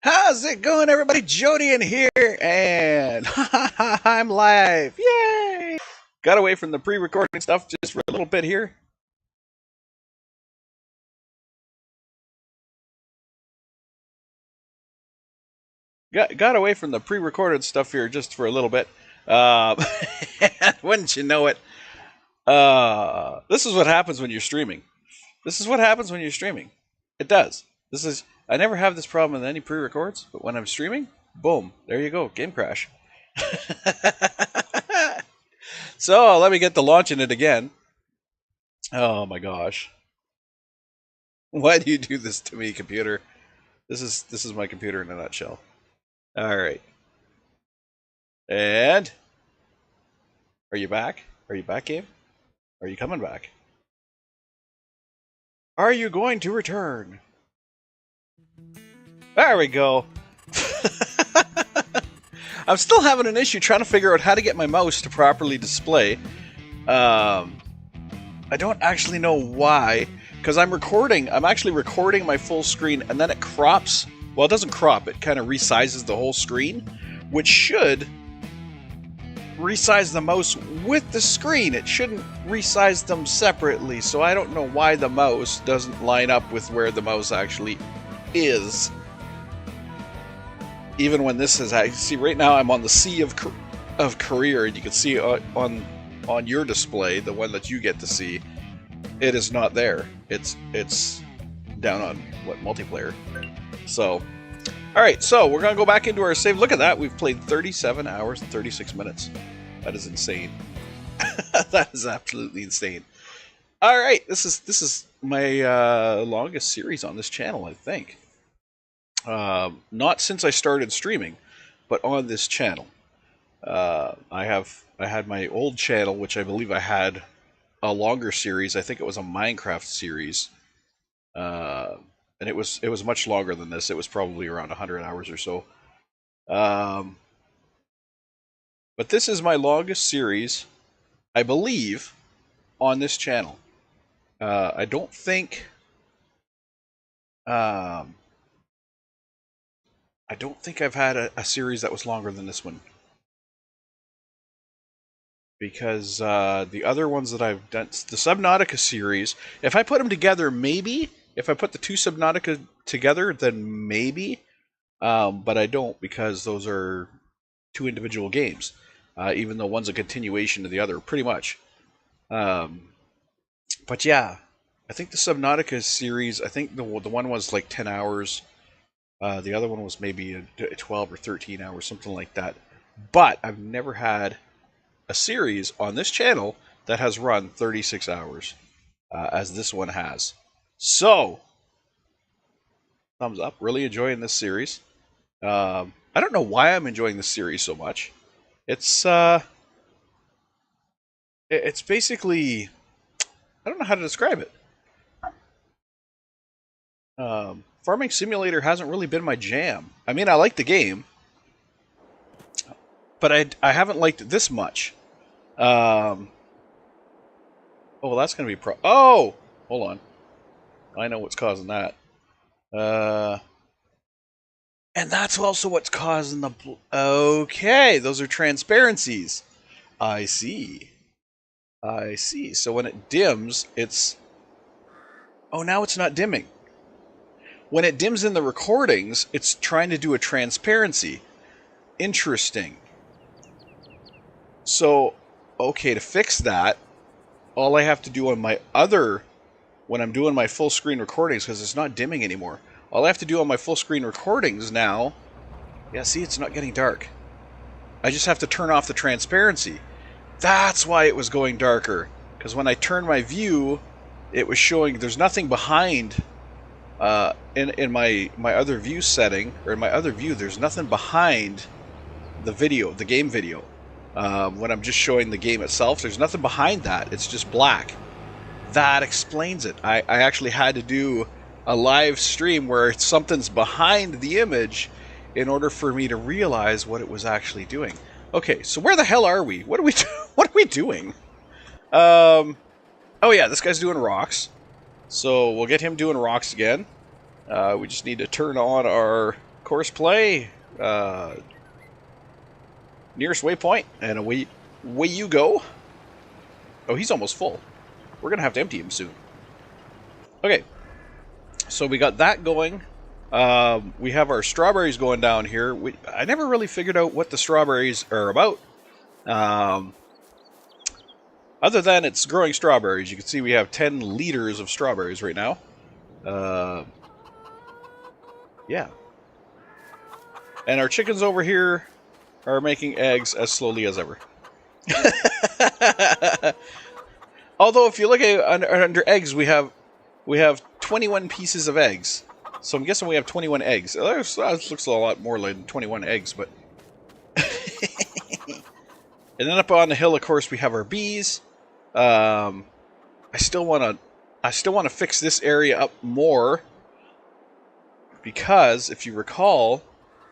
How's it going, everybody? Jody in here, and I'm live. Yay! Got away from the pre-recording stuff just for a little bit here. Got away from the pre-recorded stuff here just for a little bit. Wouldn't you know it? This is what happens when you're streaming. This is what happens when you're streaming. It does. I never have this problem with any pre-records, but when I'm streaming, boom, there you go, game crash. So let me get to launching it again. Oh my gosh. Why do you do this to me, computer? This is my computer in a nutshell. Alright. And are you back? Are you back, game? Are you coming back? Are you going to return? There we go. I'm still having an issue trying to figure out how to get my mouse to properly display. I don't actually know why, because I'm actually recording my full screen, and then it crops. Well, it doesn't crop, it kind of resizes the whole screen, which should resize the mouse with the screen. It shouldn't resize them separately, so I don't know why the mouse doesn't line up with where the mouse actually is. Even when this is, I see right now I'm on the sea of career, and you can see on your display, the one that you get to see, it is not there. It's down on multiplayer. So, all right, so we're gonna go back into our save. Look at that, we've played 37 hours and 36 minutes. That is insane. That is absolutely insane. All right, this is my longest series on this channel, I think. Not since I started streaming, but on this channel. I had my old channel, which I believe I had a longer series. I think it was a Minecraft series, and it was much longer than this. It was probably around 100 hours or so. But this is my longest series, I believe, on this channel. I don't think. I don't think I've had a series that was longer than this one. Because the other ones that I've done, the Subnautica series, if I put them together, maybe. If I put the two Subnautica together, then maybe. But I don't, because those are two individual games. Even though one's a continuation of the other, pretty much. But yeah, I think the Subnautica series, I think the one was like 10 hours. The other one was maybe 12 or 13 hours, something like that. But I've never had a series on this channel that has run 36 hours, as this one has. So, thumbs up. Really enjoying this series. I don't know why I'm enjoying this series so much. It's basically, I don't know how to describe it. Farming Simulator hasn't really been my jam. I mean, I like the game, but I haven't liked it this much. Oh, well, that's going to be oh! Hold on. I know what's causing that. And that's also what's causing the... Okay, those are transparencies. I see. I see. So when it dims, it's... Oh, now it's not dimming. When it dims in the recordings, it's trying to do a transparency. Interesting. So, okay, to fix that, all I have to do on my other, when I'm doing my full screen recordings, because it's not dimming anymore, all I have to do on my full screen recordings now, yeah, see, it's not getting dark. I just have to turn off the transparency. That's why it was going darker, because when I turned my view, it was showing there's nothing behind... in my other view setting, or in my other view, there's nothing behind the video, the game video. When I'm just showing the game itself, there's nothing behind that. It's just black. That explains it. I actually had to do a live stream where something's behind the image in order for me to realize what it was actually doing. Okay, so where the hell are we? What are we doing? Oh yeah, this guy's doing rocks. So we'll get him doing rocks again. We just need to turn on our course play. Nearest waypoint, and away you go. Oh, he's almost full. We're going to have to empty him soon. Okay, so we got that going. We have our strawberries going down here. I never really figured out what the strawberries are about. Other than it's growing strawberries. You can see we have 10 liters of strawberries right now. Yeah. And our chickens over here are making eggs as slowly as ever. Although if you look at under eggs, we have 21 pieces of eggs. So I'm guessing we have 21 eggs. That looks a lot more like 21 eggs, but... And then up on the hill, of course, we have our bees. I still want to fix this area up more, because if you recall,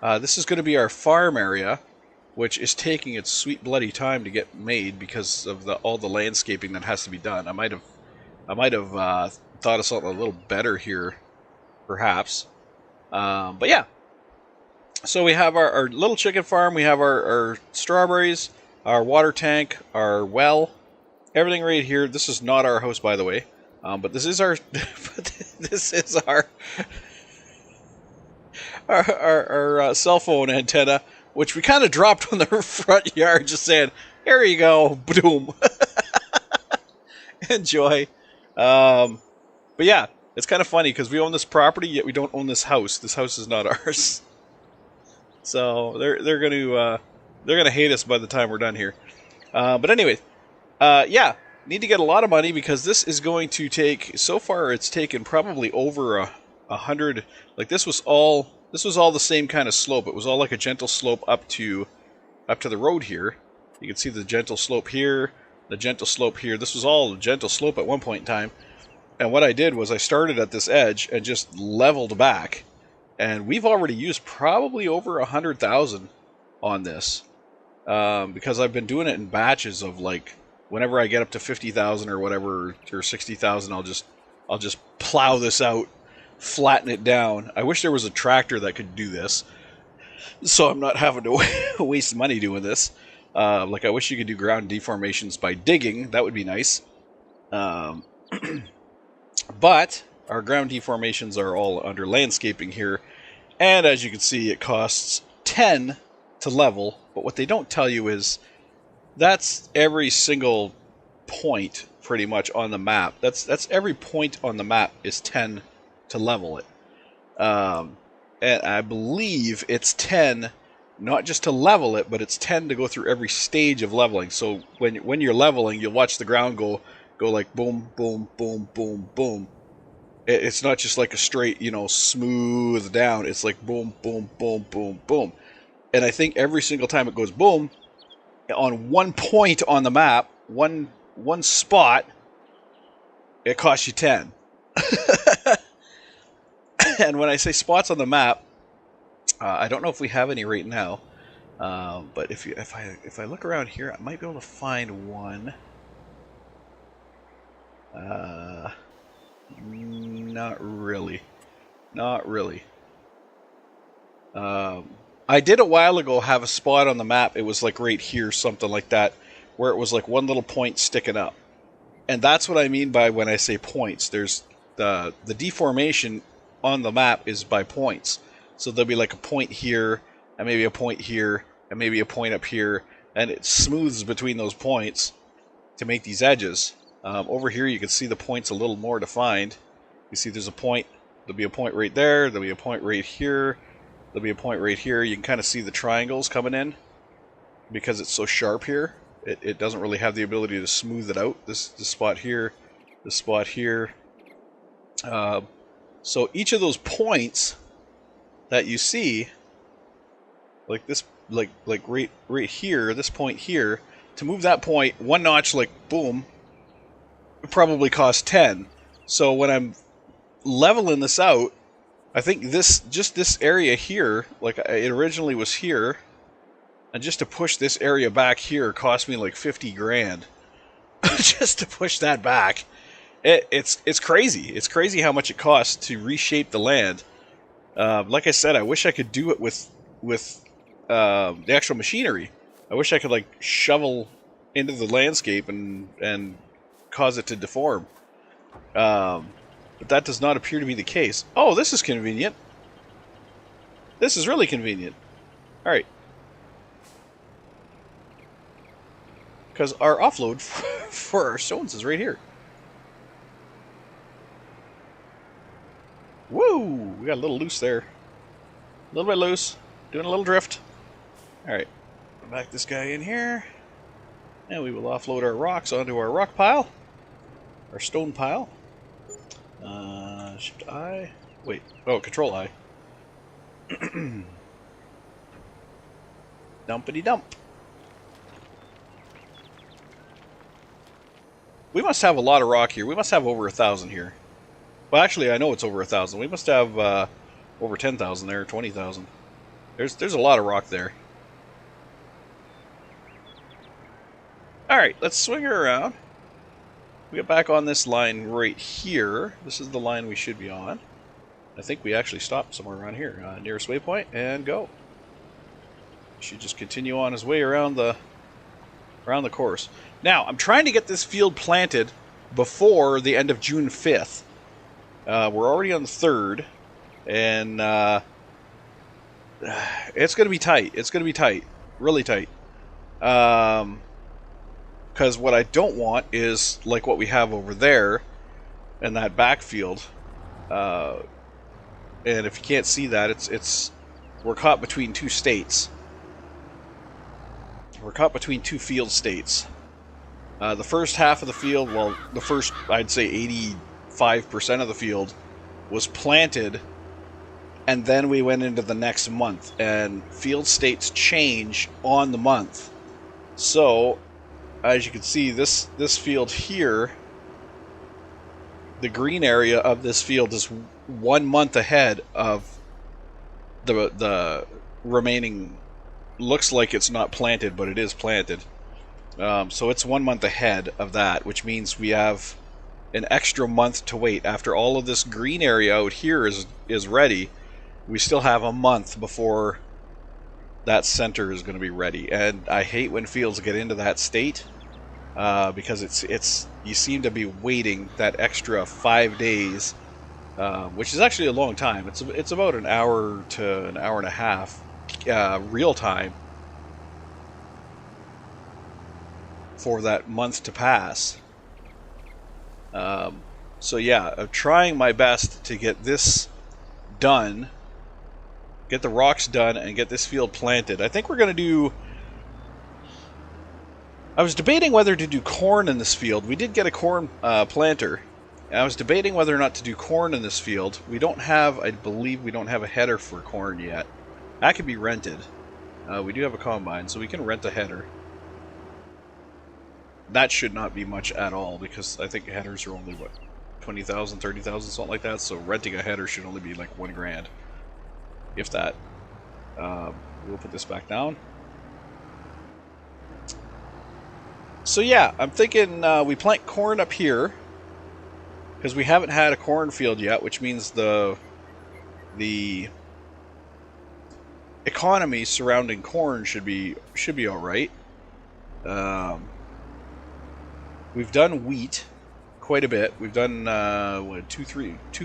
this is going to be our farm area, which is taking its sweet bloody time to get made because of all the landscaping that has to be done. I might have thought of something a little better here, perhaps. But yeah. So we have our little chicken farm. We have our strawberries, our water tank, our well, everything right here. This is not our house, by the way, but this is our our cell phone antenna, which we kind of dropped on the front yard, just saying, "Here you go, boom, enjoy." But yeah, it's kind of funny because we own this property, yet we don't own this house. This house is not ours, so they're gonna hate us by the time we're done here. But anyway, yeah, need to get a lot of money because this is going to take. So far, it's taken probably over 100. Like this was all the same kind of slope. It was all like a gentle slope up to the road here. You can see the gentle slope here, the gentle slope here. This was all a gentle slope at one point in time. And what I did was I started at this edge and just leveled back. And we've already used probably over 100,000 on this. Because I've been doing it in batches of like, whenever I get up to 50,000 or whatever, or 60,000, I'll just plow this out, flatten it down. I wish there was a tractor that could do this, so I'm not having to waste money doing this. Like I wish you could do ground deformations by digging. That would be nice. But our ground deformations are all under landscaping here, and as you can see, it costs 10 to level. But what they don't tell you is that's every single point pretty much on the map. That's every point on the map is 10 to level it. And I believe it's 10 not just to level it, but it's 10 to go through every stage of leveling. So when you're leveling, you'll watch the ground go like boom, boom, boom, boom, boom. It's not just like a straight, smooth down. It's like boom, boom, boom, boom, boom. And I think every single time it goes boom, on one point on the map, one spot, it costs you 10. And when I say spots on the map, I don't know if we have any right now, but if I look around here, I might be able to find one. Not really. I did a while ago have a spot on the map. It was like right here, something like that, where it was like one little point sticking up. And that's what I mean by when I say points. There's the deformation on the map is by points. So there'll be like a point here, and maybe a point here, and maybe a point up here, and it smooths between those points to make these edges. Over here you can see the points a little more defined. You see there's a point, there'll be a point right there, there'll be a point right here, there'll be a point right here. You can kind of see the triangles coming in because it's so sharp here. It doesn't really have the ability to smooth it out. This spot here, this spot here. So each of those points that you see, like this, like right here, this point here, to move that point one notch, like boom, it probably costs 10. So when I'm leveling this out, I think just this area here, like it originally was here, and just to push this area back here cost me like 50 grand. Just to push that back. It's crazy. It's crazy how much it costs to reshape the land. Like I said, I wish I could do it with the actual machinery. I wish I could like shovel into the landscape and cause it to deform. But that does not appear to be the case. Oh, this is convenient. This is really convenient. All right. Because our offload for our stones is right here. Woo! We got a little loose there. A little bit loose. Doing a little drift. Alright. Back this guy in here. And we will offload our rocks onto our rock pile. Our stone pile. Shift I. Wait. Oh, Control I. Dumpity dump. We must have a lot of rock here. We must have over 1,000 here. Well, actually, I know it's over 1,000. We must have over 10,000 there, 20,000. There's a lot of rock there. All right, let's swing her around. We get back on this line right here. This is the line we should be on. I think we actually stopped somewhere around here. Nearest waypoint, and go. Should just continue on his way around the course. Now, I'm trying to get this field planted before the end of June 5th. We're already on the 3rd, and it's going to be tight. It's going to be tight. Really tight. Because what I don't want is like what we have over there in that backfield. And if you can't see that, we're caught between two states. We're caught between two field states. The first half of the field, well, the first, I'd say 85% of the field was planted, and then we went into the next month, and field states change on the month. So, as you can see, this field here, the green area of this field is 1 month ahead of the remaining. Looks like it's not planted, but it is planted. So it's 1 month ahead of that, which means we have an extra month to wait. After all of this green area out here is ready, we still have a month before that center is going to be ready. And I hate when fields get into that state, because you seem to be waiting that extra 5 days, which is actually a long time. It's about an hour to an hour and a half real time for that month to pass. So yeah, I'm trying my best to get this done, get the rocks done, and get this field planted. I think we're going to do... I was debating whether to do corn in this field. We did get a corn planter. I was debating whether or not to do corn in this field. I believe we don't have a header for corn yet. That could be rented. We do have a combine, so we can rent a header. That should not be much at all, because I think headers are only, what, 20,000, 30,000, something like that, so renting a header should only be like $1,000, if that. We'll put this back down. So yeah, I'm thinking we plant corn up here, because we haven't had a cornfield yet, which means the economy surrounding corn should be all right. We've done wheat quite a bit. We've done what, two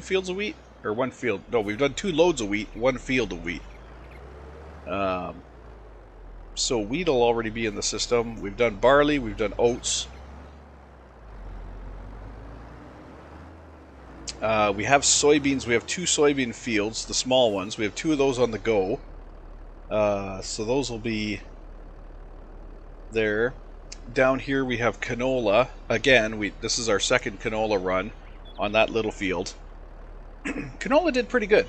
fields of wheat, or one field? No, we've done 2 loads of wheat, 1 field of wheat. So wheat will already be in the system. We've done barley. We've done oats. We have soybeans. We have 2 soybean fields, the small ones. We have 2 of those on the go. So those will be there. Down here we have canola. Again, this is our second canola run on that little field. Canola did pretty good.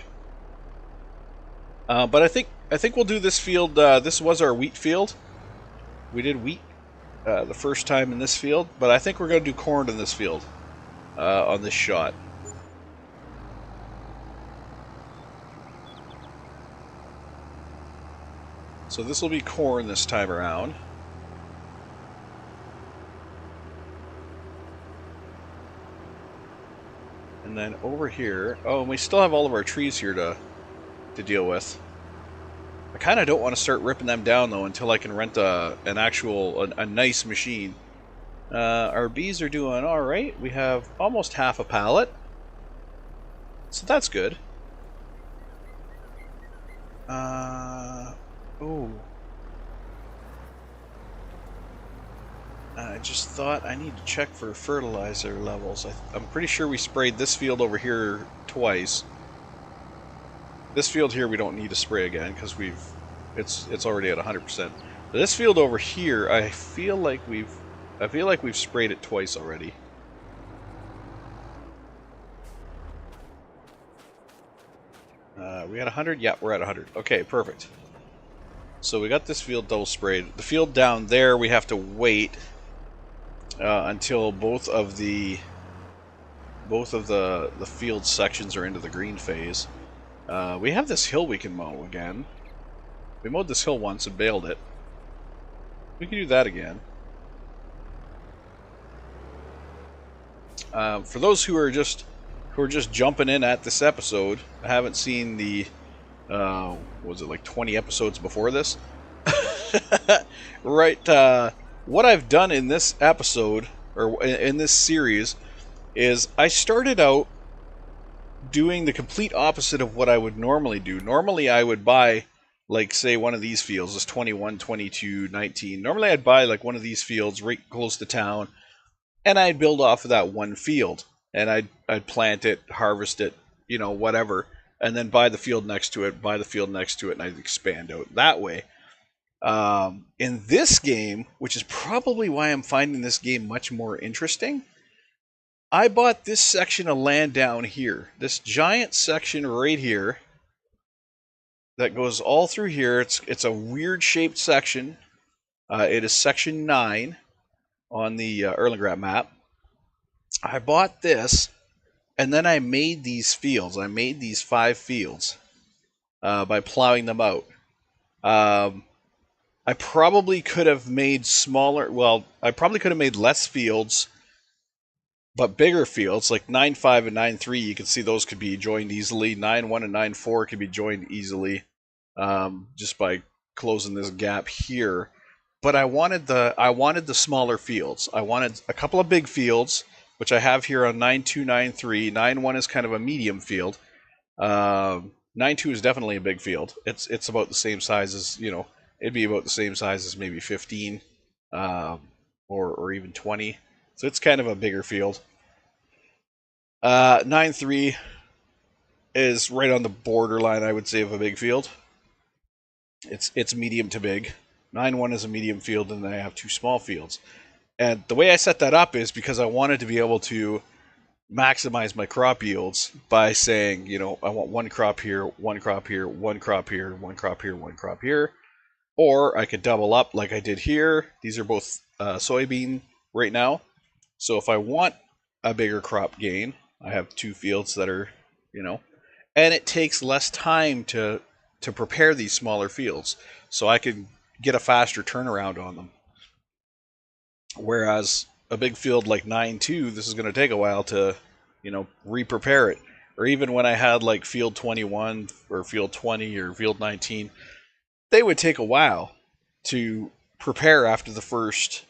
But I think we'll do this field. This was our wheat field. We did wheat the first time in this field, but I think we're going to do corn in this field on this shot. So this will be corn this time around. And then over here, oh, and we still have all of our trees here to to deal with. I kind of don't want to start ripping them down though until I can rent a nice machine. Our bees are doing all right. We have almost half a pallet, so that's good. Oh. I just thought I need to check for fertilizer levels. I'm pretty sure we sprayed this field over here twice. This field here we don't need to spray again because it's already at 100%. But this field over here, I feel like we've sprayed it twice already. We at 100? Yeah, we're at 100. Okay, perfect. So we got this field double sprayed. The field down there we have to wait until both of the field sections are into the green phase. We have this hill we can mow again. We mowed this hill once and baled it. We can do that again. For those who are just jumping in at this episode, I haven't seen the was it like 20 episodes before this? Right. What I've done in this episode, or in this series, is I started out doing the complete opposite of what I would normally do. Normally I would buy, like, say one of these fields, this 21, 22, 19. Normally I'd buy like one of these fields right close to town, and I'd build off of that one field. And I'd plant it, harvest it, you know, whatever, and then buy the field next to it, and I'd expand out that way. In this game, which is probably why I'm finding this game much more interesting, I bought this section of land down here. This giant section right here that goes all through here. It's a weird shaped section. It is section 9 on the Erlengrad map. I bought this, and then I made these fields. I made these 5 fields by plowing them out. I probably could have made smaller, well, I probably could have made less fields, but bigger fields, like 9.5 and 9.3, you can see those could be joined easily. 9.1 and 9.4 could be joined easily, just by closing this gap here. But I wanted the smaller fields. I wanted a couple of big fields, which I have here on 9.2, 9.3. 9.1 is kind of a medium field. 9.2 is definitely a big field. It's about the same size as, you know, it'd be about the same size as maybe 15, or even 20. So it's kind of a bigger field. 9.3 is right on the borderline, I would say, of a big field. It's medium to big. 9.1 is a medium field, and then I have 2 small fields. And the way I set that up is because I wanted to be able to maximize my crop yields by saying, you know, I want 1 crop here, 1 crop here, 1 crop here, 1 crop here, 1 crop here. Or I could double up like I did here. These are both soybean right now. So if I want a bigger crop gain, I have 2 fields that are, you know, and it takes less time to prepare these smaller fields. So I could get a faster turnaround on them. Whereas a big field like 9.2, this is going to take a while to, you know, re-prepare it. Or even when I had like field 21 or field 20 or field 19, they would take a while to prepare after the first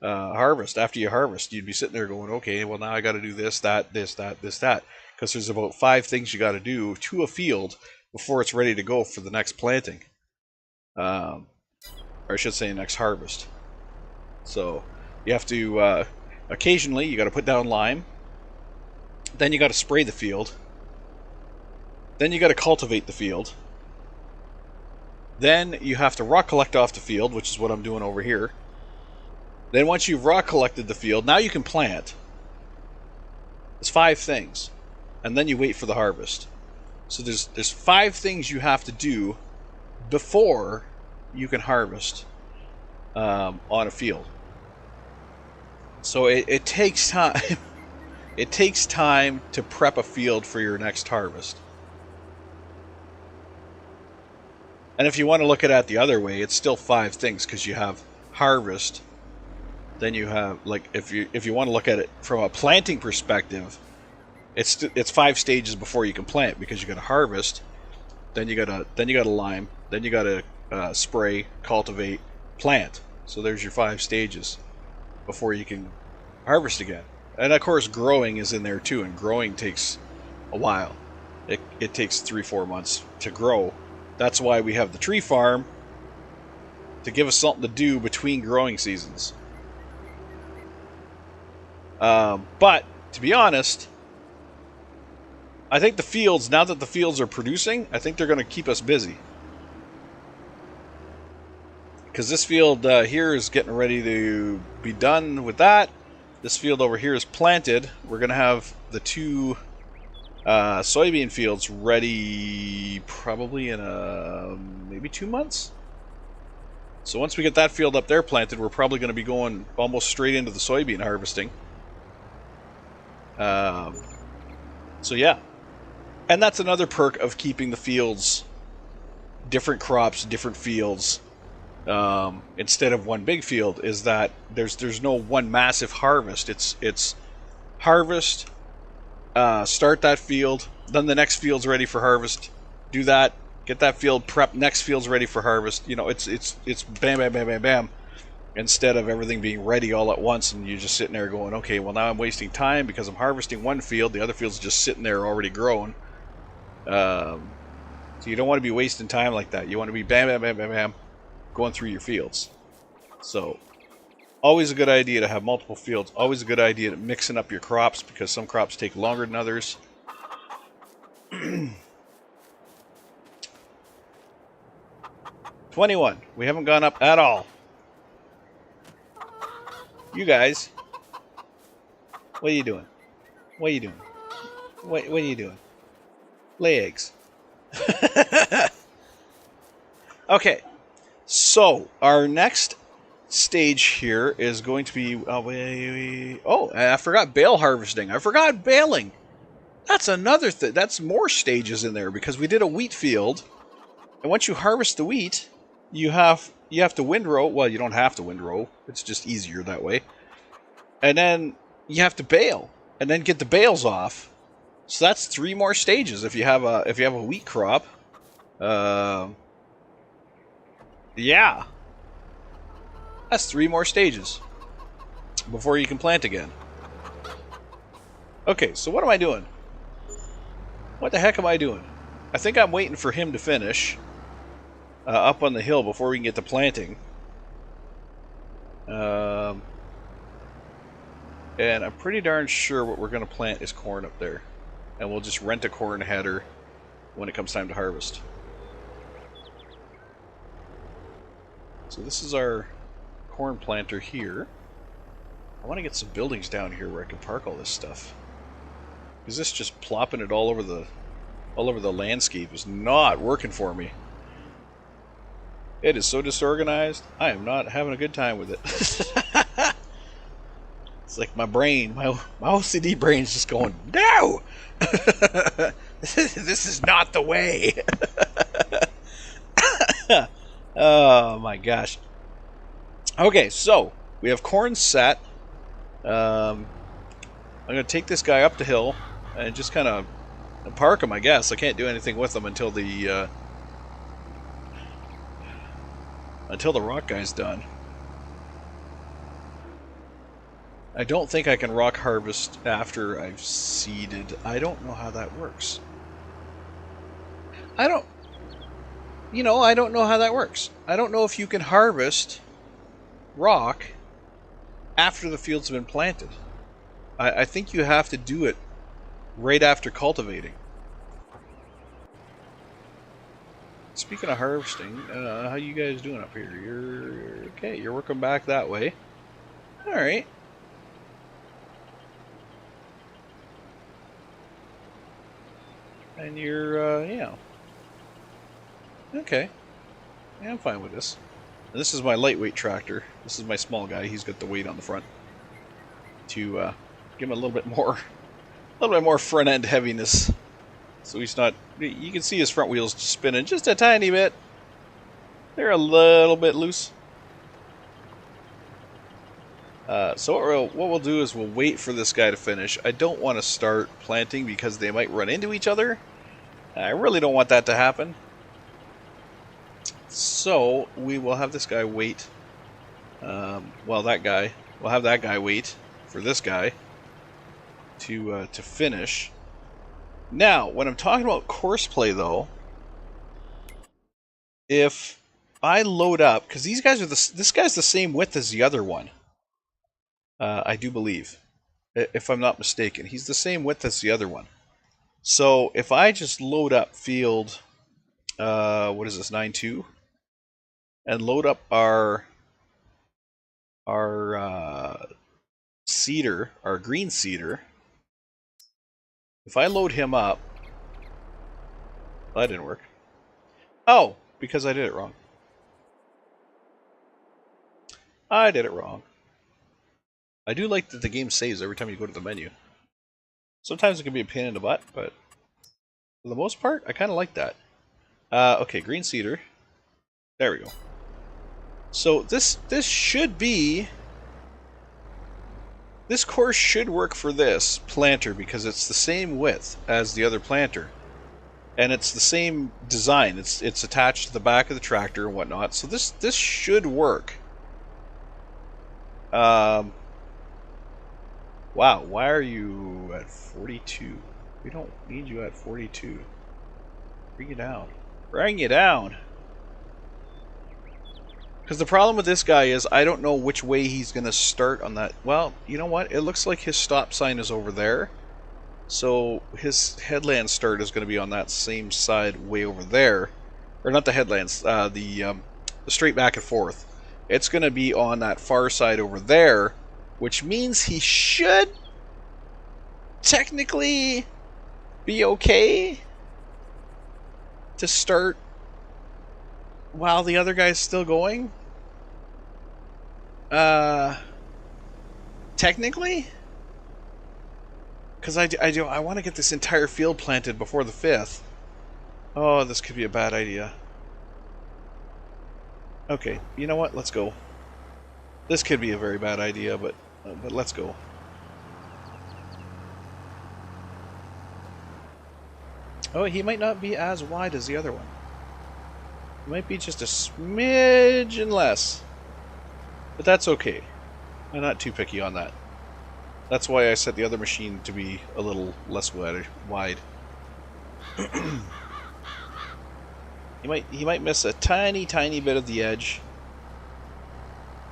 harvest. After you harvest, you'd be sitting there going, okay, well now I got to do this, that, this, that, this, that. Because there's about 5 things you got to do to a field before it's ready to go for the next planting. Or I should say next harvest. So you have to, occasionally you got to put down lime. Then you got to spray the field. Then you got to cultivate the field. Then you have to rock collect off the field, which is what I'm doing over here. Then once you've rock collected the field, now you can plant. It's 5 things. And then you wait for the harvest. So there's 5 things you have to do before you can harvest on a field. So it takes time. It takes time to prep a field for your next harvest. And if you want to look at it the other way, it's still 5 things, because you have harvest. Then you have, like, if you want to look at it from a planting perspective, it's 5 stages before you can plant, because you got to harvest. then you gotta lime, then you gotta spray, cultivate, plant. So there's your 5 stages before you can harvest again. And of course, growing is in there too, and growing takes a while. It takes 3-4 months to grow. That's why we have the tree farm, to give us something to do between growing seasons. But to be honest, I think the fields, now that the fields are producing, I think they're going to keep us busy. Because this field here is getting ready to be done with that. This field over here is planted. We're going to have the 2 soybean fields ready probably in maybe 2 months. So once we get that field up there planted, we're probably going to be going almost straight into the soybean harvesting. So yeah. And that's another perk of keeping the fields, different crops, different fields, instead of one big field, is that there's no one massive harvest. It's harvest, start that field, then the next field's ready for harvest, do that, get that field prepped, next field's ready for harvest. You know, it's bam, bam, bam, bam, bam, instead of everything being ready all at once and you're just sitting there going, okay, well now I'm wasting time because I'm harvesting one field, the other field's just sitting there already grown. So you don't want to be wasting time like that. You want to be bam, bam, bam, bam, bam, going through your fields. So always a good idea to have multiple fields. Always a good idea to mixing up your crops, because some crops take longer than others. 21. We haven't gone up at all. You guys, what are you doing? What are you doing? What are you doing? Lay eggs. Okay, so our next stage here is going to be... oh, I forgot bale harvesting. I forgot baling. That's another thing. That's more stages in there, because we did a wheat field, and once you harvest the wheat, you have to windrow. Well, you don't have to windrow. It's just easier that way. And then you have to bale, and then get the bales off. So that's 3 more stages if you have a wheat crop. Yeah. That's 3 more stages before you can plant again. Okay, so what am I doing? What the heck am I doing? I think I'm waiting for him to finish up on the hill before we can get to planting. And I'm pretty darn sure what we're going to plant is corn up there. And we'll just rent a corn header when it comes time to harvest. So this is our corn planter here. I want to get some buildings down here where I can park all this stuff. Because this just plopping it all over the landscape is not working for me. It is so disorganized. I am not having a good time with it. It's like my brain, my OCD brain's just going, no! This is not the way. Oh my gosh. Okay, so we have corn set. I'm going to take this guy up the hill and just kind of park him, I guess. I can't do anything with him until the rock guy's done. I don't think I can rock harvest after I've seeded. I don't know how that works. I don't know how that works. I don't know if you can harvest rock after the fields have been planted. I think you have to do it right after cultivating. Speaking of harvesting, how you guys doing up here? You're okay. You're working back that way. All right. And you're, yeah. Okay. Yeah, I'm fine with this. And this is my lightweight tractor. This is my small guy. He's got the weight on the front to give him a little bit more front end heaviness. So he's not. You can see his front wheels just spinning just a tiny bit. They're a little bit loose. So what we'll do is we'll wait for this guy to finish. I don't want to start planting because they might run into each other. I really don't want that to happen. So we will have this guy wait. Well, that guy. We'll have that guy wait for this guy to finish. Now, when I'm talking about course play, though, if I load up, because these guys are this guy's the same width as the other one. I do believe, if I'm not mistaken, he's the same width as the other one. So if I just load up field, what is this, 9.2, and load up our seeder, our green seeder. If I load him up, that didn't work. Oh, because I did it wrong. I did it wrong. I do like that the game saves every time you go to the menu. Sometimes it can be a pain in the butt, but for the most part, I kind of like that. Okay, green cedar. There we go. So this should be... This course should work for this planter because it's the same width as the other planter. And it's the same design. It's attached to the back of the tractor and whatnot. So this should work. Wow, why are you at 42? We don't need you at 42. Bring you down. Bring you down! Because the problem with this guy is I don't know which way he's going to start on that. Well, you know what? It looks like his stop sign is over there. So his headland start is going to be on that same side way over there. Or not the headlands, the straight back and forth. It's going to be on that far side over there, which means he should technically be okay to start while the other guy's still going. Technically, because I want to get this entire field planted before the 5th. Oh, this could be a bad idea. Okay, you know what? Let's go. This could be a very bad idea, but let's go. Oh, he might not be as wide as the other one. It might be just a smidgen less. But that's okay. I'm not too picky on that. That's why I set the other machine to be a little less wide. He might miss a tiny bit of the edge.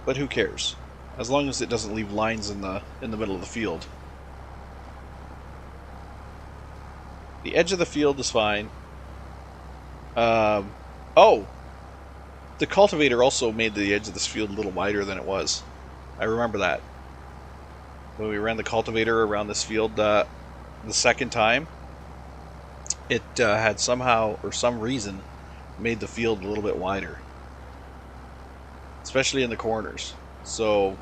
But who cares? As long as it doesn't leave lines in the middle of the field. The edge of the field is fine. Oh! The cultivator also made the edge of this field a little wider than it was. I remember that. When we ran the cultivator around this field the second time, it had somehow, or some reason, made the field a little bit wider. Especially in the corners. So,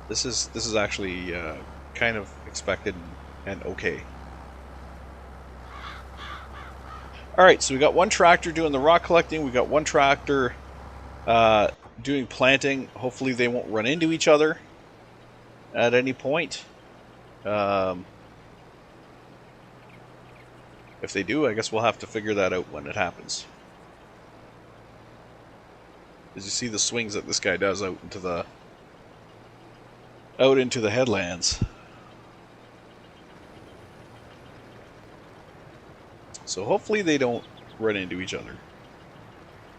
this is actually kind of expected and okay. Alright, so we got one tractor doing the rock collecting, we got one tractor doing planting. Hopefully they won't run into each other at any point. If they do, I guess we'll have to figure that out when it happens. As you see the swings that this guy does out into the headlands. So hopefully they don't run into each other.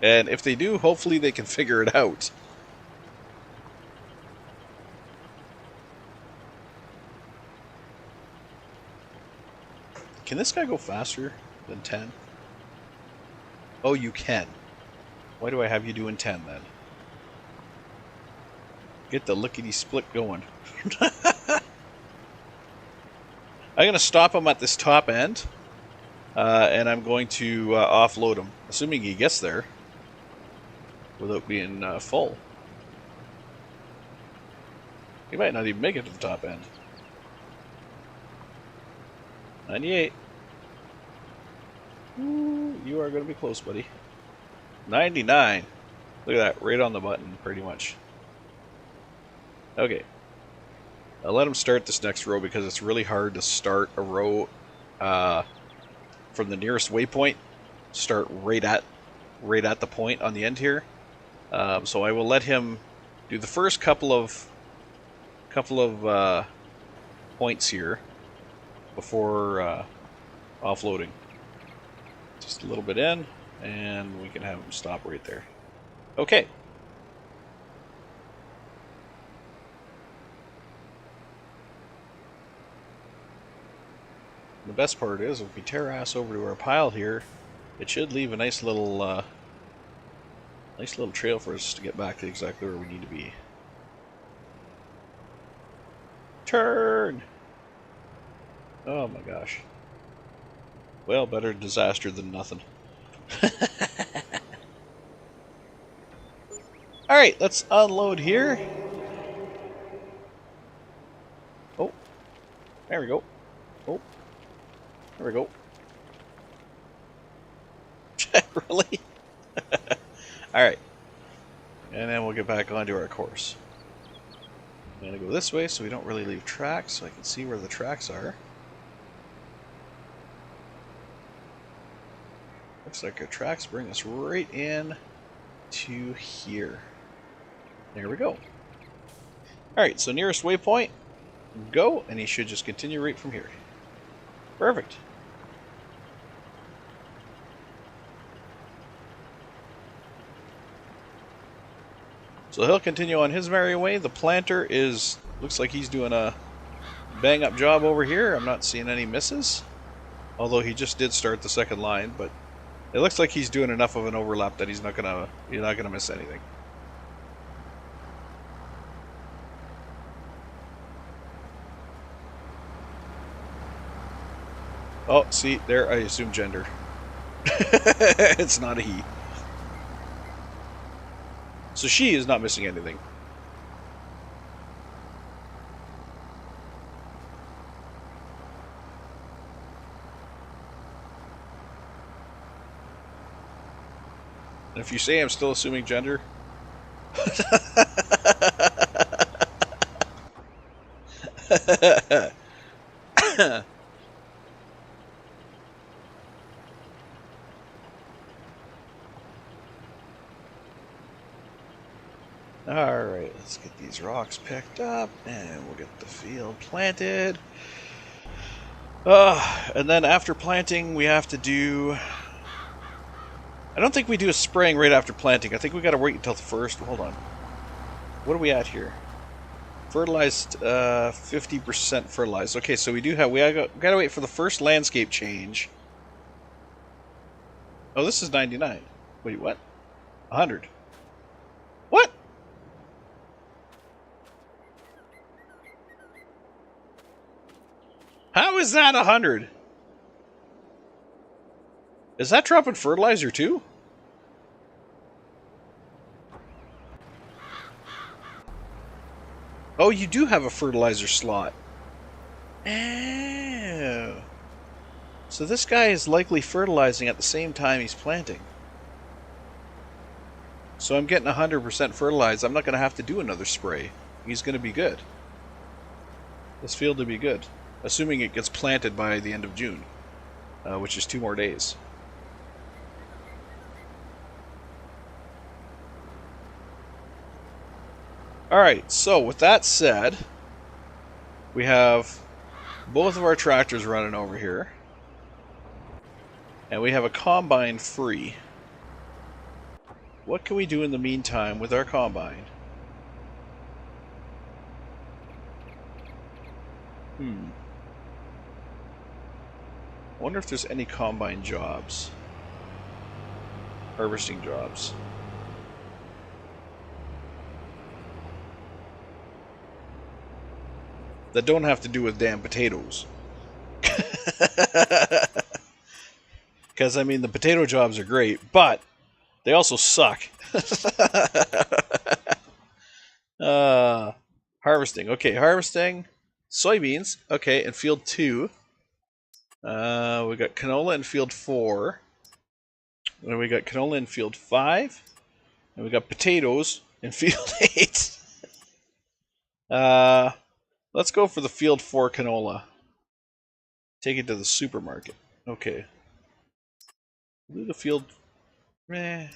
And if they do, hopefully they can figure it out. Can this guy go faster than 10? Oh, you can. Why do I have you doing 10 then? Get the lickety-split going. I'm going to stop him at this top end. And I'm going to offload him, assuming he gets there without being full. He might not even make it to the top end. 98. Ooh, you are going to be close, buddy. 99. Look at that, right on the button, pretty much. Okay. I'll let him start this next row because it's really hard to start a row from the nearest waypoint. Start right at right at the point on the end here. So I will let him do the first couple of points here before offloading. Just a little bit in, and we can have him stop right there. Okay. The best part is, if we tear ass over to our pile here, it should leave a nice little trail for us to get back to exactly where we need to be. Turn! Oh my gosh. Well, better disaster than nothing. Alright, let's unload here. Oh, there we go. Oh, there we go. Really? Alright. And then we'll get back onto our course. I'm going to go this way so we don't really leave tracks, so I can see where the tracks are. Looks like our tracks bring us right in to here. There we go. Alright, so nearest waypoint, go, and he should just continue right from here. Perfect. So he'll continue on his merry way. The planter looks like he's doing a bang up job over here. I'm not seeing any misses. Although he just did start the second line, but it looks like he's doing enough of an overlap that you're not gonna miss anything. Oh, see, there I assume gender. It's not a he. So she is not missing anything. And if you say I'm still assuming gender... Alright, let's get these rocks picked up, and we'll get the field planted. And then after planting, we have to do... I don't think we do a spraying right after planting. I think we gotta wait until the first... Hold on. What are we at here? Fertilized, 50% fertilized. Okay, so we gotta wait for the first landscape change. Oh, this is 99. Wait, what? 100. What? How is that 100? Is that dropping fertilizer too? Oh, you do have a fertilizer slot. Oh. So this guy is likely fertilizing at the same time he's planting. So I'm getting 100% fertilized. I'm not going to have to do another spray. He's going to be good. This field will be good. Assuming it gets planted by the end of June, which is 2 more days. Alright, so with that said, we have both of our tractors running over here. And we have a combine free. What can we do in the meantime with our combine? I wonder if there's any combine jobs. Harvesting jobs. That don't have to do with damn potatoes. Because, I mean, the potato jobs are great, but they also suck. Harvesting. Okay, harvesting. Soybeans. Okay, in field 2. We got canola in field 4. And we got canola in field 5. And we got potatoes in field 8. Let's go for the field 4 canola. Take it to the supermarket. Okay. Do the field Eh.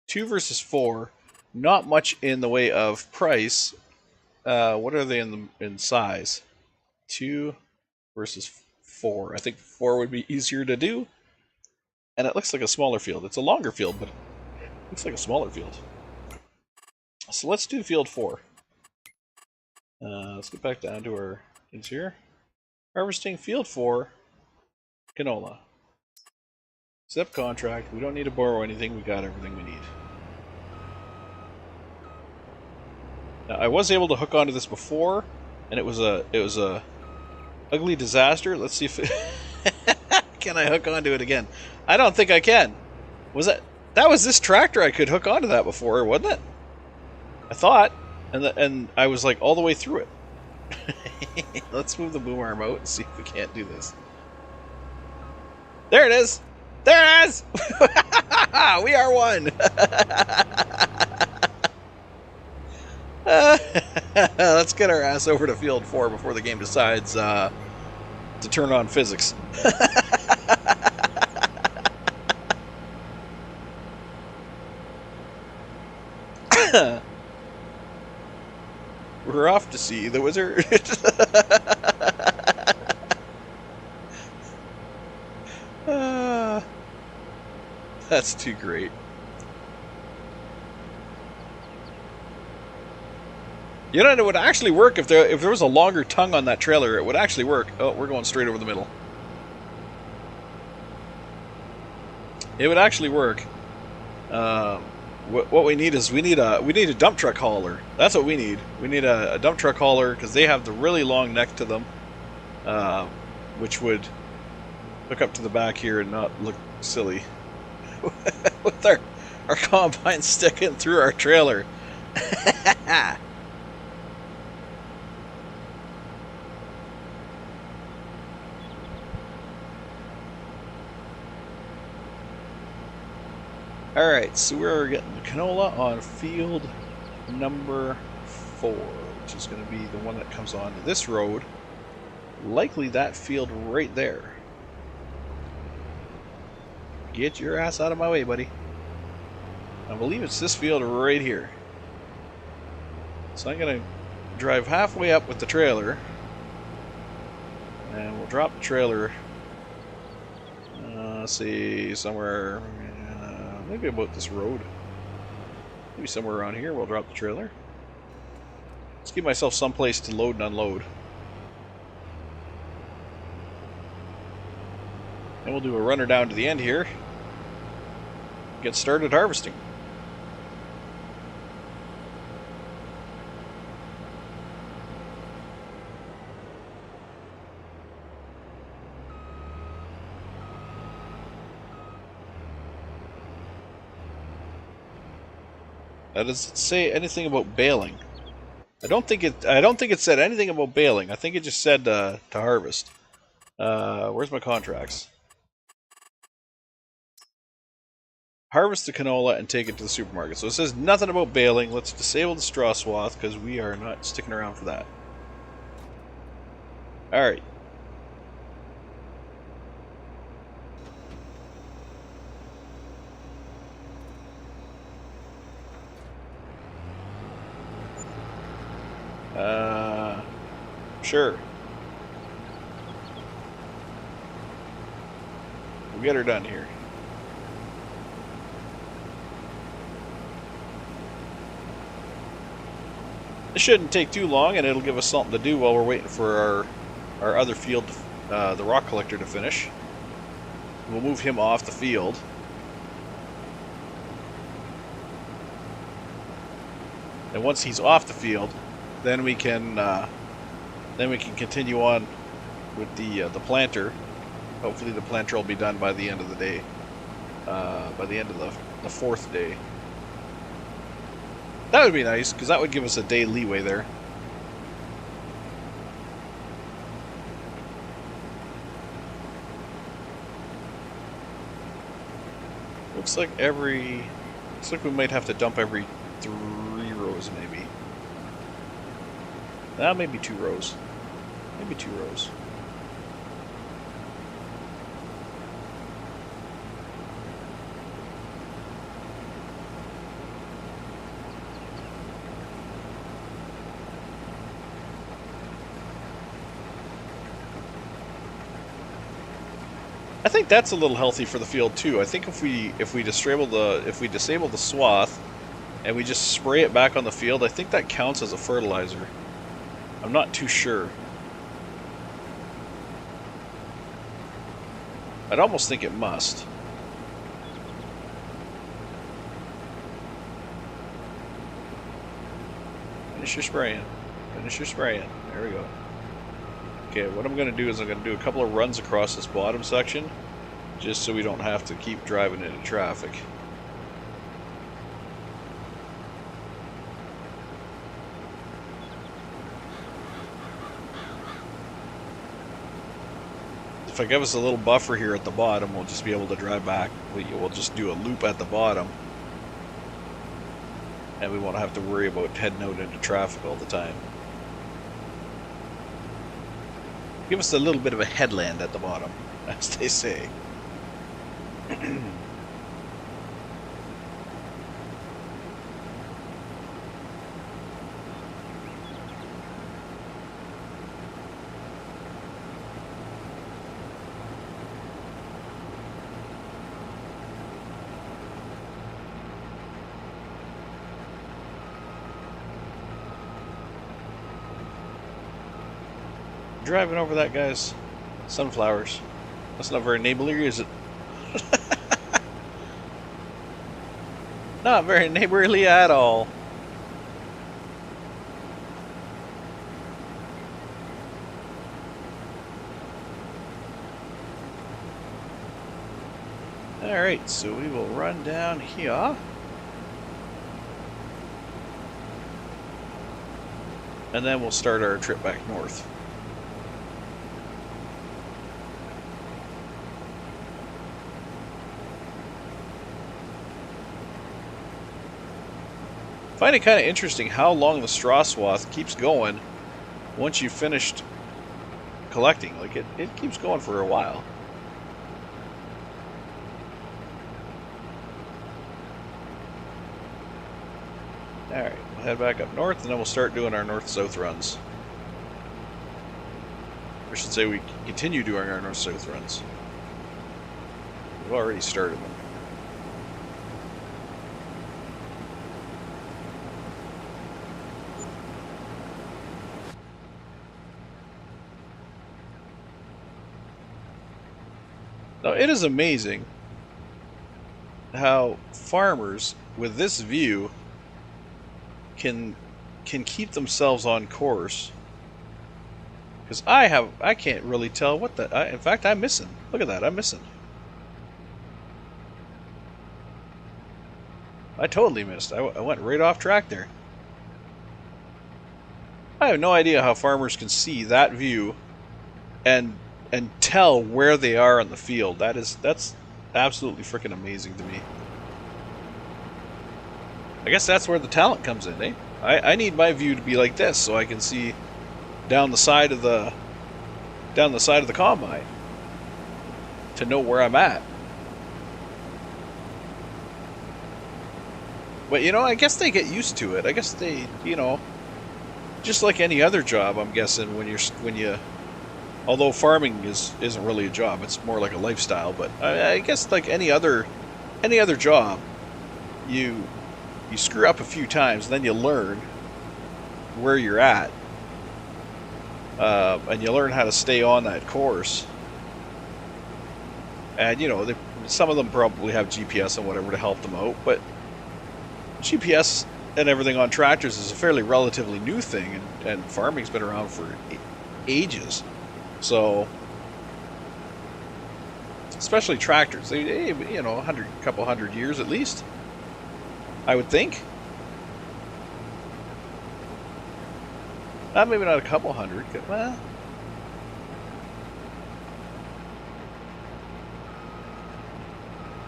2 versus 4. Not much in the way of price. What are they in size? 2 versus 4. I think 4 would be easier to do. And it looks like a smaller field. It's a longer field, but it looks like a smaller field. So let's do field 4. Let's get back down to our things here. Harvesting field 4, canola. Accept contract. We don't need to borrow anything. We got everything we need. Now, I was able to hook onto this before, and it was a ugly disaster. Let's see if can I hook onto it again. I don't think I can. Was that was this tractor I could hook onto that before, wasn't it? I thought, and I was like all the way through it. Let's move the boom arm out and see if we can't do this. There it is. There it is. We are one. Let's get our ass over to field 4 before the game decides to turn on physics. We're off to see the wizard. That's too great. You know, it would actually work if there was a longer tongue on that trailer. It would actually work. Oh, we're going straight over the middle. It would actually work. What we need is we need a dump truck hauler. That's what we need. We need a dump truck hauler because they have the really long neck to them, which would hook up to the back here and not look silly with our combine sticking through our trailer. Alright, so we're getting the canola on field number 4, which is going to be the one that comes onto this road. Likely that field right there. Get your ass out of my way, buddy. I believe it's this field right here. So I'm going to drive halfway up with the trailer. And we'll drop the trailer. Let's see, somewhere... maybe about this road. Maybe somewhere around here we'll drop the trailer. Let's give myself some place to load and unload. And we'll do a runner down to the end here. Get started harvesting. Does it say anything about baling? I don't think it said anything about baling. I think it just said to harvest. Where's my contracts? Harvest the canola and take it to the supermarket. So it says nothing about baling. Let's disable the straw swath because we are not sticking around for that. Alright. Sure. We'll get her done here. It shouldn't take too long, and it'll give us something to do while we're waiting for our other field, the rock collector, to finish. We'll move him off the field. And once he's off the field, then we can continue on with the planter. Hopefully the planter will be done by the end of the day, by the end of the 4th day. That would be nice, because that would give us a day leeway there. Looks like we might have to dump every 3 rows, maybe. Maybe 2 rows. Maybe 2 rows. I think that's a little healthy for the field too. I think if we disable the swath and we just spray it back on the field, I think that counts as a fertilizer. I'm not too sure. I'd almost think it must. Finish your spraying. Finish your spraying. There we go. Okay, what I'm going to do is I'm going to do a couple of runs across this bottom section, just so we don't have to keep driving into traffic. If I give us a little buffer here at the bottom, we'll just be able to drive back. We'll just do a loop at the bottom, and we won't have to worry about heading out into traffic all the time. Give us a little bit of a headland at the bottom, as they say. Driving over that guy's sunflowers. That's not very neighborly, is it? Not very neighborly at all. Alright, so we will run down here. And then we'll start our trip back north. I find it kind of interesting how long the straw swath keeps going once you've finished collecting. Like it keeps going for a while. Alright, we'll head back up north and then we'll start doing our north-south runs. I should say we continue doing our north-south runs. We've already started them. Now, it is amazing how farmers with this view can keep themselves on course. Because I can't really tell what in fact, I'm missing. Look at that, I'm missing. I totally missed. I went right off track there. I have no idea how farmers can see that view and tell where they are on the field. That's absolutely freaking amazing to me. I guess that's where the talent comes in, eh? I need my view to be like this so I can see down the side of the combine to know where I'm at. But you know, I guess they get used to it. I guess they, you know, just like any other job, I'm guessing when you although farming isn't really a job, it's more like a lifestyle, but I guess like any other job, you screw up a few times, then you learn where you're at, and you learn how to stay on that course. And you know, some of them probably have GPS and whatever to help them out, but GPS and everything on tractors is a fairly relatively new thing, and farming's been around for ages. So, especially tractors, they you know, a couple hundred years at least, I would think. Maybe not a couple hundred, well.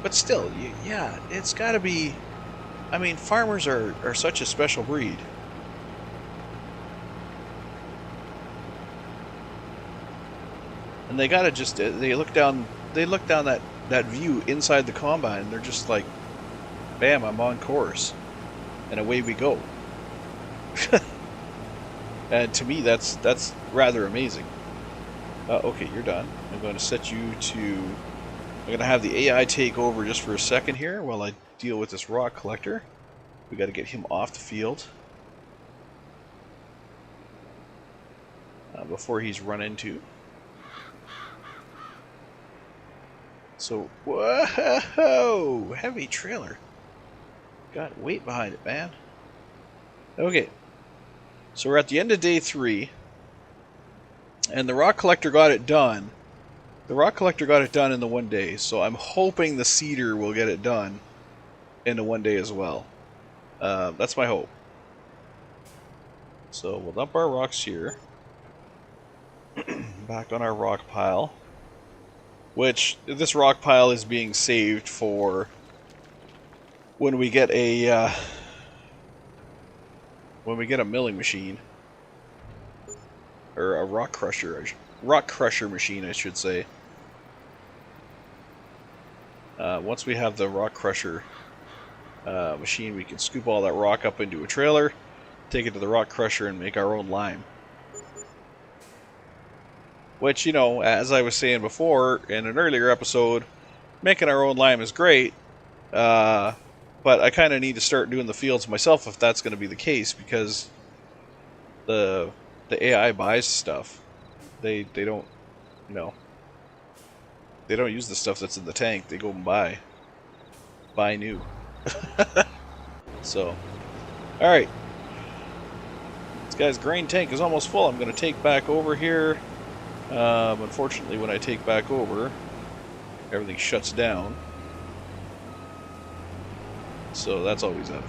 But still, yeah, it's got to be. I mean, farmers are such a special breed. And they gotta just they look down that view inside the combine, and they're just like, bam, I'm on course, and away we go. And to me, that's rather amazing. Okay, you're done. I'm going to set you to I'm going to have the AI take over just for a second here while I deal with this rock collector. We got to get him off the field before he's run into. So, whoa! Heavy trailer. Got weight behind it, man. Okay. So we're at the end of day 3. And the rock collector got it done. The rock collector got it done in the 1 day. So I'm hoping the seeder will get it done in the 1 day as well. That's my hope. So we'll dump our rocks here. Back on our rock pile. Which, this rock pile is being saved for when we get a milling machine. Or a rock crusher machine, I should say. Once we have the rock crusher machine, we can scoop all that rock up into a trailer, take it to the rock crusher, and make our own lime. Which, you know, as I was saying before in an earlier episode, making our own lime is great, but I kind of need to start doing the fields myself if that's going to be the case, because the AI buys stuff. They don't, you know, they don't use the stuff that's in the tank. They go and buy new. So, alright. This guy's grain tank is almost full. I'm going to take back over here. Unfortunately, when I take back over, everything shuts down. So that's always a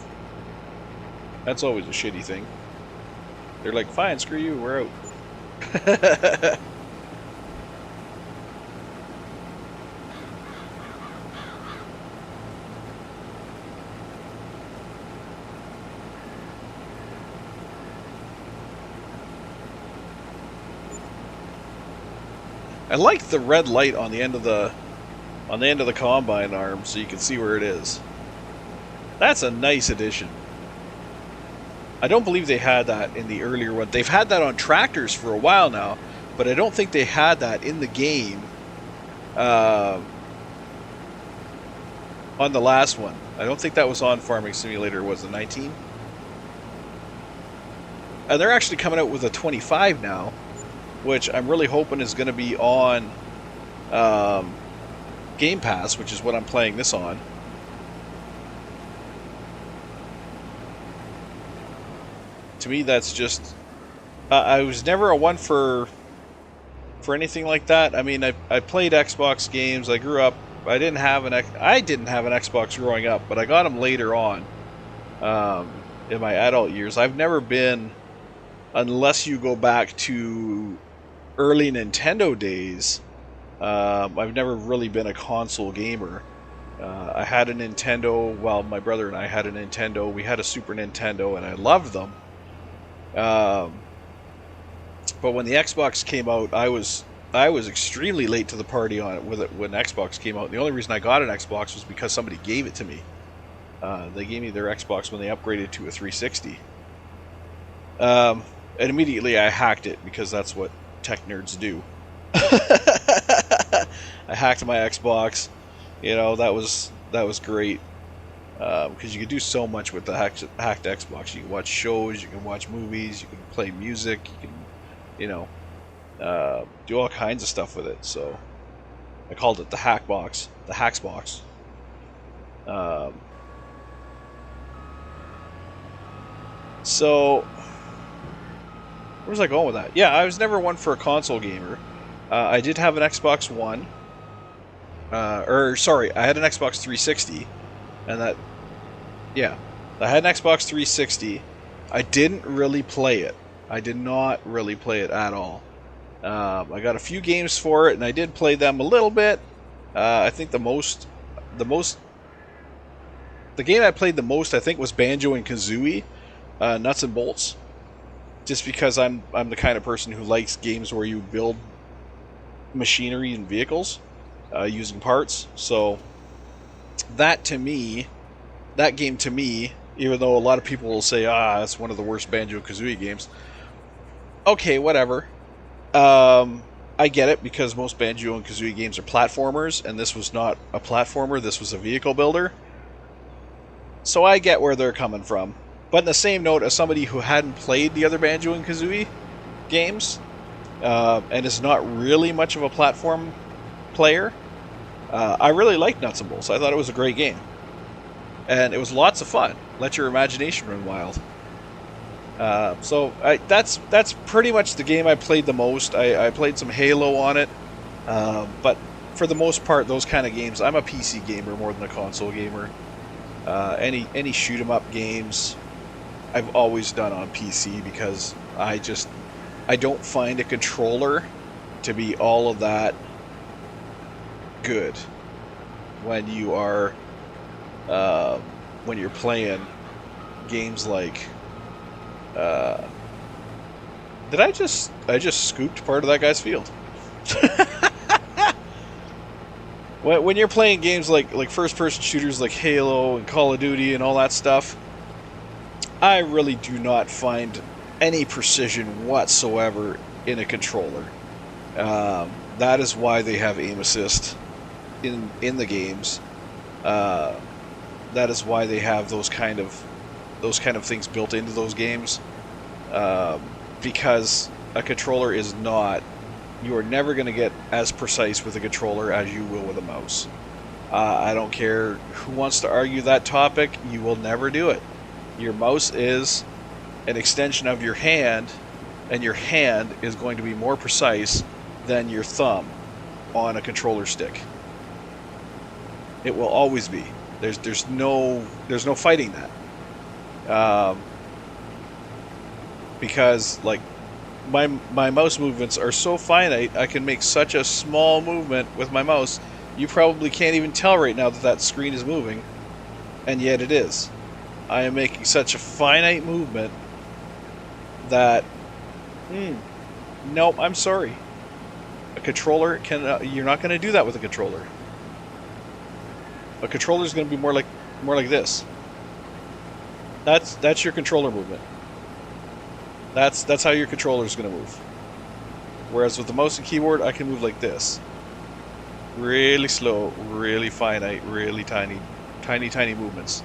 shitty thing. They're like, fine, screw you, we're out. I like the red light on the end of the combine arm, so you can see where it is. That's a nice addition. I don't believe they had that in the earlier one. They've had that on tractors for a while now, but I don't think they had that in the game on the last one. I don't think that was on Farming Simulator, was it 19? And they're actually coming out with a 25 now, which I'm really hoping is going to be on Game Pass, which is what I'm playing this on. To me, that's just... I was never a one for anything like that. I mean, I played Xbox games. I grew up... I didn't have an Xbox growing up, but I got them later on in my adult years. I've never been, unless you go back to early Nintendo days, I've never really been a console gamer. I had a Nintendo, well, my brother and I had a Nintendo. We had a Super Nintendo, and I loved them. But when the Xbox came out, I was extremely late to the party on it with it when Xbox came out. The only reason I got an Xbox was because somebody gave it to me. They gave me their Xbox when they upgraded to a 360. And immediately I hacked it, because that's what tech nerds do. I hacked my Xbox. You know, that was great. Because you can do so much with the hacked Xbox. You can watch shows, you can watch movies, you can play music, you can, you know, do all kinds of stuff with it. So I called it the Hackbox, the Hacksbox. So where's I going with that? Yeah, I was never one for a console gamer. I did have an Xbox One. Sorry, I had an Xbox 360. And that, yeah, I had an Xbox 360. I didn't really play it. I did not really play it at all. I got a few games for it, and I did play them a little bit. I think the game I played the most, I think, was Banjo and Kazooie, Nuts and Bolts. Just because I'm the kind of person who likes games where you build machinery and vehicles using parts. So that game to me, even though a lot of people will say, that's one of the worst Banjo-Kazooie games. Okay, whatever. I get it, because most Banjo and Kazooie games are platformers, and this was not a platformer, this was a vehicle builder. So I get where they're coming from. But in the same note, as somebody who hadn't played the other Banjo and Kazooie games, and is not really much of a platform player, I really liked Nuts and Bolts. I thought it was a great game. And it was lots of fun. Let your imagination run wild. That's pretty much the game I played the most. I played some Halo on it, but for the most part, those kind of games, I'm a PC gamer more than a console gamer. Any shoot 'em up games, I've always done on PC, because I don't find a controller to be all of that good when you are when you're playing games like. Did I just scooped part of that guy's field? When you're playing games like first-person shooters like Halo and Call of Duty and all that stuff, I really do not find any precision whatsoever in a controller. That is why they have aim assist in the games. That is why they have those kind of things built into those games, because a controller is not. You are never going to get as precise with a controller as you will with a mouse. I don't care who wants to argue that topic. You will never do it. Your mouse is an extension of your hand, and your hand is going to be more precise than your thumb on a controller stick. It will always be. There's no fighting that. Because like my mouse movements are so finite, I can make such a small movement with my mouse. You probably can't even tell right now that screen is moving, and yet it is. I am making such a finite movement that nope, I'm sorry. A controller you're not going to do that with a controller. A controller is going to be more like this. That's your controller movement. That's how your controller is going to move. Whereas with the mouse and keyboard, I can move like this. Really slow, really finite, really tiny movements.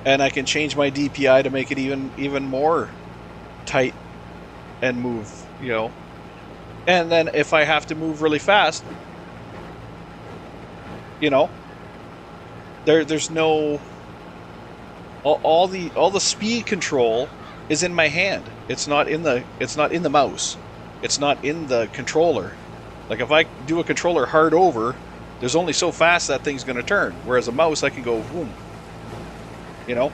And I can change my DPI to make it even more tight and move, you know. And then if I have to move really fast, you know, there's no all the speed control is in my hand. It's not in the mouse. It's not in the controller. Like if I do a controller hard over, there's only so fast that thing's going to turn. Whereas a mouse, I can go boom. You know,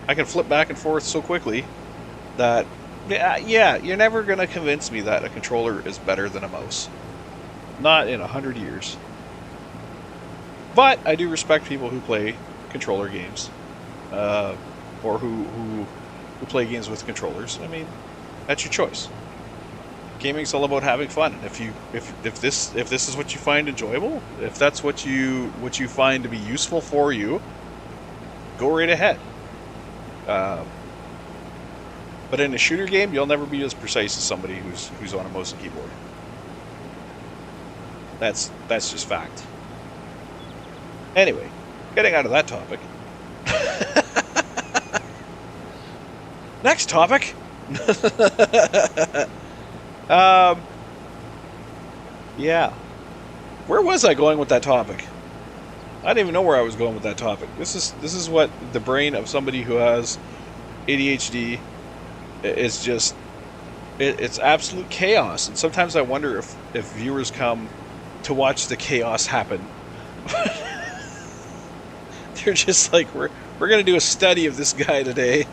I can flip back and forth so quickly that yeah, you're never going to convince me that a controller is better than a mouse. Not in 100 years. But I do respect people who play controller games, or who play games with controllers. I mean, that's your choice. Gaming's all about having fun. And if this is what you find enjoyable, if that's what you find to be useful for you, go right ahead. But in a shooter game, you'll never be as precise as somebody who's on a mouse and keyboard. That's just fact. Anyway, getting out of that topic. Next topic. Yeah. Where was I going with that topic? I didn't even know where I was going with that topic. This is what the brain of somebody who has ADHD is just. It's absolute chaos, and sometimes I wonder if viewers come to watch the chaos happen. They're just like, we're gonna do a study of this guy today.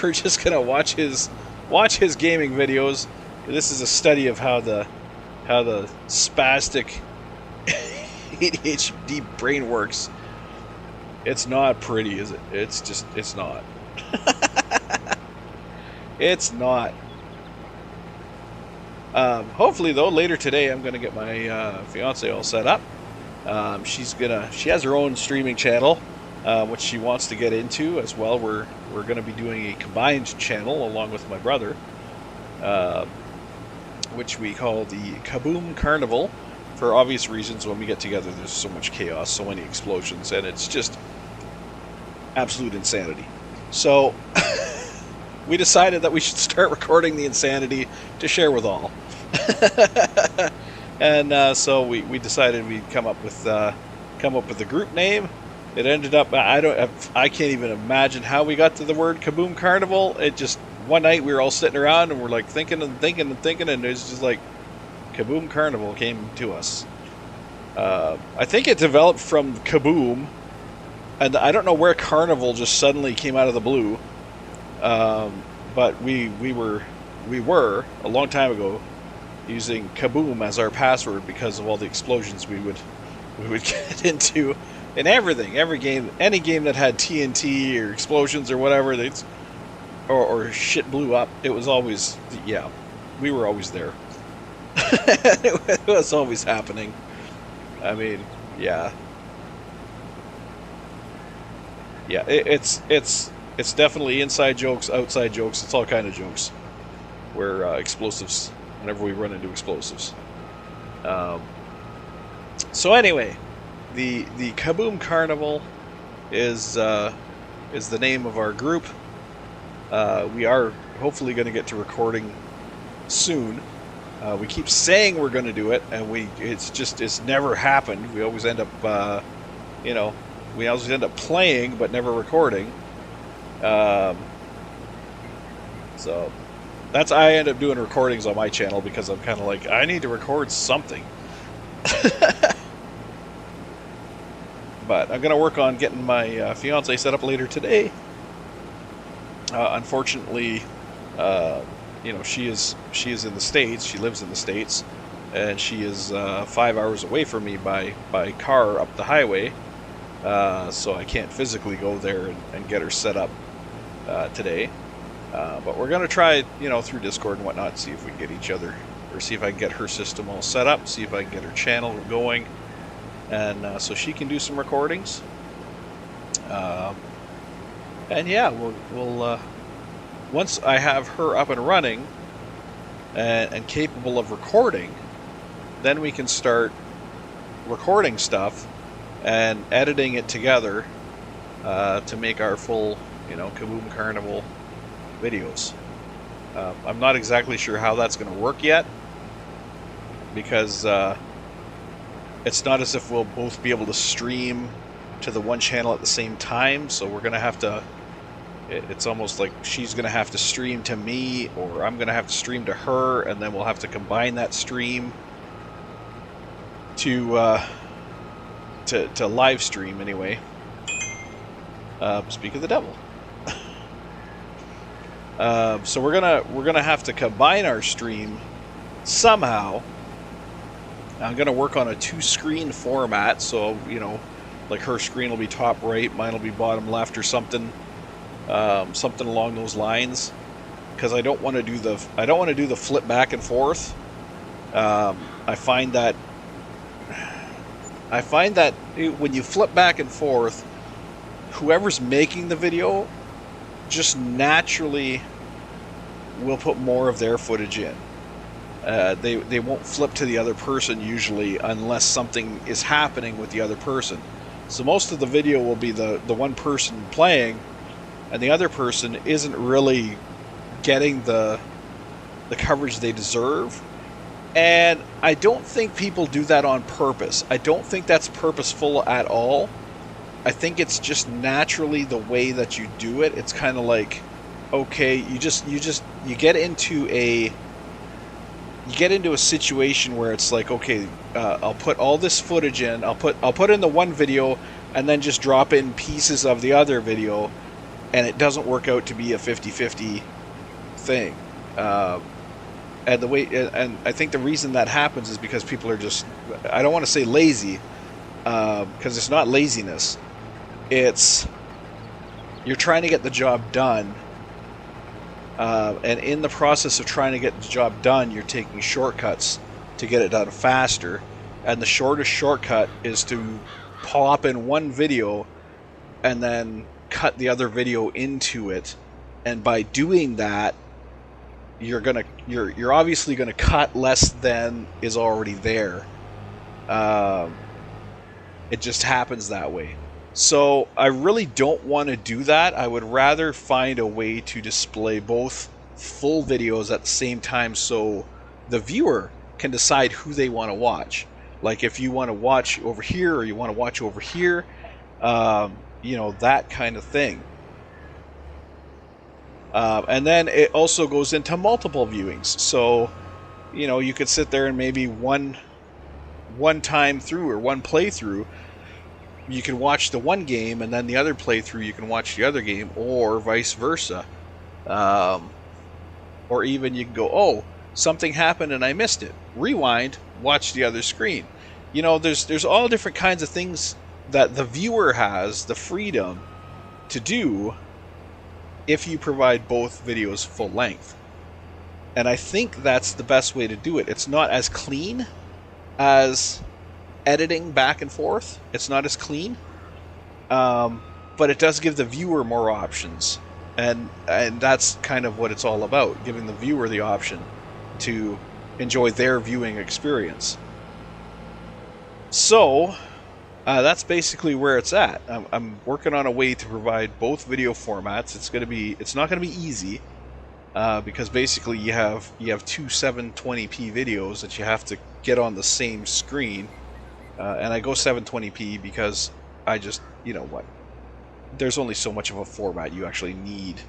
We're just gonna watch his gaming videos. This is a study of how the spastic ADHD brain works. It's not pretty, is it? It's not. It's not. Hopefully, though, later today I'm gonna get my fiance all set up. She has her own streaming channel, which she wants to get into as well. We're going to be doing a combined channel along with my brother. which we call the Kaboom Carnival. For obvious reasons, when we get together, there's so much chaos, so many explosions, and it's just absolute insanity. So we decided that we should start recording the insanity to share with all. And so we decided we'd come up with the group name. It ended up, I can't even imagine how we got to the word Kaboom Carnival. It just, one night we were all sitting around and we're like thinking, and it's just like Kaboom Carnival came to us. I think it developed from Kaboom, and I don't know where Carnival just suddenly came out of the blue. But we were a long time ago using Kaboom as our password because of all the explosions we would get into in everything, every game, any game that had TNT or explosions or whatever, or shit blew up. It was always, yeah, we were always there. It was always happening. I mean, yeah, it's definitely inside jokes, outside jokes. It's all kind of jokes. Where explosives, whenever we run into explosives. So anyway, the Kaboom Carnival is the name of our group. We are hopefully going to get to recording soon. We keep saying we're going to do it, and it's never happened. We always end up, we always end up playing but never recording. So I end up doing recordings on my channel because I'm kind of like, I need to record something. But I'm gonna work on getting my fiance set up later today. Unfortunately, she is in the States. She lives in the States, and she is 5 hours away from me by car up the highway. So I can't physically go there and get her set up today. But we're gonna try, through Discord and whatnot, see if we can get each other, or see if I can get her system all set up, see if I can get her channel going, and so she can do some recordings. And yeah, we'll once I have her up and running and capable of recording, then we can start recording stuff and editing it together to make our full, Kaboom Carnival videos. I'm not exactly sure how that's going to work yet, because it's not as if we'll both be able to stream to the one channel at the same time, so we're going to have to, it's almost like she's going to have to stream to me, or I'm going to have to stream to her, and then we'll have to combine that stream to live stream anyway. Speak of the devil. So we're gonna have to combine our stream somehow. I'm gonna work on a 2-screen format, so like her screen will be top right, mine will be bottom left, or something along those lines. Because I don't want to do the flip back and forth. I find that when you flip back and forth, whoever's making the video just naturally will put more of their footage in. They won't flip to the other person usually unless something is happening with the other person. So most of the video will be the one person playing, and the other person isn't really getting the coverage they deserve. And I don't think people do that on purpose. I don't think that's purposeful at all. I think it's just naturally the way that you do it. It's kind of like, okay, you get into a situation where it's like, okay, I'll put all this footage in. I'll put in the one video and then just drop in pieces of the other video, and it doesn't work out to be a 50-50 thing. And I think the reason that happens is because people are just, I don't want to say lazy, because it's not laziness. It's, you're trying to get the job done, and in the process of trying to get the job done, you're taking shortcuts to get it done faster, and the shortest shortcut is to pop in one video and then cut the other video into it, and by doing that, you're obviously gonna cut less than is already there. It just happens that way. So I really don't want to do that. I would rather find a way to display both full videos at the same time, so the viewer can decide who they want to watch. Like if you want to watch over here or you want to watch over here, you know, that kind of thing. And then it also goes into multiple viewings. So, you know, you could sit there and maybe one time through or one playthrough, you can watch the one game, and then the other playthrough you can watch the other game, or vice versa. Or even you can go, oh, something happened and I missed it. Rewind, watch the other screen. You know, there's all different kinds of things that the viewer has the freedom to do if you provide both videos full length. And I think that's the best way to do it. It's not as clean as editing back and forth. It's not as clean, but it does give the viewer more options, and that's kind of what it's all about, giving the viewer the option to enjoy their viewing experience. So that's basically where it's at. I'm working on a way to provide both video formats. It's not gonna be easy, because basically you have two 720p videos that you have to get on the same screen. And I go 720p because I just, you know what, there's only so much of a format you actually need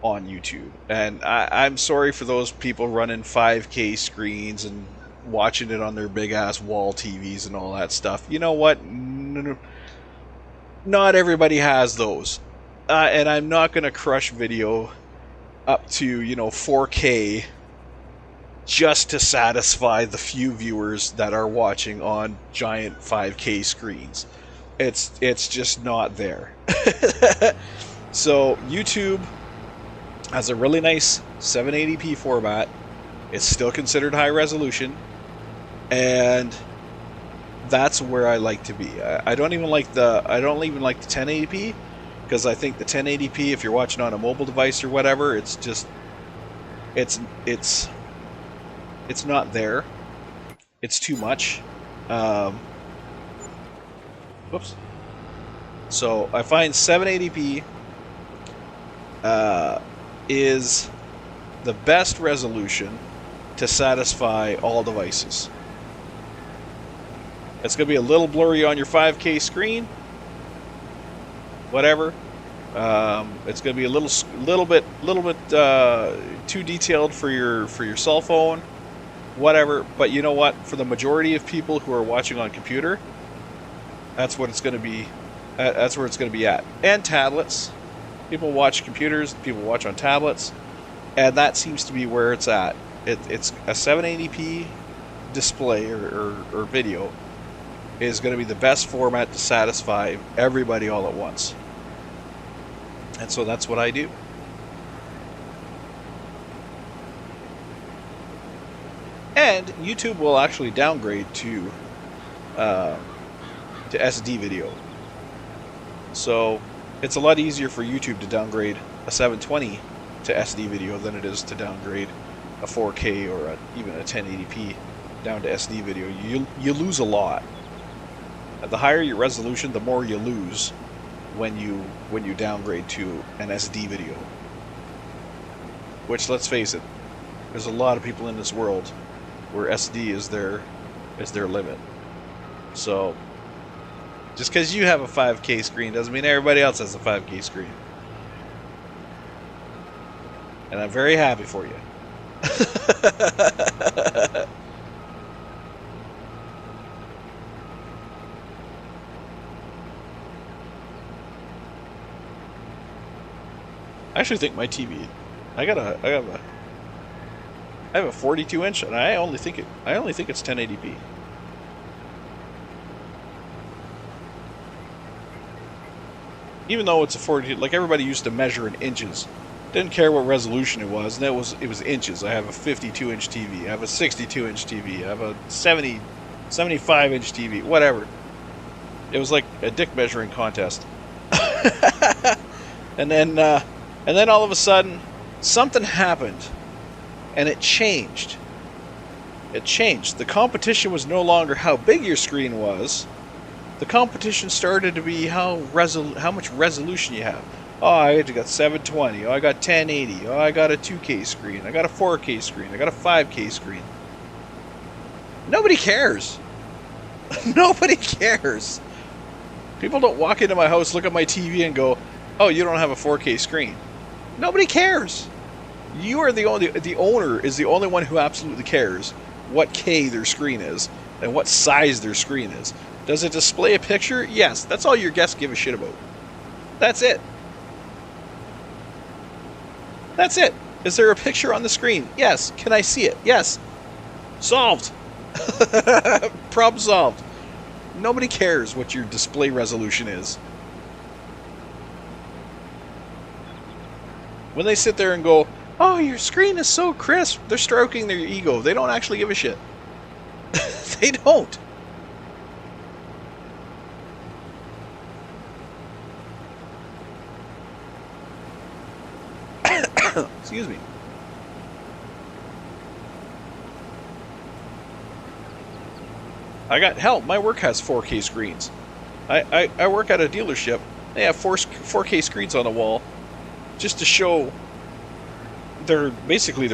on YouTube. And I'm sorry for those people running 5K screens and watching it on their big-ass wall TVs and all that stuff. You know what? Not everybody has those. And I'm not going to crush video up to, you know, 4K just to satisfy the few viewers that are watching on giant 5K screens. It's just not there. So YouTube has a really nice 780p format. It's still considered high resolution, and that's where I like to be. I don't even like the 1080p, because I think the 1080p, if you're watching on a mobile device or whatever, it's just it's not there. It's too much. Whoops. So I find 780p is the best resolution to satisfy all devices. It's going to be a little blurry on your 5K screen. Whatever. It's going to be a little bit too detailed for your cell phone. Whatever, but you know what? For the majority of people who are watching on computer, that's what it's going to be. That's where it's going to be at. And tablets. People watch computers. People watch on tablets, and that seems to be where it's at. It's a 780p display or video is going to be the best format to satisfy everybody all at once. And so that's what I do. And YouTube will actually downgrade to SD video. So it's a lot easier for YouTube to downgrade a 720 to SD video than it is to downgrade a 4K or even a 1080p down to SD video. You lose a lot. The higher your resolution, the more you lose when you downgrade to an SD video. Which, let's face it, there's a lot of people in this world where SD is their limit. So just because you have a 5K screen doesn't mean everybody else has a 5K screen. And I'm very happy for you. I actually think my TV, I have a 42 inch, and I only think it's 1080p. Even though it's a 42, like everybody used to measure in inches, didn't care what resolution it was, and it was inches. I have a 52 inch TV, I have a 62 inch TV, I have a 75 inch TV, whatever. It was like a dick measuring contest. And then all of a sudden, something happened And it changed. It changed. The competition was no longer how big your screen was. The competition started to be how much resolution you have. Oh, I got 720. Oh, I got 1080. Oh, I got a 2K screen. I got a 4K screen. I got a 5K screen. Nobody cares. Nobody cares. People don't walk into my house, look at my TV, and go, "Oh, you don't have a 4K screen." Nobody cares. You are the owner is the only one who absolutely cares what K their screen is and what size their screen is. Does it display a picture? Yes. That's all your guests give a shit about. That's it. That's it. Is there a picture on the screen? Yes. Can I see it? Yes. Solved. Problem solved. Nobody cares what your display resolution is. When they sit there and go, "Oh, your screen is so crisp," they're stroking their ego. They don't actually give a shit. They don't. Excuse me. Hell, my work has 4K screens. I work at a dealership. They have 4K screens on the wall just to show their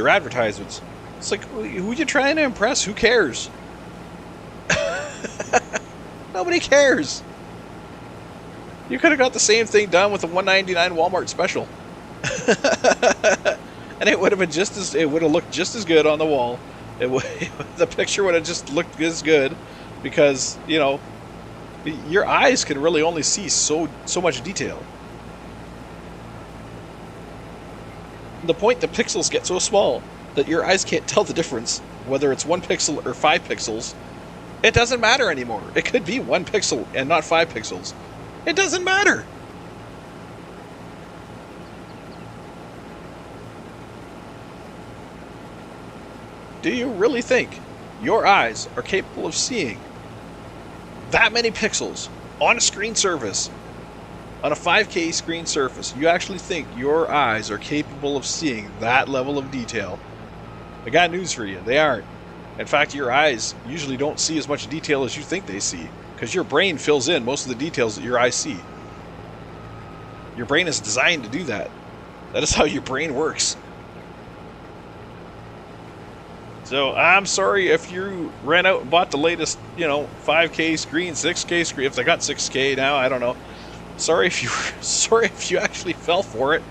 advertisements. It's like, who are you trying to impress? Who cares? Nobody cares. You could have got the same thing done with a $1.99 Walmart special. And it would have looked just as good on the wall. The picture would have just looked as good, because, you know, your eyes can really only see so much detail. The point, the pixels get so small that your eyes can't tell the difference, whether it's 1 pixel or 5 pixels. It doesn't matter anymore. It could be 1 pixel and not 5 pixels. It doesn't matter. Do you really think your eyes are capable of seeing that many pixels on a screen surface, on a 5K screen surface? You actually think your eyes are capable of seeing that level of detail? I got news for you. They aren't. In fact, your eyes usually don't see as much detail as you think they see, because your brain fills in most of the details that your eyes see. Your brain is designed to do that. That is how your brain works. So I'm sorry if you ran out and bought the latest, 5K screen, 6K screen. If they got 6K now, I don't know. Sorry if you actually fell for it.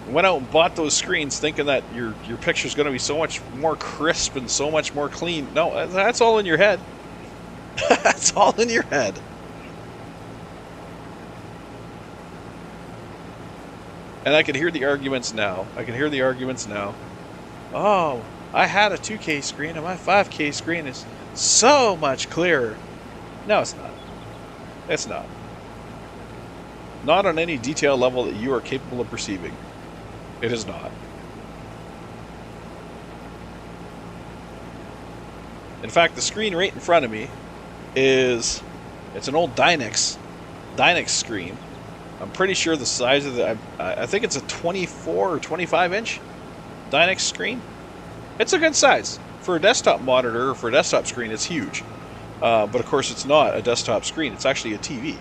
Went out and bought those screens thinking that your picture's going to be so much more crisp and so much more clean. No, that's all in your head. That's all in your head. And I can hear the arguments now. Oh, I had a 2K screen and my 5K screen is so much clearer. No, it's not. It's not. Not on any detail level that you are capable of perceiving. It is not. In fact, the screen right in front of me it's an old Dynex screen. I'm pretty sure the size of I think it's a 24 or 25 inch Dynex screen. It's a good size. For a desktop monitor or for a desktop screen, it's huge. But of course, it's not a desktop screen. It's actually a TV.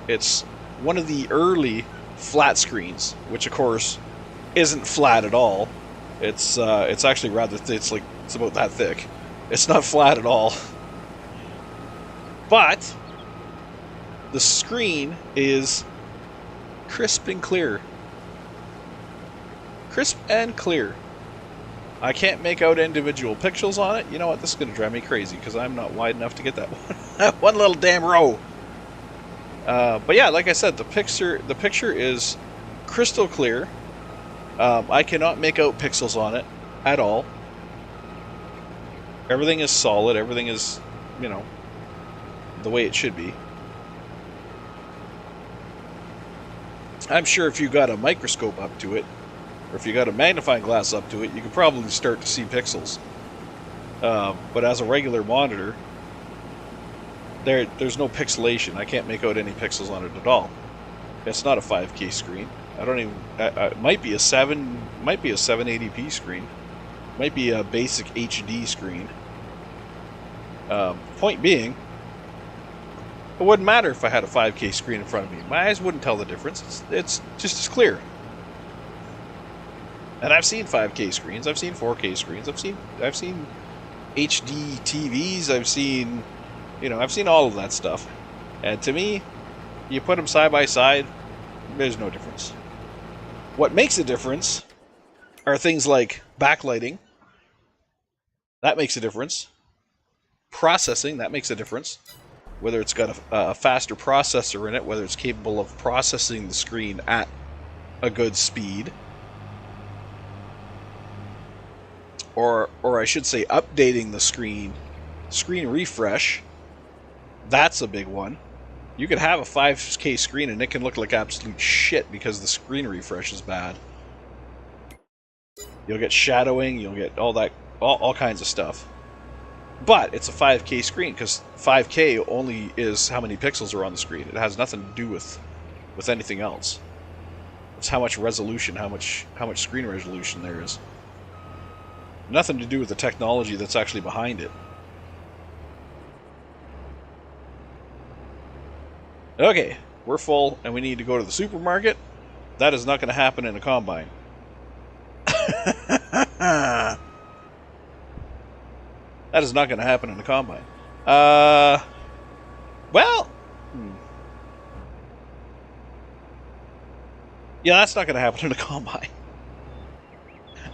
It's one of the early flat screens, which of course isn't flat at all. It's actually rather thick. It's about that thick. It's not flat at all. But the screen is crisp and clear. Crisp and clear. I can't make out individual pixels on it. You know what? This is going to drive me crazy because I'm not wide enough to get that one little damn row. But yeah, like I said, the picture is crystal clear. I cannot make out pixels on it at all. Everything is solid. Everything is, the way it should be. I'm sure if you got a microscope up to it, or if you got a magnifying glass up to it, you could probably start to see pixels. But as a regular monitor, there's no pixelation. I can't make out any pixels on it at all. It's not a 5K screen. I don't even. It might be a 780p screen. Might be a basic HD screen. Point being, it wouldn't matter if I had a 5K screen in front of me. My eyes wouldn't tell the difference. It's just as clear. And I've seen 5K screens. I've seen 4K screens. I've seen HD TVs. I've seen all of that stuff. And to me, you put them side by side, there's no difference. What makes a difference are things like backlighting. That makes a difference. Processing, that makes a difference. Whether it's got a faster processor in it, whether it's capable of processing the screen at a good speed. Or I should say updating the screen refresh. That's a big one. You could have a 5K screen and it can look like absolute shit because the screen refresh is bad. You'll get shadowing, you'll get all kinds of stuff. But it's a 5K screen because 5K only is how many pixels are on the screen. It has nothing to do with anything else. It's how much resolution, how much screen resolution there is. Nothing to do with the technology that's actually behind it. Okay, we're full and we need to go to the supermarket. That is not going to happen in a combine. That is not going to happen in a combine. Well... Yeah, that's not going to happen in a combine.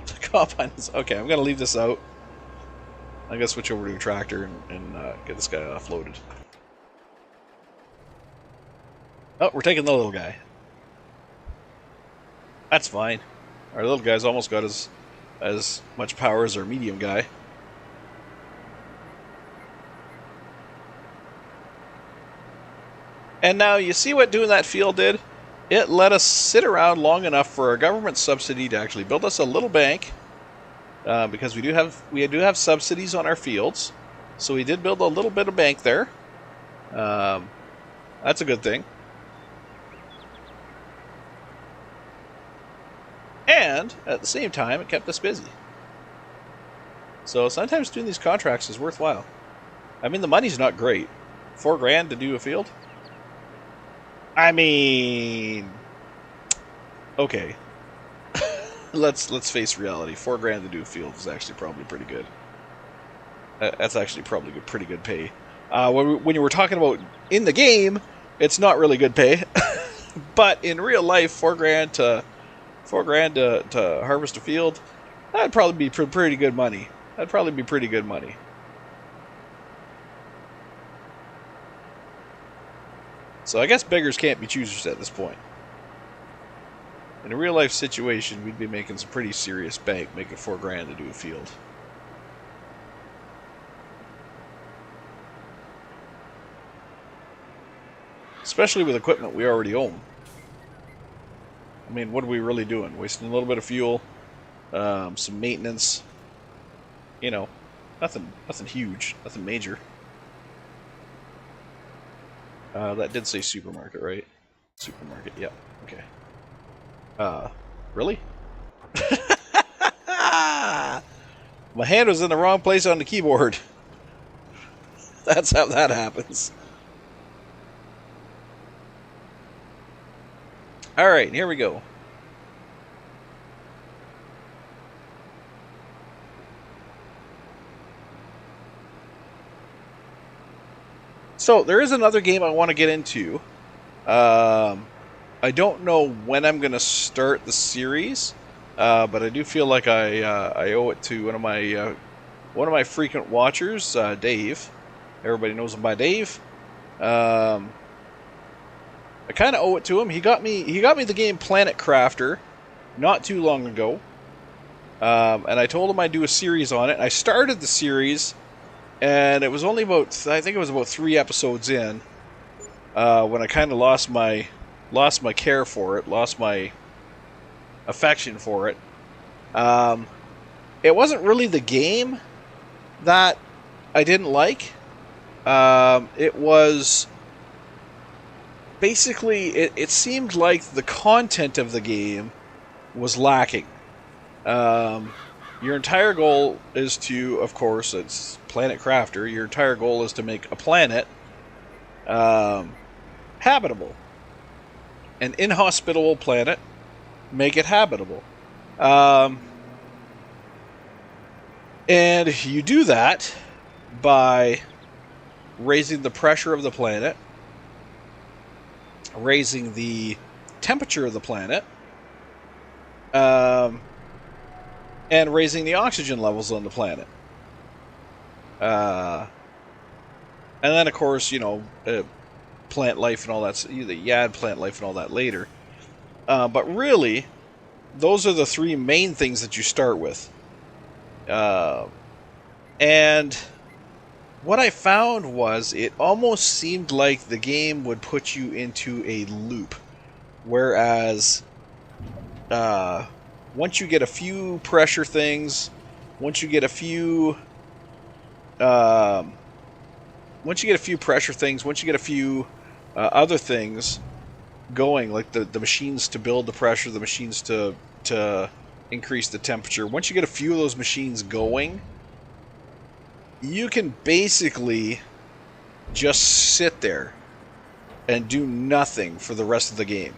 The combine is... Okay, I'm going to leave this out. I'm going to switch over to a tractor and get this guy offloaded. Oh, we're taking the little guy. That's fine. Our little guy's almost got as much power as our medium guy. And now, you see what doing that field did? It let us sit around long enough for our government subsidy to actually build us a little bank. Because we do have subsidies on our fields. So we did build a little bit of bank there. That's a good thing. And, at the same time, it kept us busy. So sometimes doing these contracts is worthwhile. I mean, the money's not great. $4,000 to do a field? I mean... Okay. Let's face reality. $4,000 to do a field is actually probably pretty good. That's actually probably pretty good pay. When you were talking about in the game, it's not really good pay. But in real life, $4,000 to harvest a field, that'd probably be pretty good money. That'd probably be pretty good money. So I guess beggars can't be choosers at this point. In a real life situation, we'd be making some pretty serious bank making $4,000 to do a field. Especially with equipment we already own. I mean, what are we really doing? Wasting a little bit of fuel, some maintenance. You know, nothing huge, nothing major. That did say supermarket, right? Supermarket, yeah, okay. Really? My hand was in the wrong place on the keyboard. That's how that happens. Alright, here we go. So, there is another game I want to get into. I don't know when I'm going to start the series, but I do feel like I owe it to one of my frequent watchers, Dave. Everybody knows him by Dave. I kind of owe it to him. He got me the game Planet Crafter not too long ago, and I told him I'd do a series on it. I started the series, and it was only about 3 episodes in when I kind of lost my care for it, lost my affection for it. It wasn't really the game that I didn't like. It was basically, it seemed like the content of the game was lacking. Your entire goal is to, of course, it's Planet Crafter. Your entire goal is to make a planet habitable. An inhospitable planet, make it habitable. And you do that by raising the pressure of the planet, raising the temperature of the planet, and raising the oxygen levels on the planet. And then, of course, plant life and all that. You add plant life and all that later. But really, those are the three main things that you start with. And what I found was it almost seemed like the game would put you into a loop. Whereas, once you get a few pressure things, once you get a few other things going, like the machines to build the pressure, the machines to increase the temperature, once you get a few of those machines going, you can basically just sit there and do nothing for the rest of the game.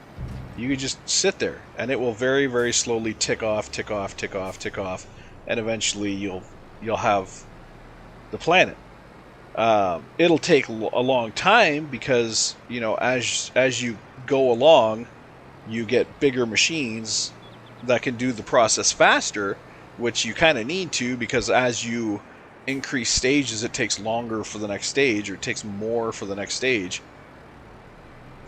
You can just sit there, and it will very, very slowly tick off, tick off, tick off, tick off, and eventually you'll have the planet. It'll take a long time because, as you go along, you get bigger machines that can do the process faster, which you kind of need to, because as you increase stages, it takes longer for the next stage, or it takes more for the next stage.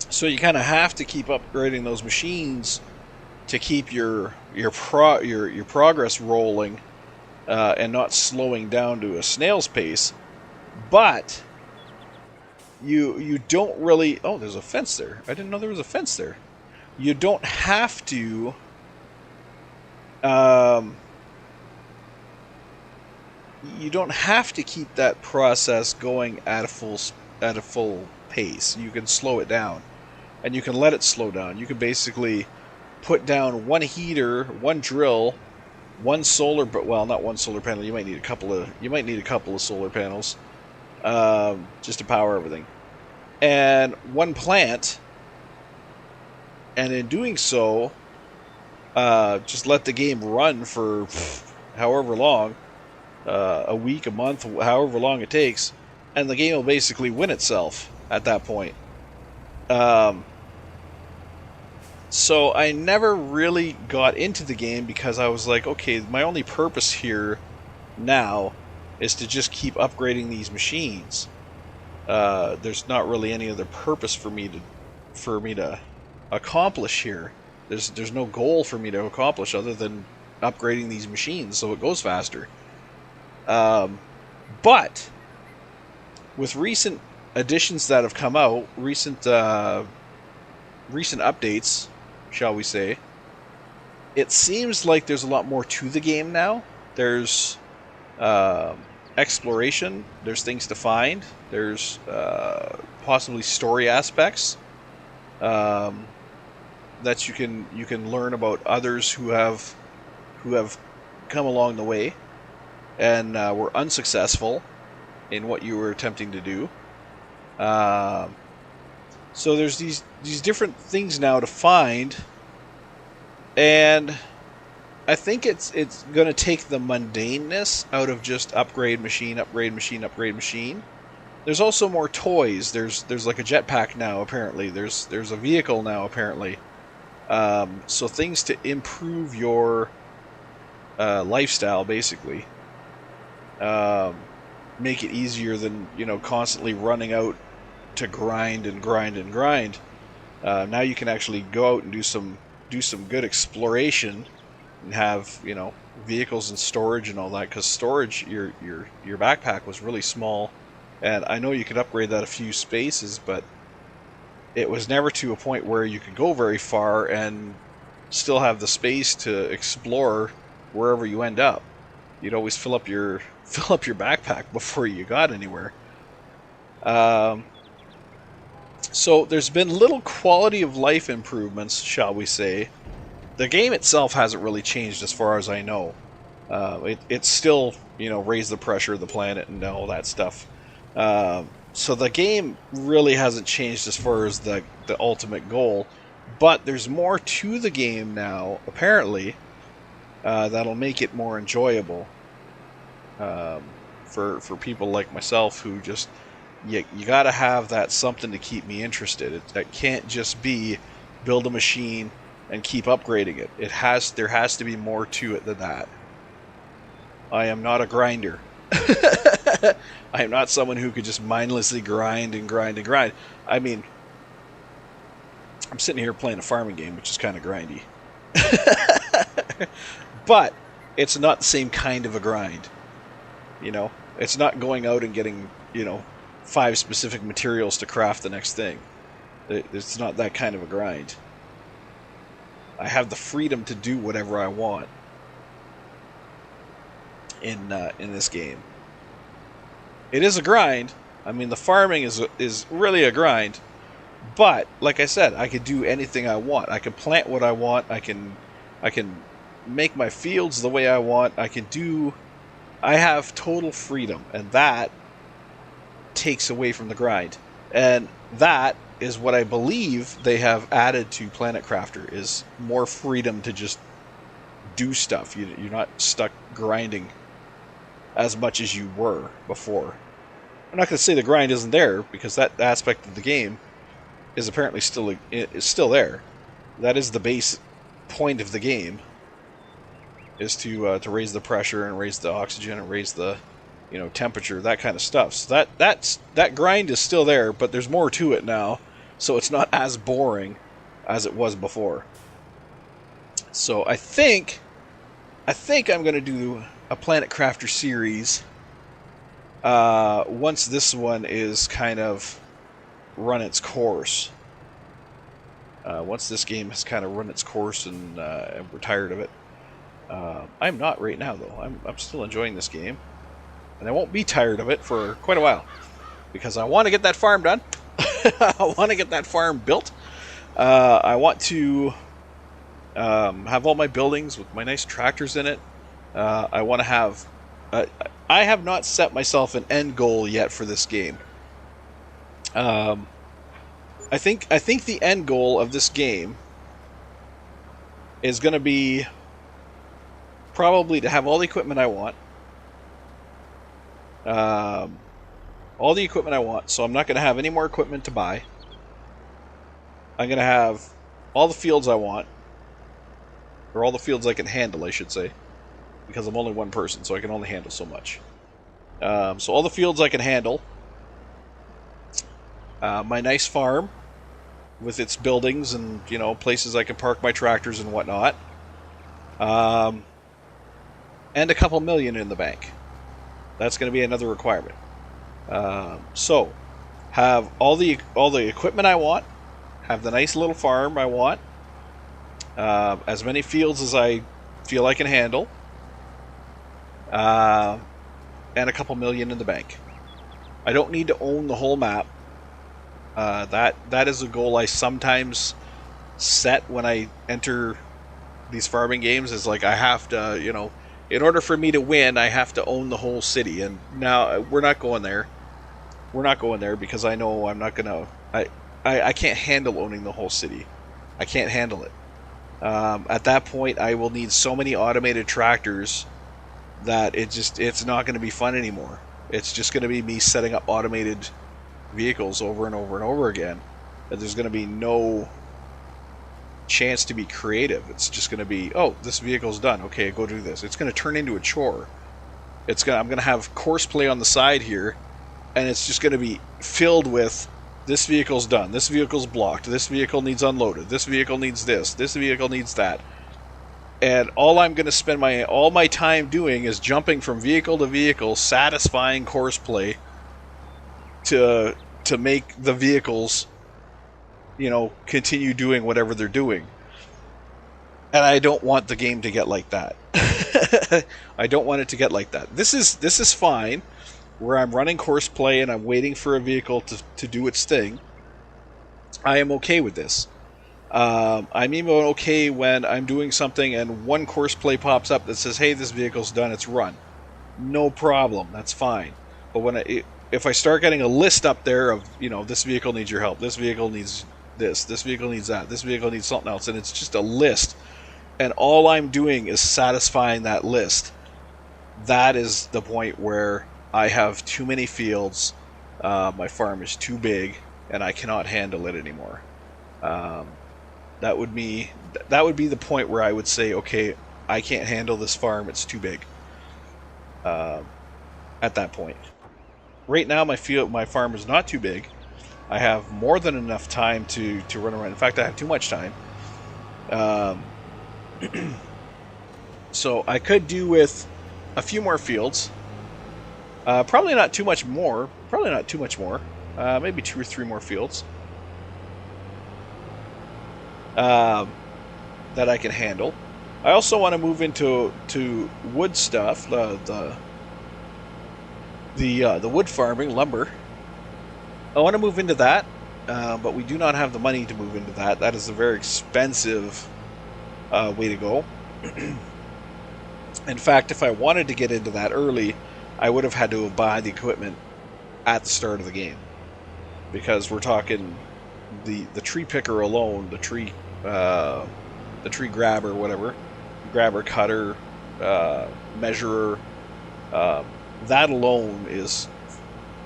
So you kind of have to keep upgrading those machines to keep your progress rolling, and not slowing down to a snail's pace. But you don't really... Oh, there's a fence there. I didn't know there was a fence there. You don't have to... you don't have to keep that process going at a full pace. You can slow it down, and you can let it slow down. You can basically put down one heater, one drill, one solar, but well, not one solar panel. You might need a couple of solar panels, just to power everything, and one plant. And in doing so, just let the game run for however long, a week, a month, however long it takes, and the game will basically win itself at that point. So I never really got into the game because I was like, okay, my only purpose here now is to just keep upgrading these machines. There's not really any other purpose for me to accomplish here. There's no goal for me to accomplish other than upgrading these machines so it goes faster. But with recent additions that have come out, recent updates, shall we say, it seems like there's a lot more to the game now. There's exploration, there's things to find, there's possibly story aspects that you can learn about others who have come along the way and were unsuccessful in what you were attempting to do. So there's these different things now to find, and I think it's going to take the mundaneness out of just upgrade machine, upgrade machine, upgrade machine. There's also more toys. There's like a jetpack now, apparently. There's a vehicle now, apparently. So things to improve your lifestyle, basically. Make it easier than, constantly running out to grind and grind and grind. Now you can actually go out and do some good exploration and have, vehicles and storage and all that, because storage, your backpack was really small, and I know you could upgrade that a few spaces, but it was never to a point where you could go very far and still have the space to explore wherever you end up. You'd always fill up your backpack before you got anywhere. So there's been little quality of life improvements, shall we say. The game itself hasn't really changed as far as I know. It's still, raise the pressure of the planet and all that stuff. So the game really hasn't changed as far as the ultimate goal. But there's more to the game now, apparently, that'll make it more enjoyable for people like myself who just... You got to have that something to keep me interested. That can't just be build a machine and keep upgrading it. There has to be more to it than that. I am not a grinder. I am not someone who could just mindlessly grind and grind and grind. I mean, I'm sitting here playing a farming game, which is kind of grindy. But it's not the same kind of a grind. It's not going out and getting, 5 specific materials to craft the next thing. It's not that kind of a grind. I have the freedom to do whatever I want in this game. It is a grind. I mean, the farming is really a grind. But like I said, I could do anything I want. I can plant what I want. I can make my fields the way I want. I have total freedom, and that takes away from the grind. And that is what I believe they have added to Planet Crafter, is more freedom to just do stuff. You're not stuck grinding as much as you were before. I'm not going to say the grind isn't there, because that aspect of the game is apparently still there. That is the base point of the game, is to raise the pressure and raise the oxygen and raise the temperature, that kind of stuff. So that grind is still there, but there's more to it now, so it's not as boring as it was before. So I think I'm going to do a Planet Crafter series once this one is kind of run its course. Once this game has kind of run its course and we're tired of it. I'm not right now, though. I'm still enjoying this game. And I won't be tired of it for quite a while, because I want to get that farm done. I want to get that farm built. I want to have all my buildings with my nice tractors in it. I want to have... I have not set myself an end goal yet for this game. I think the end goal of this game is going to be probably to have all the equipment I want. All the equipment I want, so I'm not going to have any more equipment to buy. I'm going to have all the fields I want, or all the fields I can handle, I should say, because I'm only one person, so I can only handle so much. So all the fields I can handle, my nice farm with its buildings and places I can park my tractors and whatnot, and a couple million in the bank. That's going to be another requirement. So, have all the equipment I want, have the nice little farm I want, as many fields as I feel I can handle, and a couple million in the bank. I don't need to own the whole map. That is a goal I sometimes set when I enter these farming games. Is like I have to, in order for me to win, I have to own the whole city. And now we're not going there. We're not going there because I know I'm not gonna. I can't handle owning the whole city. I can't handle it. At that point, I will need so many automated tractors that it's not going to be fun anymore. It's just going to be me setting up automated vehicles over and over and over again. But there's going to be no chance to be creative. It's just going to be, oh, this vehicle's done. Okay, go do this. It's going to turn into a chore. I'm going to have course play on the side here, and it's just going to be filled with, this vehicle's done, this vehicle's blocked, this vehicle needs unloaded, this vehicle needs this vehicle needs that. And all I'm going to spend all my time doing is jumping from vehicle to vehicle, satisfying course play to make the vehicles, continue doing whatever they're doing. And I don't want the game to get like that. I don't want it to get like that. This is fine, where I'm running course play and I'm waiting for a vehicle to do its thing. I am okay with this. I'm even okay when I'm doing something and one course play pops up that says, "Hey, this vehicle's done its run." No problem, that's fine. But if I start getting a list up there of, this vehicle needs your help, this vehicle needs this vehicle needs that, this vehicle needs something else, and it's just a list, and all I'm doing is satisfying that list, that is the point where I have too many fields, my farm is too big, and I cannot handle it anymore. Um, that would be the point where I would say, okay, I can't handle this farm; it's too big. Um, at that point, right now my farm is not too big. I have more than enough time to run around. In fact, I have too much time. Um, so I could do with a few more fields. Probably not too much more. Probably not too much more. Maybe 2 or 3 more fields um, that I can handle. I also want to move into wood stuff, the wood farming, lumber. I want to move into that, but we do not have the money to move into that. That is a very expensive way to go. In fact, if I wanted to get into that early, I would have had to buy the equipment at the start of the game, because we're talking the tree picker alone, the tree grabber, whatever, grabber, cutter, measurer. Uh, that alone is,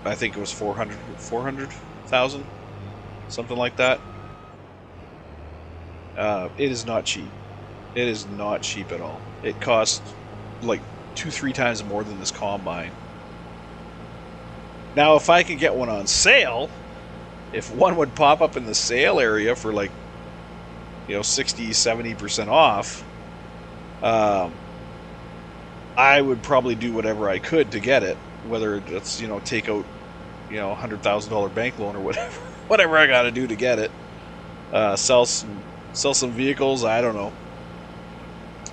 I think it was 400,000, something like that. It is not cheap. It is not cheap at all. It costs like 2-3 times more than this combine. Now, if I could get one on sale, if one would pop up in the sale area for like 60-70% off, I would probably do whatever I could to get it, whether it's take out $100,000 bank loan or whatever whatever I got to do to get it. Sell some vehicles. I don't know,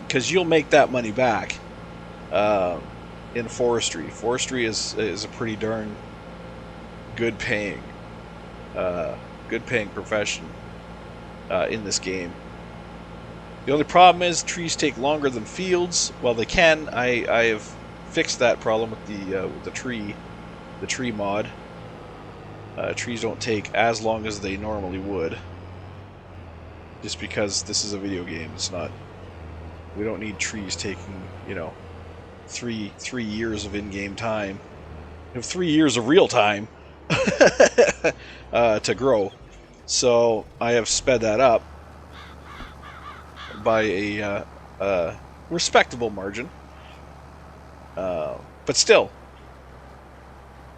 because you'll make that money back. In forestry, is a pretty darn good paying profession in this game. The only problem is trees take longer than fields. Well, they can. I have fixed that problem with the tree mod. Trees don't take as long as they normally would, just because this is a video game. It's not. We don't need trees taking 3 years of in-game time. We have 3 years of real time to grow. So I have sped that up by a respectable margin. But still,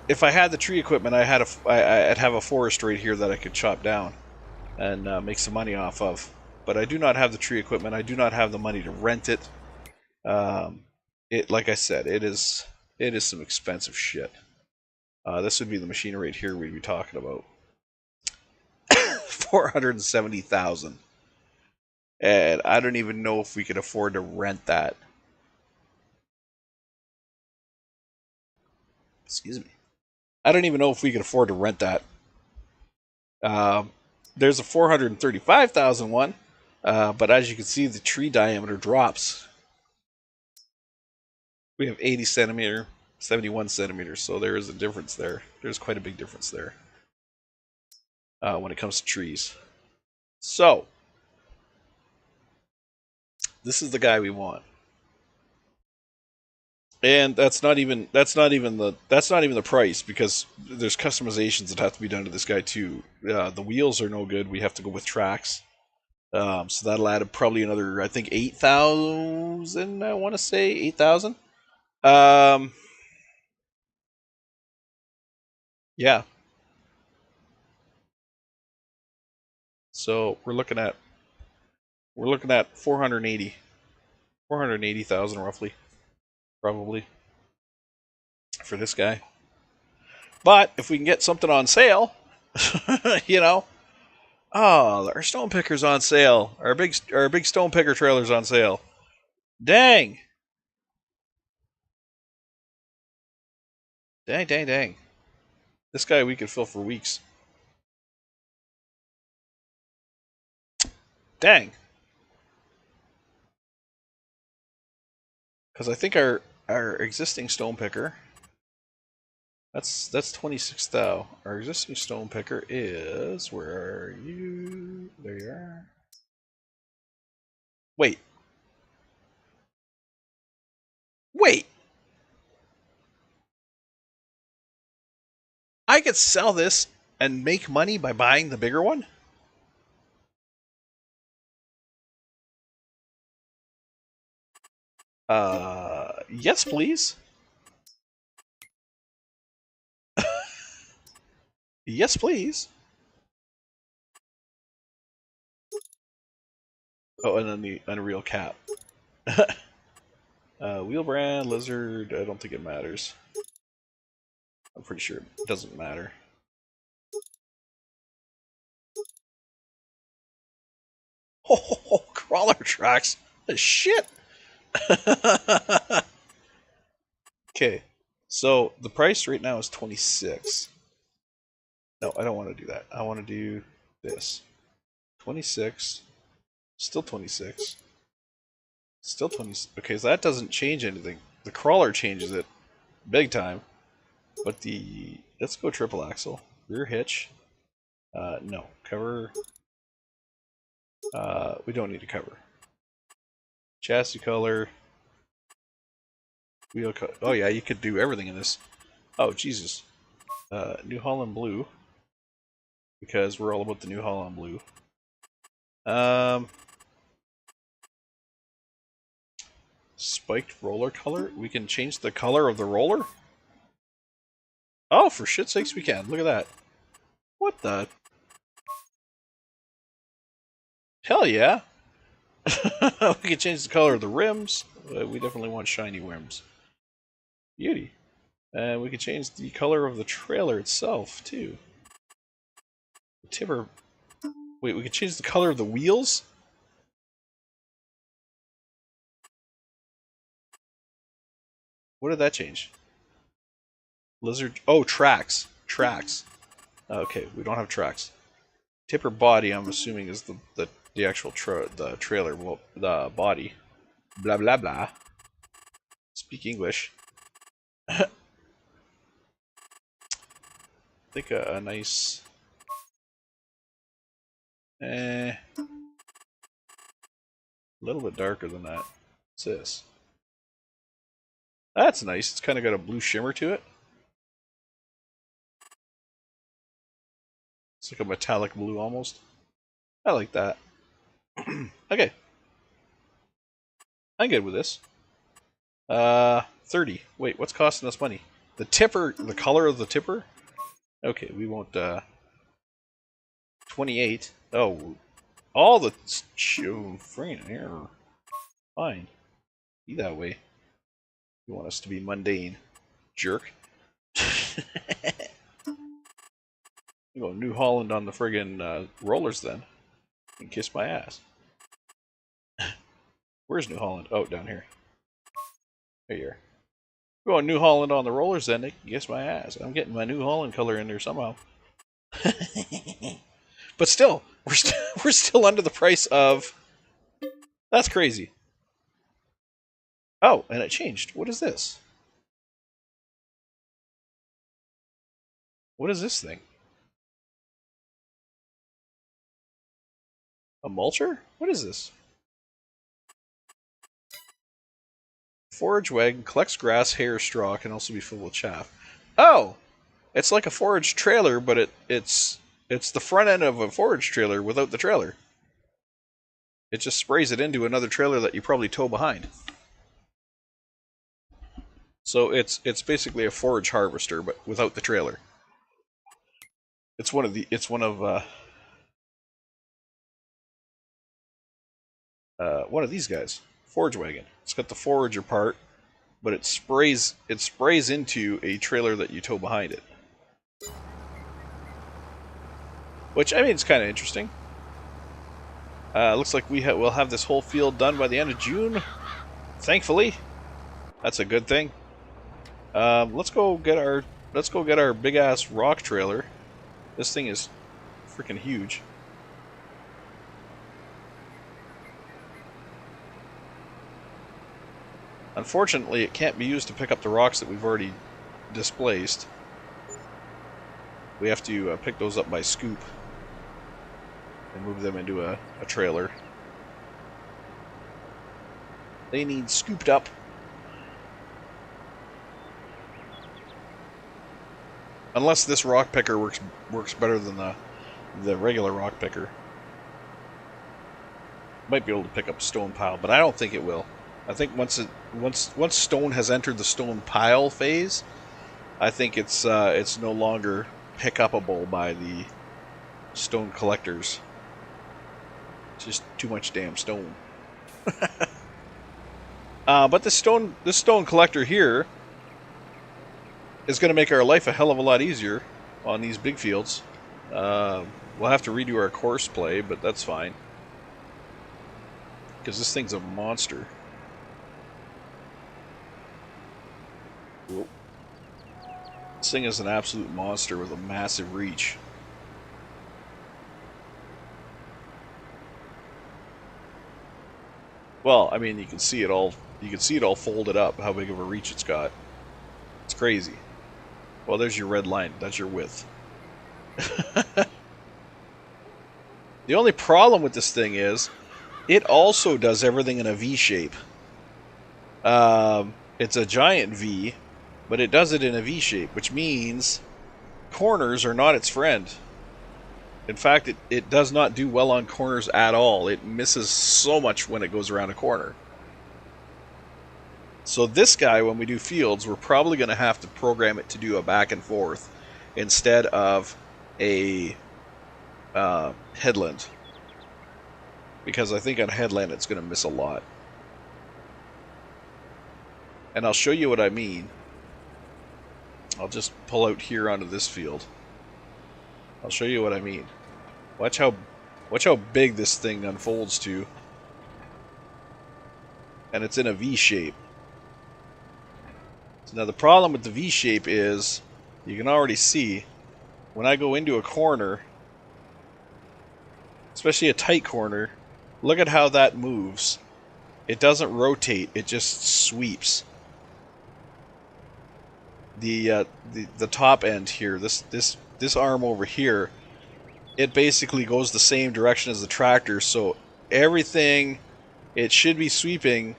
if I had the tree equipment, I'd have a forest right here that I could chop down and make some money off of. But I do not have the tree equipment. I do not have the money to rent it. Like I said, it is some expensive shit. This would be the machine right here we'd be talking about. 470,000. And I don't even know if we could afford to rent that. Excuse me. I don't even know if we could afford to rent that. There's a 435,000 one, but as you can see, the tree diameter drops. We have 80 centimeter, 71 centimeters, so there is a difference there. There's quite a big difference there when it comes to trees. So, this is the guy we want. And that's not even the price, because there's customizations that have to be done to this guy too. The wheels are no good. We have to go with tracks. So that'll add probably another, I think, 8,000. I want to say 8,000. Yeah. So we're looking at 480,000 roughly, probably, for this guy. But if we can get something on sale, oh, our stone picker's on sale. Our big stone picker trailer's on sale. Dang. Dang. This guy we could fill for weeks. Dang. Because I think our existing stone picker, that's 26 thou. Our existing stone picker is, where are you? There you are. Wait. Wait. I could sell this and make money by buying the bigger one? Yes, please. Yes, please. Oh, and then the Unreal Cap. Wheel brand, lizard, I don't think it matters. I'm pretty sure it doesn't matter. Oh, crawler tracks. The shit. Okay, so the price right now is 26. No, I don't want to do that. I want to do this. 26. Still 26. Still 20. Okay, so that doesn't change anything. The crawler changes it big time. But the... Let's go triple axle. Rear hitch. No. Cover. We don't need to cover. Chassis color. Wheel cut. Oh yeah, you could do everything in this. Oh Jesus. New Holland blue. Because we're all about the New Holland blue. Spiked roller color? We can change the color of the roller? Oh, for shit's sakes we can. Look at that. What the? Hell yeah. We can change the color of the rims. We definitely want shiny rims. Beauty. And we can change the color of the trailer itself, too. The tipper... Wait, we can change the color of the wheels? What did that change? Lizard... Oh, tracks. Tracks. Okay, we don't have tracks. Tipper body, I'm assuming, is the actual the trailer, well, the body. Blah, blah, blah. Speak English. I think a nice... a little bit darker than that. What's this? That's nice. It's kind of got a blue shimmer to it. It's like a metallic blue almost. I like that. Okay. I'm good with this. 30. Wait, what's costing us money? The tipper, the color of the tipper? Okay, we won't, 28. Oh, all the free here. Fine. Be that way. You want us to be mundane. Jerk. You go New Holland on the friggin' rollers then. And kiss my ass. Where's New Holland? Oh, down here. There you are. Go New Holland on the rollers then, they can kiss my ass. I'm getting my New Holland color in there somehow. But still, we're still under the price of... That's crazy. Oh, and it changed. What is this? What is this thing? A mulcher? What is this? Forage wagon collects grass, hay, or straw. Can also be filled with chaff. Oh! It's like a forage trailer, but it's the front end of a forage trailer without the trailer. It just sprays it into another trailer that you probably tow behind. So it's basically a forage harvester, but without the trailer. It's one of these guys. Forage wagon. It's got the forager part, but it sprays into a trailer that you tow behind it. Which, I mean, it's kind of interesting. Looks like we'll have this whole field done by the end of June. Thankfully, that's a good thing. Let's go get our big ass rock trailer. This thing is freaking huge. Unfortunately, it can't be used to pick up the rocks that we've already displaced. We have to pick those up by scoop and move them into a trailer. They need scooped up. Unless this rock picker works better than the regular rock picker. Might be able to pick up a stone pile, but I don't think it will. I think once stone has entered the stone pile phase, I think it's no longer pick upable by the stone collectors. It's just too much damn stone. But this stone collector here is going to make our life a hell of a lot easier on these big fields. We'll have to redo our course play, but that's fine. Because this thing's a monster. Whoa. This thing is an absolute monster with a massive reach. Well, I mean, you can see it all folded up, how big of a reach it's got. It's crazy. Well, there's your red line. That's your width. The only problem with this thing is it also does everything in a V shape. It's a giant V, but it does it in a V shape, which means corners are not its friend. In fact, it does not do well on corners at all. It misses so much when it goes around a corner. So this guy, when we do fields, we're probably going to have to program it to do a back and forth instead of a headland. Because I think on headland it's going to miss a lot. And I'll show you what I mean. I'll just pull out here onto this field. I'll show you what I mean. Watch how big this thing unfolds to. And it's in a V shape. So now the problem with the V shape is, you can already see, when I go into a corner, especially a tight corner, look at how that moves. It doesn't rotate, it just sweeps. The top end here, this arm over here, it basically goes the same direction as the tractor, so everything it should be sweeping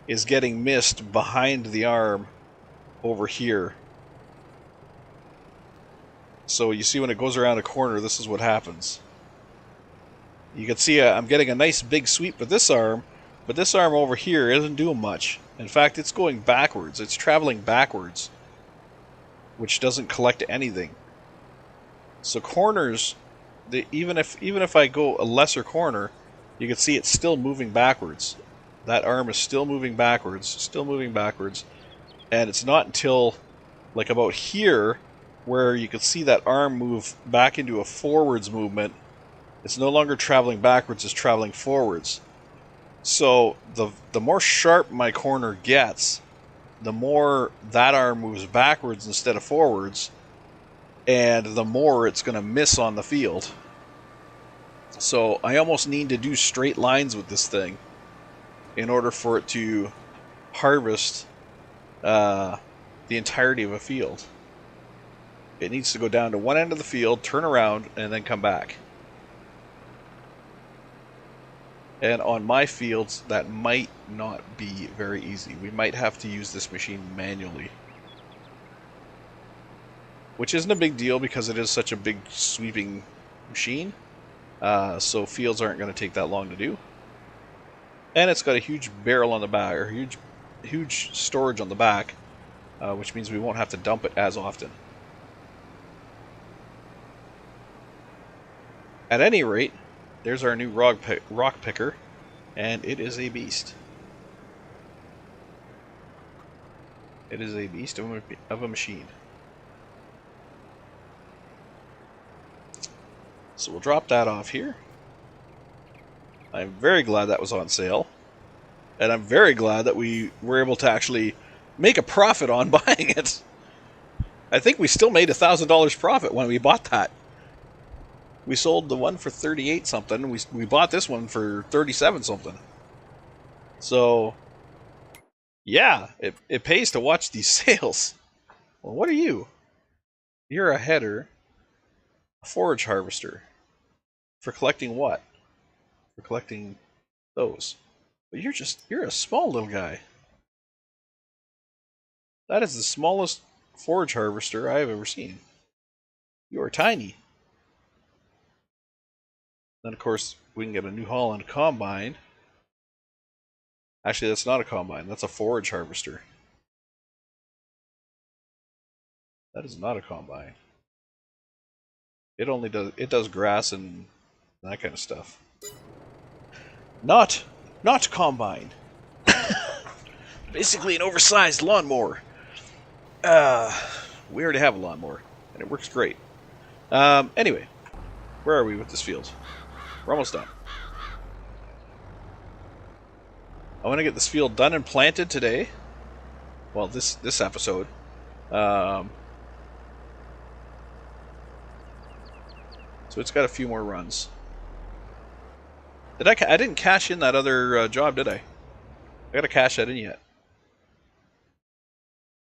is getting missed behind the arm over here. So you see when it goes around a corner, this is what happens. You can see I'm getting a nice big sweep with this arm, but this arm over here isn't doing much. In fact, it's going backwards. It's traveling backwards, which doesn't collect anything. So corners, even if I go a lesser corner, you can see it's still moving backwards. That arm is still moving backwards, and it's not until like about here where you can see that arm move back into a forwards movement. It's no longer traveling backwards, it's traveling forwards. So the more sharp my corner gets, the more that arm moves backwards instead of forwards, and the more it's going to miss on the field. So I almost need to do straight lines with this thing in order for it to harvest the entirety of a field. It needs to go down to one end of the field, turn around, and then come back. And on my fields, that might not be very easy. We might have to use this machine manually. Which isn't a big deal because it is such a big sweeping machine. So fields aren't going to take that long to do. And it's got a huge barrel on the back, or huge storage on the back, which means we won't have to dump it as often. At any rate, there's our new rock picker, and it is a beast. It is a beast of a machine. So we'll drop that off here. I'm very glad that was on sale. And I'm very glad that we were able to actually make a profit on buying it. I think we still made $1,000 profit when we bought that. We sold the one for 38 something. We bought this one for 37 something. So Yeah, it pays to watch these sales. Well, what are you? You're a header, a forage harvester. For collecting what? For collecting those. But you're a small little guy. That is the smallest forage harvester I have ever seen. You are tiny. Then, of course, we can get a New Holland combine. Actually, that's not a combine. That's a forage harvester. That is not a combine. It does grass and that kind of stuff. Not combine. Basically an oversized lawnmower. We already have a lawnmower, and it works great. Anyway, where are we with this field? We're almost done. I want to get this field done and planted today. Well, this episode. So it's got a few more runs. I didn't cash in that other job, did I? I gotta cash that in yet.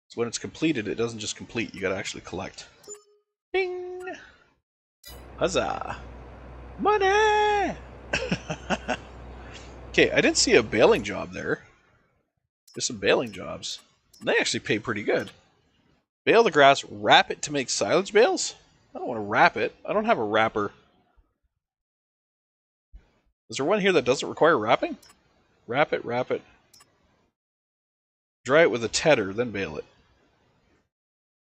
So when it's completed, it doesn't just complete. You gotta actually collect. Ding! Huzzah! Money! Okay, I didn't see a baling job there. There's some baling jobs. They actually pay pretty good. Bale the grass, wrap it to make silage bales? I don't want to wrap it. I don't have a wrapper. Is there one here that doesn't require wrapping? Wrap it, wrap it. Dry it with a tedder, then bale it.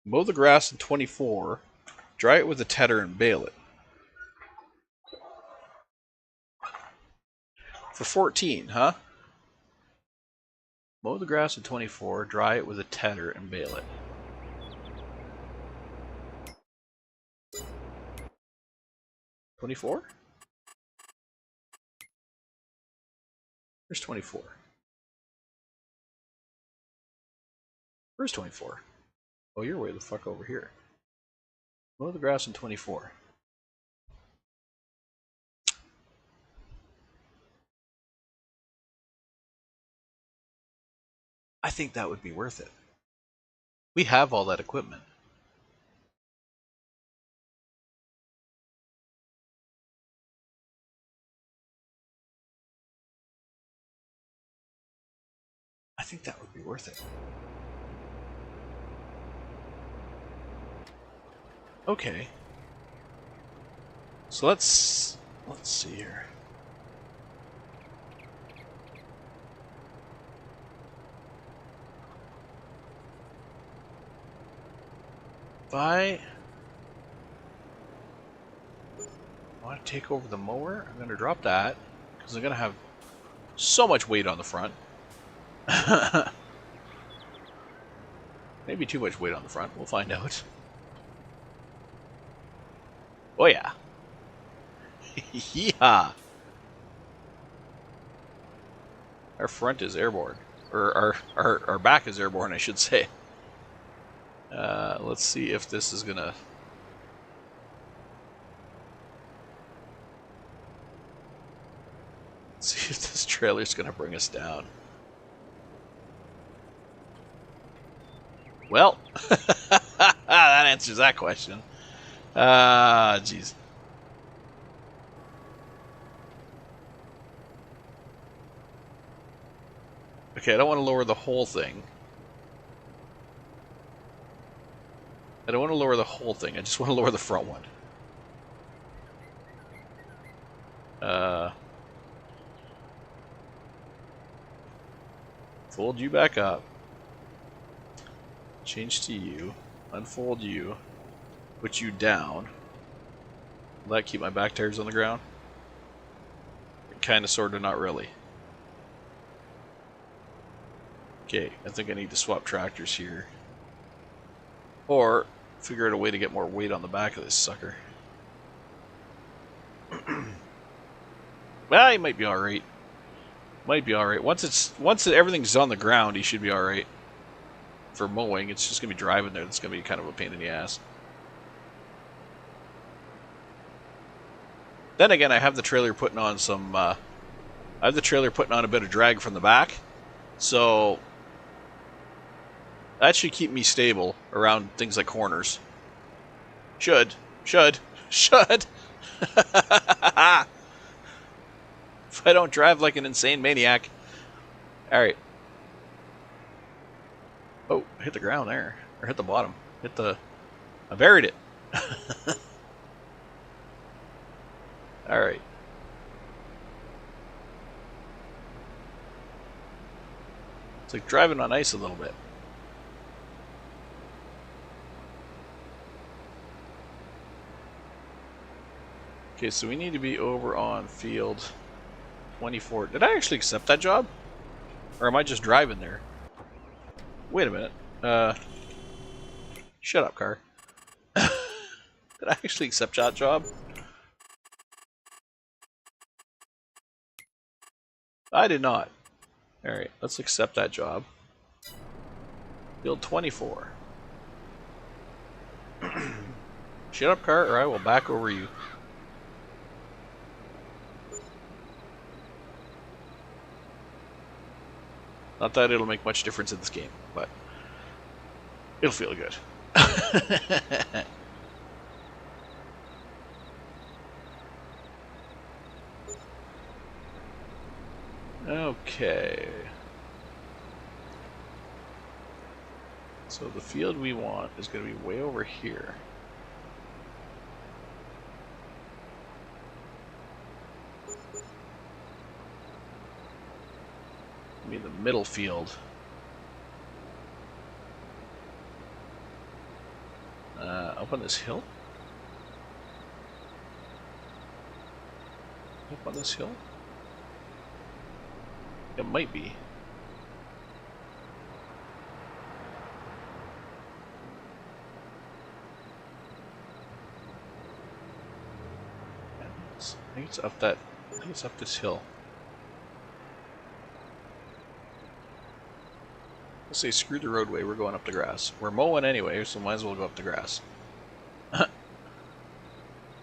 Mow the grass in 24. Dry it with a tedder and bale it. For 14, huh? Mow the grass in 24. Dry it with a tedder and bale it. $24? Where's 24? Where's 24? Oh, you're way the fuck over here. Mow the grass in 24. I think that would be worth it. We have all that equipment. I think that would be worth it. Okay. So let's see here. If I want to take over the mower, I'm going to drop that because I'm going to have so much weight on the front. Maybe too much weight on the front. We'll find out. Oh yeah. Yeah. Our front is airborne. Or our back is airborne, I should say. Let's see if this is gonna... Let's see if this trailer's gonna bring us down. Well, that answers that question. Jeez. Okay, I don't want to lower the whole thing. I don't want to lower the whole thing. I just want to lower the front one. Fold you back up. Change to you. Unfold you. Put you down. Will that keep my back tires on the ground? Kind of, sort of, not really. Okay, I think I need to swap tractors here. Or figure out a way to get more weight on the back of this sucker. Well, he might be alright. Might be alright. Once everything's on the ground, he should be alright. For mowing, it's just gonna be driving there that's gonna be kind of a pain in the ass. Then again, I have the trailer putting on some I have the trailer putting on a bit of drag from the back. So That should keep me stable around things like corners. Should. If I don't drive like an insane maniac. Alright. Oh, hit the ground there. Or hit the bottom. I buried it. Alright. It's like driving on ice a little bit. Okay, so we need to be over on field 24. Did I actually accept that job? Or am I just driving there? Wait a minute. Shut up, car. Did I actually accept that job? I did not. Alright, let's accept that job. Field 24. Shut up, car, or I will back over you. Not that it'll make much difference in this game, but it'll feel good. Okay. So the field we want is going to be way over here. Be the middle field. Up on this hill? Up on this hill? It might be. I think it's up that. I think it's up this hill. Let's say screw the roadway, we're going up the grass. We're mowing anyway, so might as well go up the grass.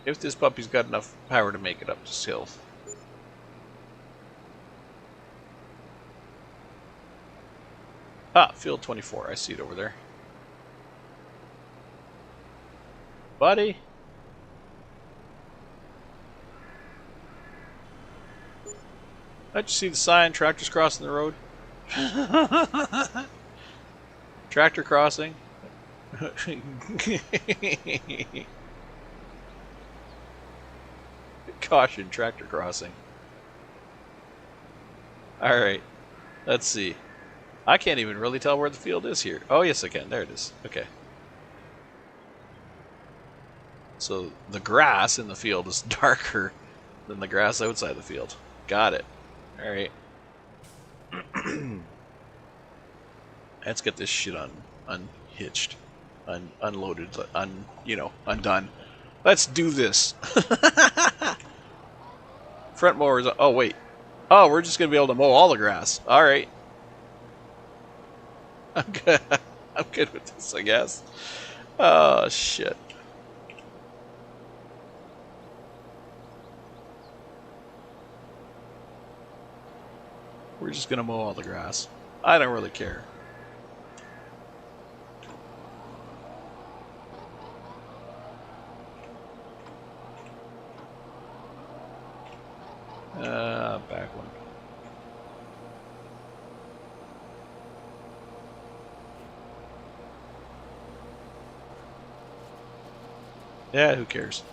If this puppy's got enough power to make it up this hill. Ah, field 24, I see it over there. Buddy! Did you see the sign, tractors crossing the road? Tractor crossing. Caution, tractor crossing. Alright, let's see. I can't even really tell where the field is here. Oh, yes, I can. There it is. Okay. So the grass in the field is darker than the grass outside the field. Got it. Alright. Let's get this shit unhitched, unloaded, undone. Let's do this. Front mowers. Oh wait. Oh, we're just gonna be able to mow all the grass. All right. I'm good. I'm good with this, I guess. Oh shit. We're just gonna mow all the grass. I don't really care. Back one. Yeah, who cares?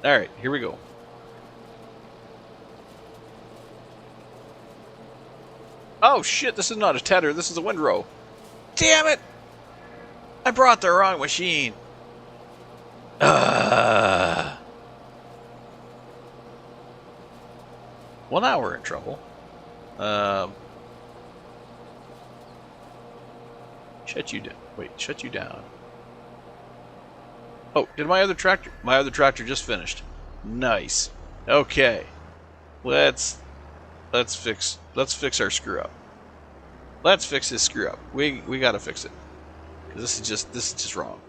Alright, here we go. Oh shit, this is not a tedder, this is a windrow. Damn it! I brought the wrong machine. Well, now we're in trouble. Shut you down. Wait, shut you down. Oh, did my other tractor? My other tractor just finished. Nice. Okay. Let's fix our screw up. Let's fix this screw up. We gotta fix it. 'Cause this is just wrong.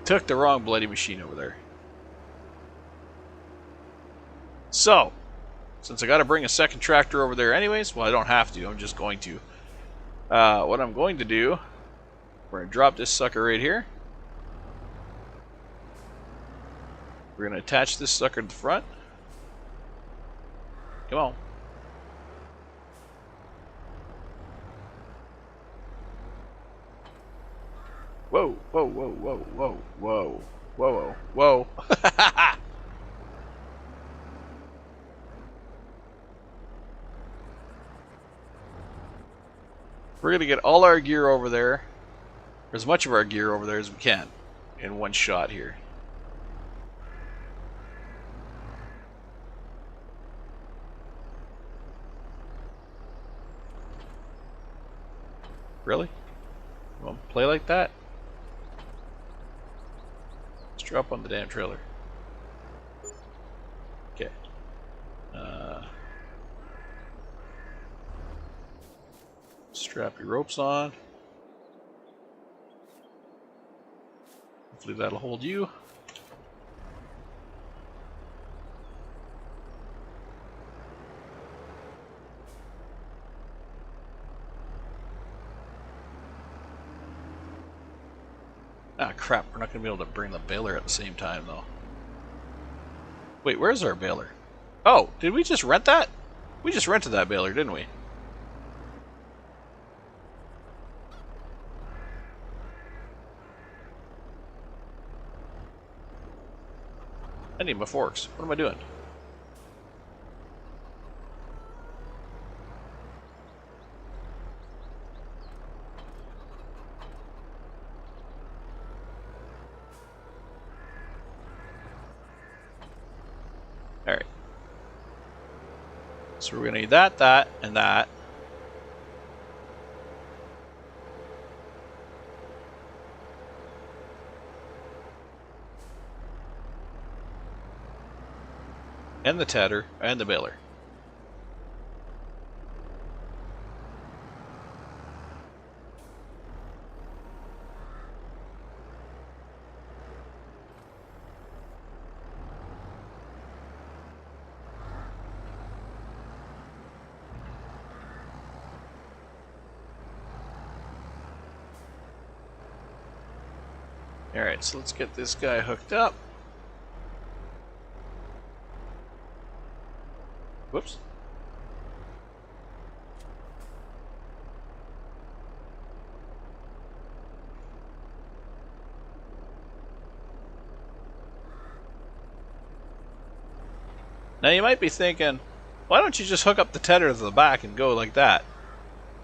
Took the wrong bloody machine over there. So, since I gotta bring a second tractor over there anyways, well, I don't have to, I'm just going to. What I'm going to do, we're going to drop this sucker right here. We're going to attach this sucker to the front. Come on. Whoa, whoa, whoa, whoa, whoa, whoa, whoa, whoa, whoa. We're going to get all our gear over there, or as much of our gear over there as we can, in one shot here. Really? You want to play like that? Let's drop on the damn trailer. Okay. Strap your ropes on. Hopefully that'll hold you. Ah, crap. We're not going to be able to bring the baler at the same time, though. Wait, where's our baler? Oh, did we just rent that? We just rented that baler, didn't we? I need my forks. What am I doing? Alright. So we're going to need that, that, and that. And the tedder, and the baler. Alright, so let's get this guy hooked up. Whoops. Now you might be thinking, why don't you just hook up the tedder to the back and go like that?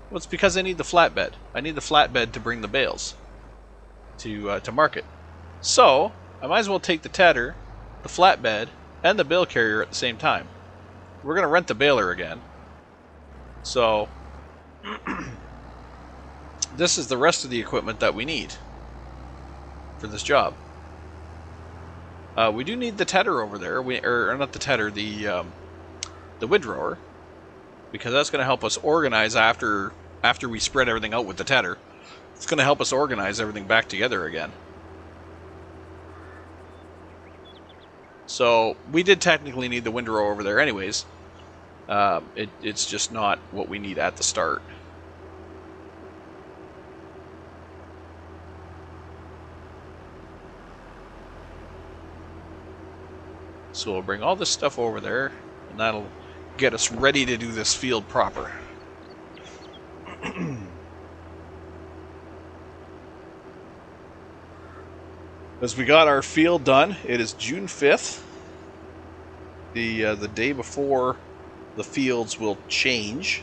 Well, it's because I need the flatbed. I need the flatbed to bring the bales to market. So, I might as well take the tedder, the flatbed, and the bale carrier at the same time. We're going to rent the baler again. So, this is the rest of the equipment that we need for this job. We do need the tedder over there, or not the tedder, the windrower, because that's going to help us organize after we spread everything out with the tedder. It's going to help us organize everything back together again. So we did technically need the windrower over there anyways. It's just not what we need at the start. So we'll bring all this stuff over there, and that'll get us ready to do this field proper. As we got our field done, it is June 5th. The day before the fields will change.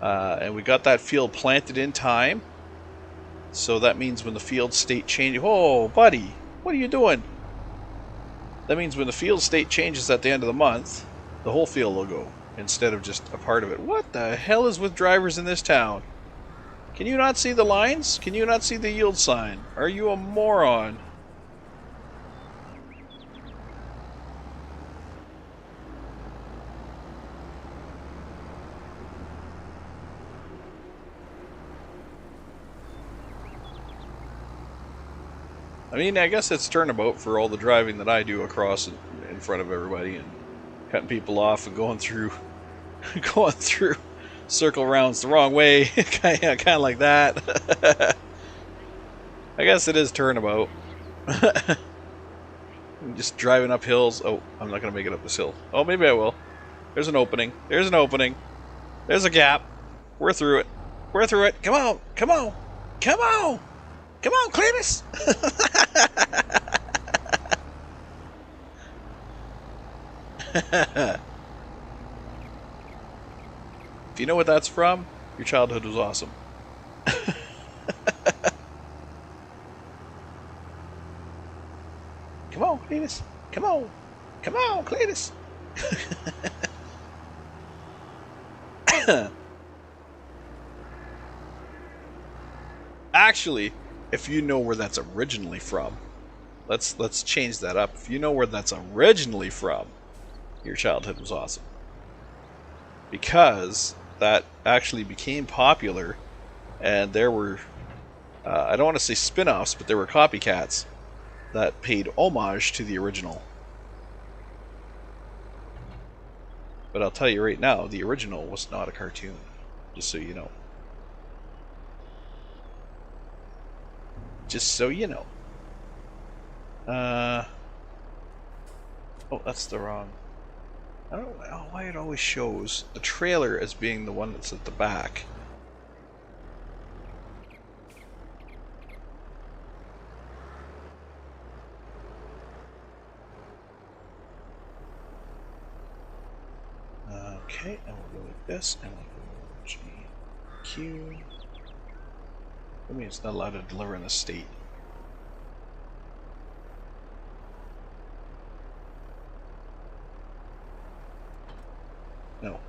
And we got that field planted in time. So that means when the field state changes... Oh, buddy, what are you doing? That means when the field state changes at the end of the month, the whole field will go, instead of just a part of it. What the hell is with drivers in this town? Can you not see the lines? Can you not see the yield sign? Are you a moron? I mean, I guess it's turnabout for all the driving that I do across in front of everybody and cutting people off and going through circle around's the wrong way. kind of like that. I guess it is turnabout. Just driving up hills. Oh, I'm not going to make it up this hill. Oh, maybe I will. There's an opening. There's an opening. There's a gap. We're through it. We're through it. Come on. Come on. Come on. Come on, Cletus. If you know what that's from, your childhood was awesome. Come on, Cletus. Come on. Come on, Cletus. Actually, if you know where that's originally from, let's change that up. If you know where that's originally from, your childhood was awesome. Because that actually became popular, and there were, I don't want to say spin-offs, but there were copycats that paid homage to the original. But I'll tell you right now, the original was not a cartoon, just so you know. Just so you know. Oh, that's the wrong... I don't know why it always shows the trailer as being the one that's at the back. Okay, and we'll go like this, and we'll go G, Q. I mean, it's not allowed to deliver in the state. No.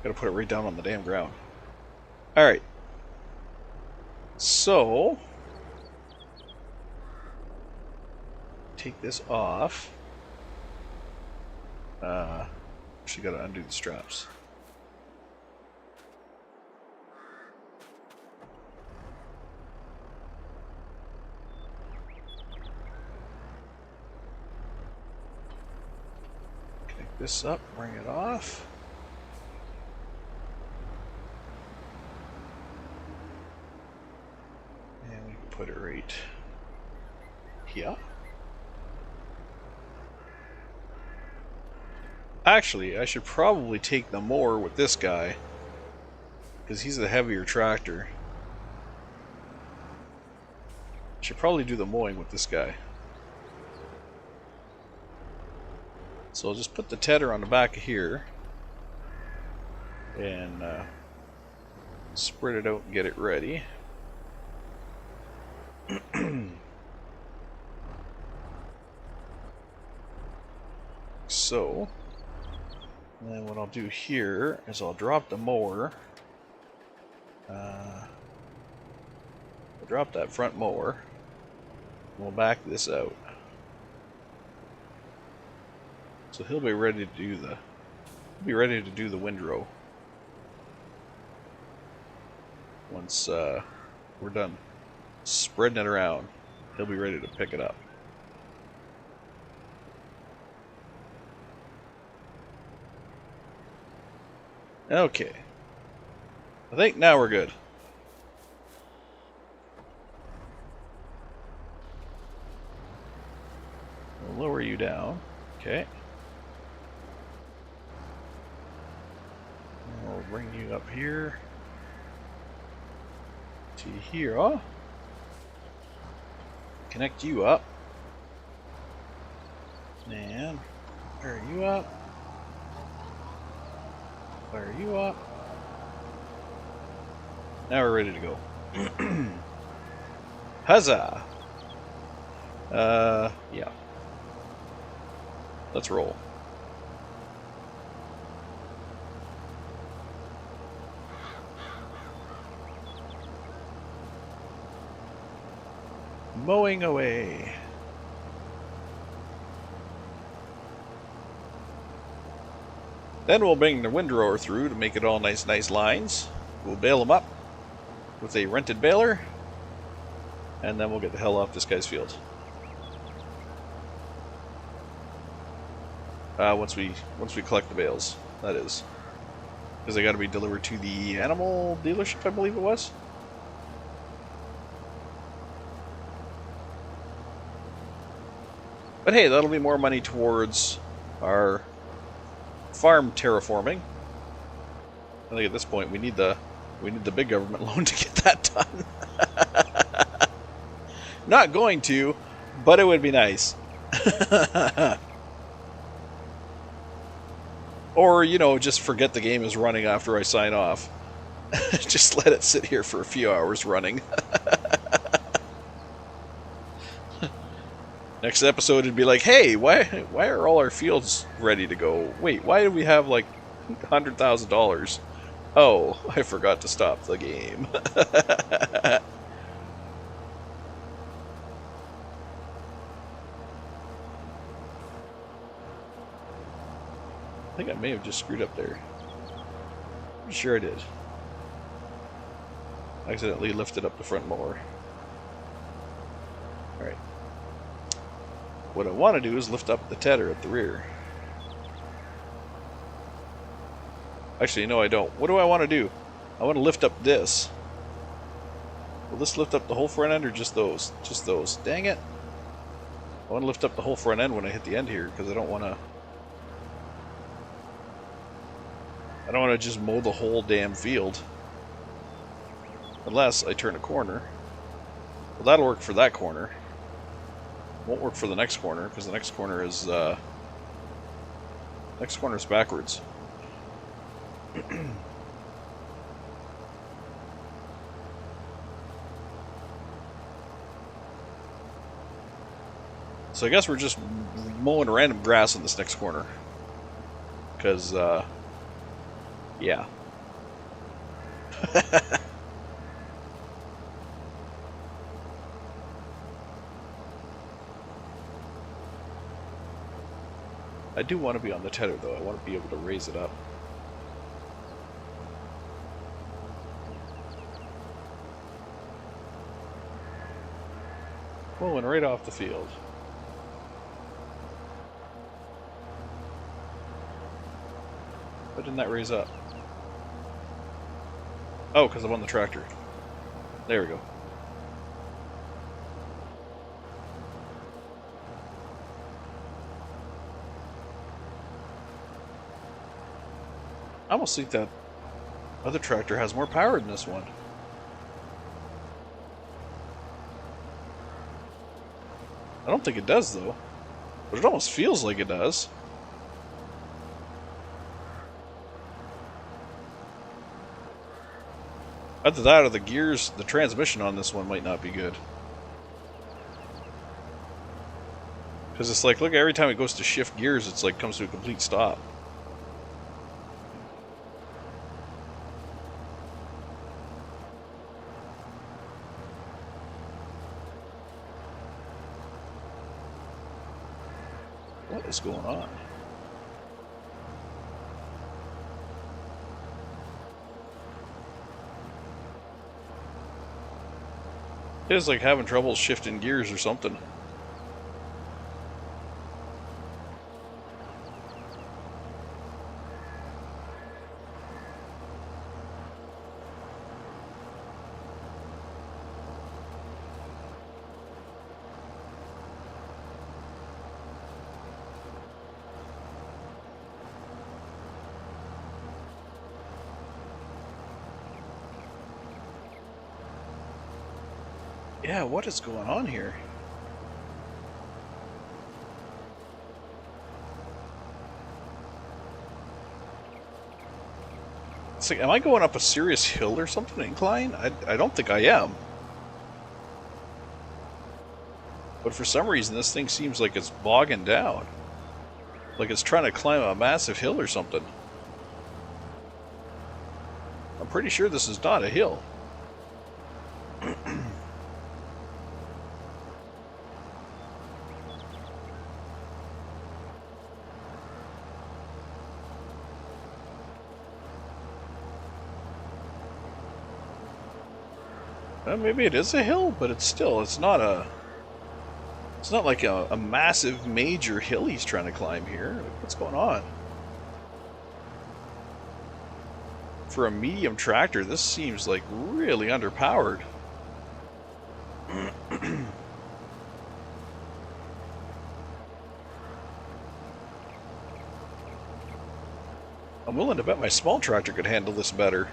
Gotta put it right down on the damn ground. Alright. So... take this off. Actually gotta undo the straps. Connect this up, bring it off. And we can put it right here. Actually, I should probably take the mower with this guy, because he's the heavier tractor. Should probably do the mowing with this guy. So I'll just put the tedder on the back of here and spread it out and get it ready. So, and then what I'll do here is I'll drop the mower. I'll drop that front mower. We'll back this out. So he'll be ready to do the windrow once we're done spreading it around. He'll be ready to pick it up. Okay. I think now we're good. We'll lower you down. Okay. And we'll bring you up here to here. Oh. Connect you up. And fire you up. Fire you up. Now we're ready to go. Huzzah! Yeah. Let's roll. Mowing away. Then we'll bring the windrower through to make it all nice lines. We'll bale them up with a rented baler, and then we'll get the hell off this guy's field. Once we collect the bales, that is. Because they got to be delivered to the animal dealership, I believe it was. But hey, that'll be more money towards our farm terraforming. I think at this point we need the big government loan to get that done. Not going to, but it would be nice. Or, you know, just forget the game is running after I sign off. Just let it sit here for a few hours running. Next episode would be like, hey, why are all our fields ready to go? Wait, why do we have like $100,000? Oh, I forgot to stop the game. I think I may have just screwed up there. I'm sure I did. Accidentally lifted up the front mower. Alright. What I want to do is lift up the tedder at the rear. Actually, no I don't. What do I want to do? I want to lift up this. Will this lift up the whole front end or just those? Just those. Dang it. I want to lift up the whole front end when I hit the end here because I don't want to... I don't want to just mow the whole damn field. Unless I turn a corner. Well, that'll work for that corner. Won't work for the next corner, because the next corner is backwards. So I guess we're just mowing random grass in this next corner. Because, yeah. I do want to be on the tedder, though. I want to be able to raise it up. Pulling right off the field. Why didn't that raise up? Oh, because I'm on the tractor. There we go. I almost think that other tractor has more power than this one. I don't think it does, though. But it almost feels like it does. Either that or the gears, the transmission on this one might not be good. Because it's like, look, every time it goes to shift gears, it's like comes to a complete stop. What is going on? It is like having trouble shifting gears or something. Yeah, what is going on here? It's like, am I going up a serious hill or something, incline? I don't think I am. But for some reason, this thing seems like it's bogging down. Like it's trying to climb a massive hill or something. I'm pretty sure this is not a hill. Maybe it is a hill, but it's not like a massive major hill he's trying to climb here. What's going on? For a medium tractor, this seems like really underpowered. I'm willing to bet my small tractor could handle this better.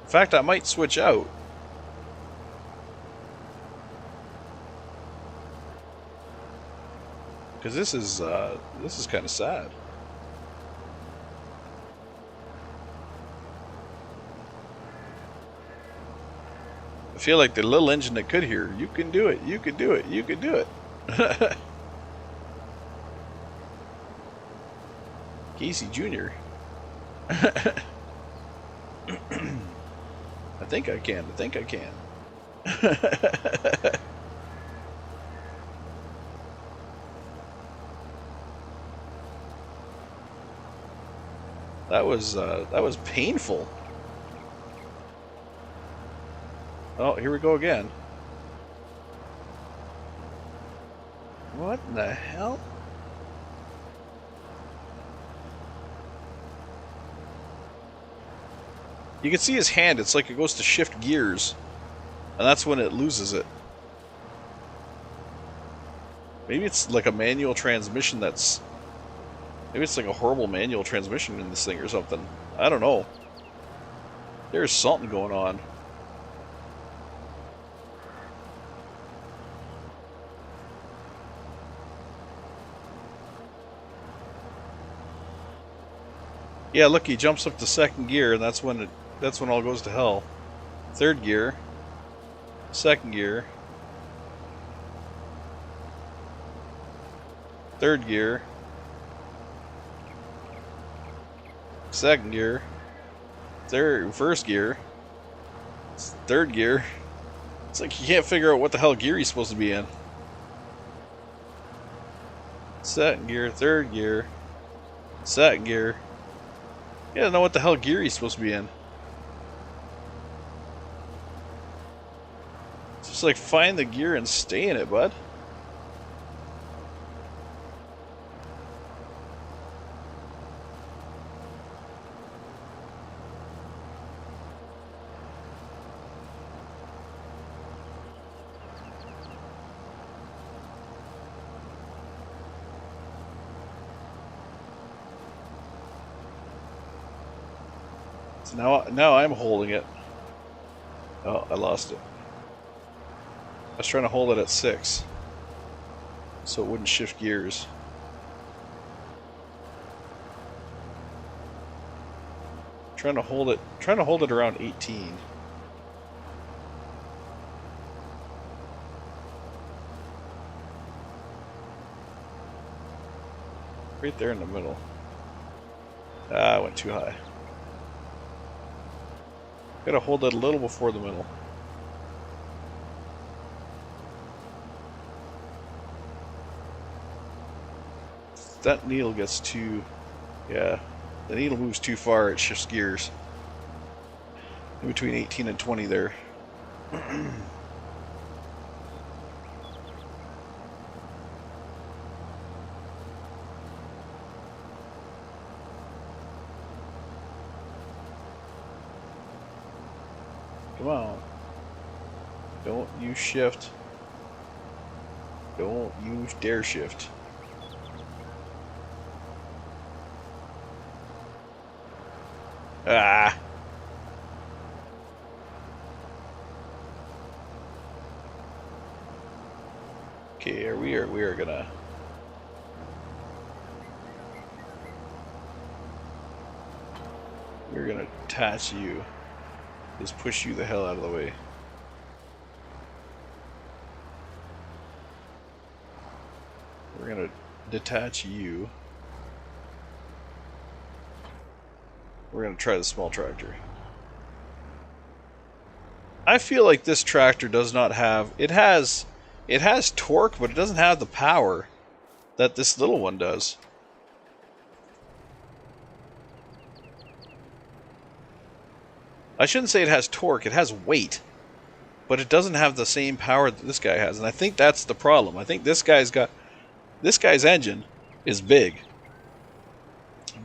In fact, I might switch out. Because this is kind of sad. I feel like the little engine that could hear, you can do it, you can do it, you can do it. Casey Jr. I think I can, I think I can. That was painful. Oh, here we go again. What in the hell? You can see his hand, it's like it goes to shift gears, and that's when it loses it. Maybe it's like a manual transmission that's... Maybe it's like a horrible manual transmission in this thing or something. I don't know. There's something going on. Yeah, look, he jumps up to second gear, and that's when all goes to hell. Third gear. Second gear. Third gear. Second gear. First gear. Third gear. It's like you can't figure out what the hell gear he's supposed to be in. Second gear, third gear. Second gear. You don't know what the hell gear he's supposed to be in. It's just like find the gear and stay in it, bud. Now I'm holding it. Oh, I lost it. I was trying to hold it at 6, so it wouldn't shift gears. Trying to hold it around 18. Right there in the middle. Ah, I went too high. Gotta hold it a little before the middle. That needle gets too... Yeah, the needle moves too far, it shifts gears. In between 18 and 20 there. Come on. Don't use shift. Don't use dare shift. Ah. Okay, we are gonna... We're gonna attach you. Just push you the hell out of the way. We're gonna detach you. We're gonna try the small tractor. I feel like this tractor does not have... It has torque, but it doesn't have the power that this little one does. I shouldn't say it has torque, it has weight. but it doesn't have the same power that this guy has, and I think that's the problem. I think this guy's engine is big,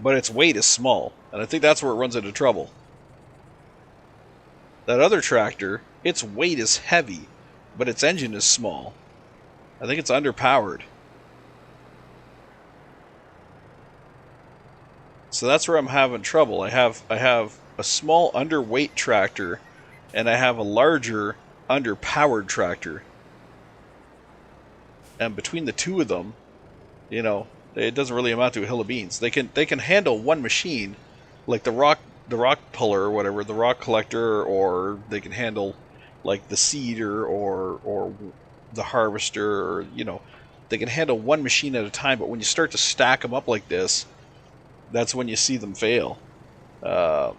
but its weight is small, and I think that's where it runs into trouble. That other tractor, its weight is heavy, but its engine is small. I think it's underpowered. So that's where I'm having trouble. I have a small underweight tractor, and I have a larger underpowered tractor. And between the two of them, you know, it doesn't really amount to a hill of beans. They can handle one machine, like the rock puller or whatever, the rock collector, or they can handle like the seeder or the harvester, or you know, they can handle one machine at a time. But when you start to stack them up like this, that's when you see them fail. And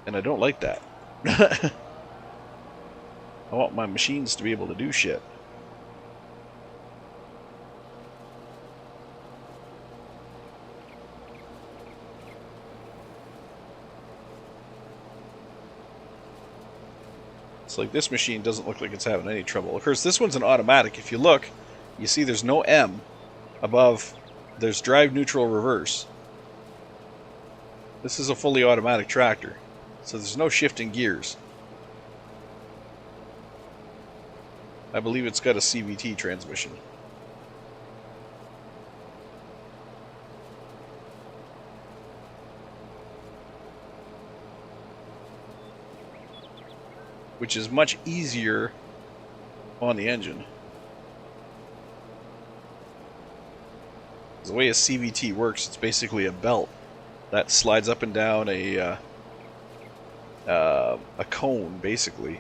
I don't like that. I want my machines to be able to do shit. It's like this machine doesn't look like it's having any trouble. Of course, this one's an automatic. If you look, you see there's no M above. There's drive, neutral, reverse. This is a fully automatic tractor, so there's no shifting gears. I believe it's got a CVT transmission. Which is much easier on the engine. The way a CVT works, it's basically a belt that slides up and down a cone, basically.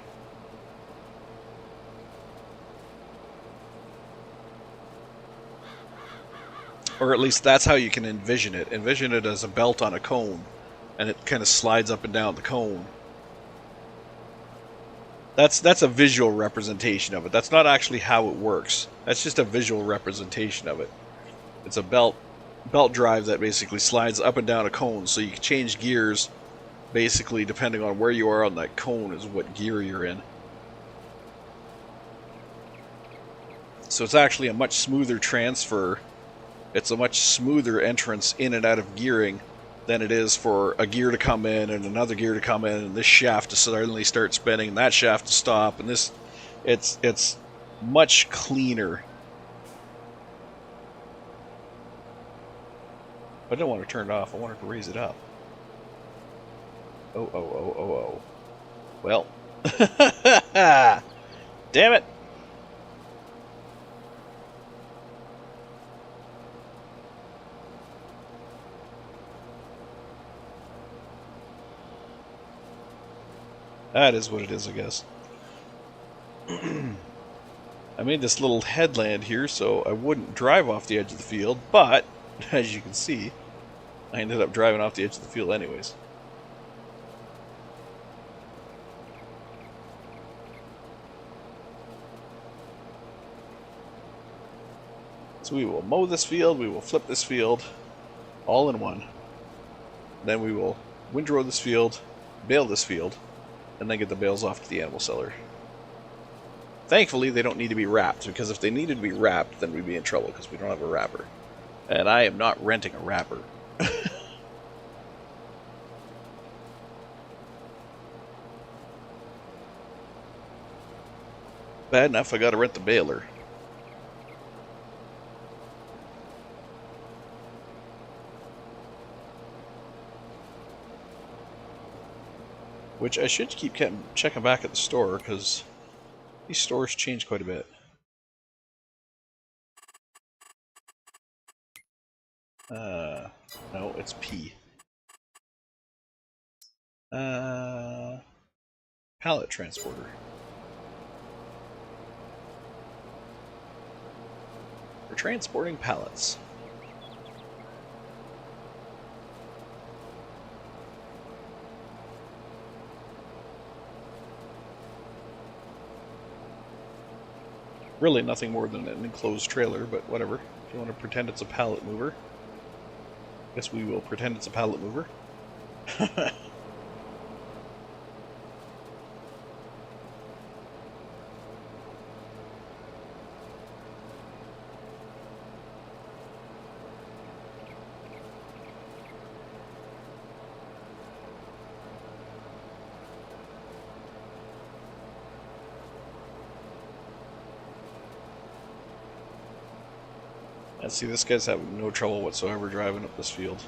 Or at least that's how you can envision it. Envision it as a belt on a cone, and it kind of slides up and down the cone. That's a visual representation of it. That's not actually how it works. That's just a visual representation of it. It's a belt drive that basically slides up and down a cone, so you can change gears basically depending on where you are on that cone is what gear you're in. So it's actually a much smoother transfer. It's a much smoother entrance in and out of gearing than it is for a gear to come in and another gear to come in and this shaft to suddenly start spinning and that shaft to stop, and this it's much cleaner. I don't want to turn it off. I wanted to raise it up. Oh. Well. Damn it. That is what it is, I guess. I made this little headland here so I wouldn't drive off the edge of the field, but as you can see, I ended up driving off the edge of the field anyways. So we will mow this field, we will flip this field, all in one. Then we will windrow this field, bale this field, and then get the bales off to the animal cellar. Thankfully, they don't need to be wrapped, because if they needed to be wrapped, then we'd be in trouble, because we don't have a wrapper. And I am not renting a wrapper. Bad enough I gotta rent the baler. Which I should keep checking back at the store, because these stores change quite a bit. No, it's P. Pallet transporter. For transporting pallets. Really nothing more than an enclosed trailer, but whatever. If you want to pretend it's a pallet mover. Guess we will pretend it's a pallet mover. see, this guy's having no trouble whatsoever driving up this field.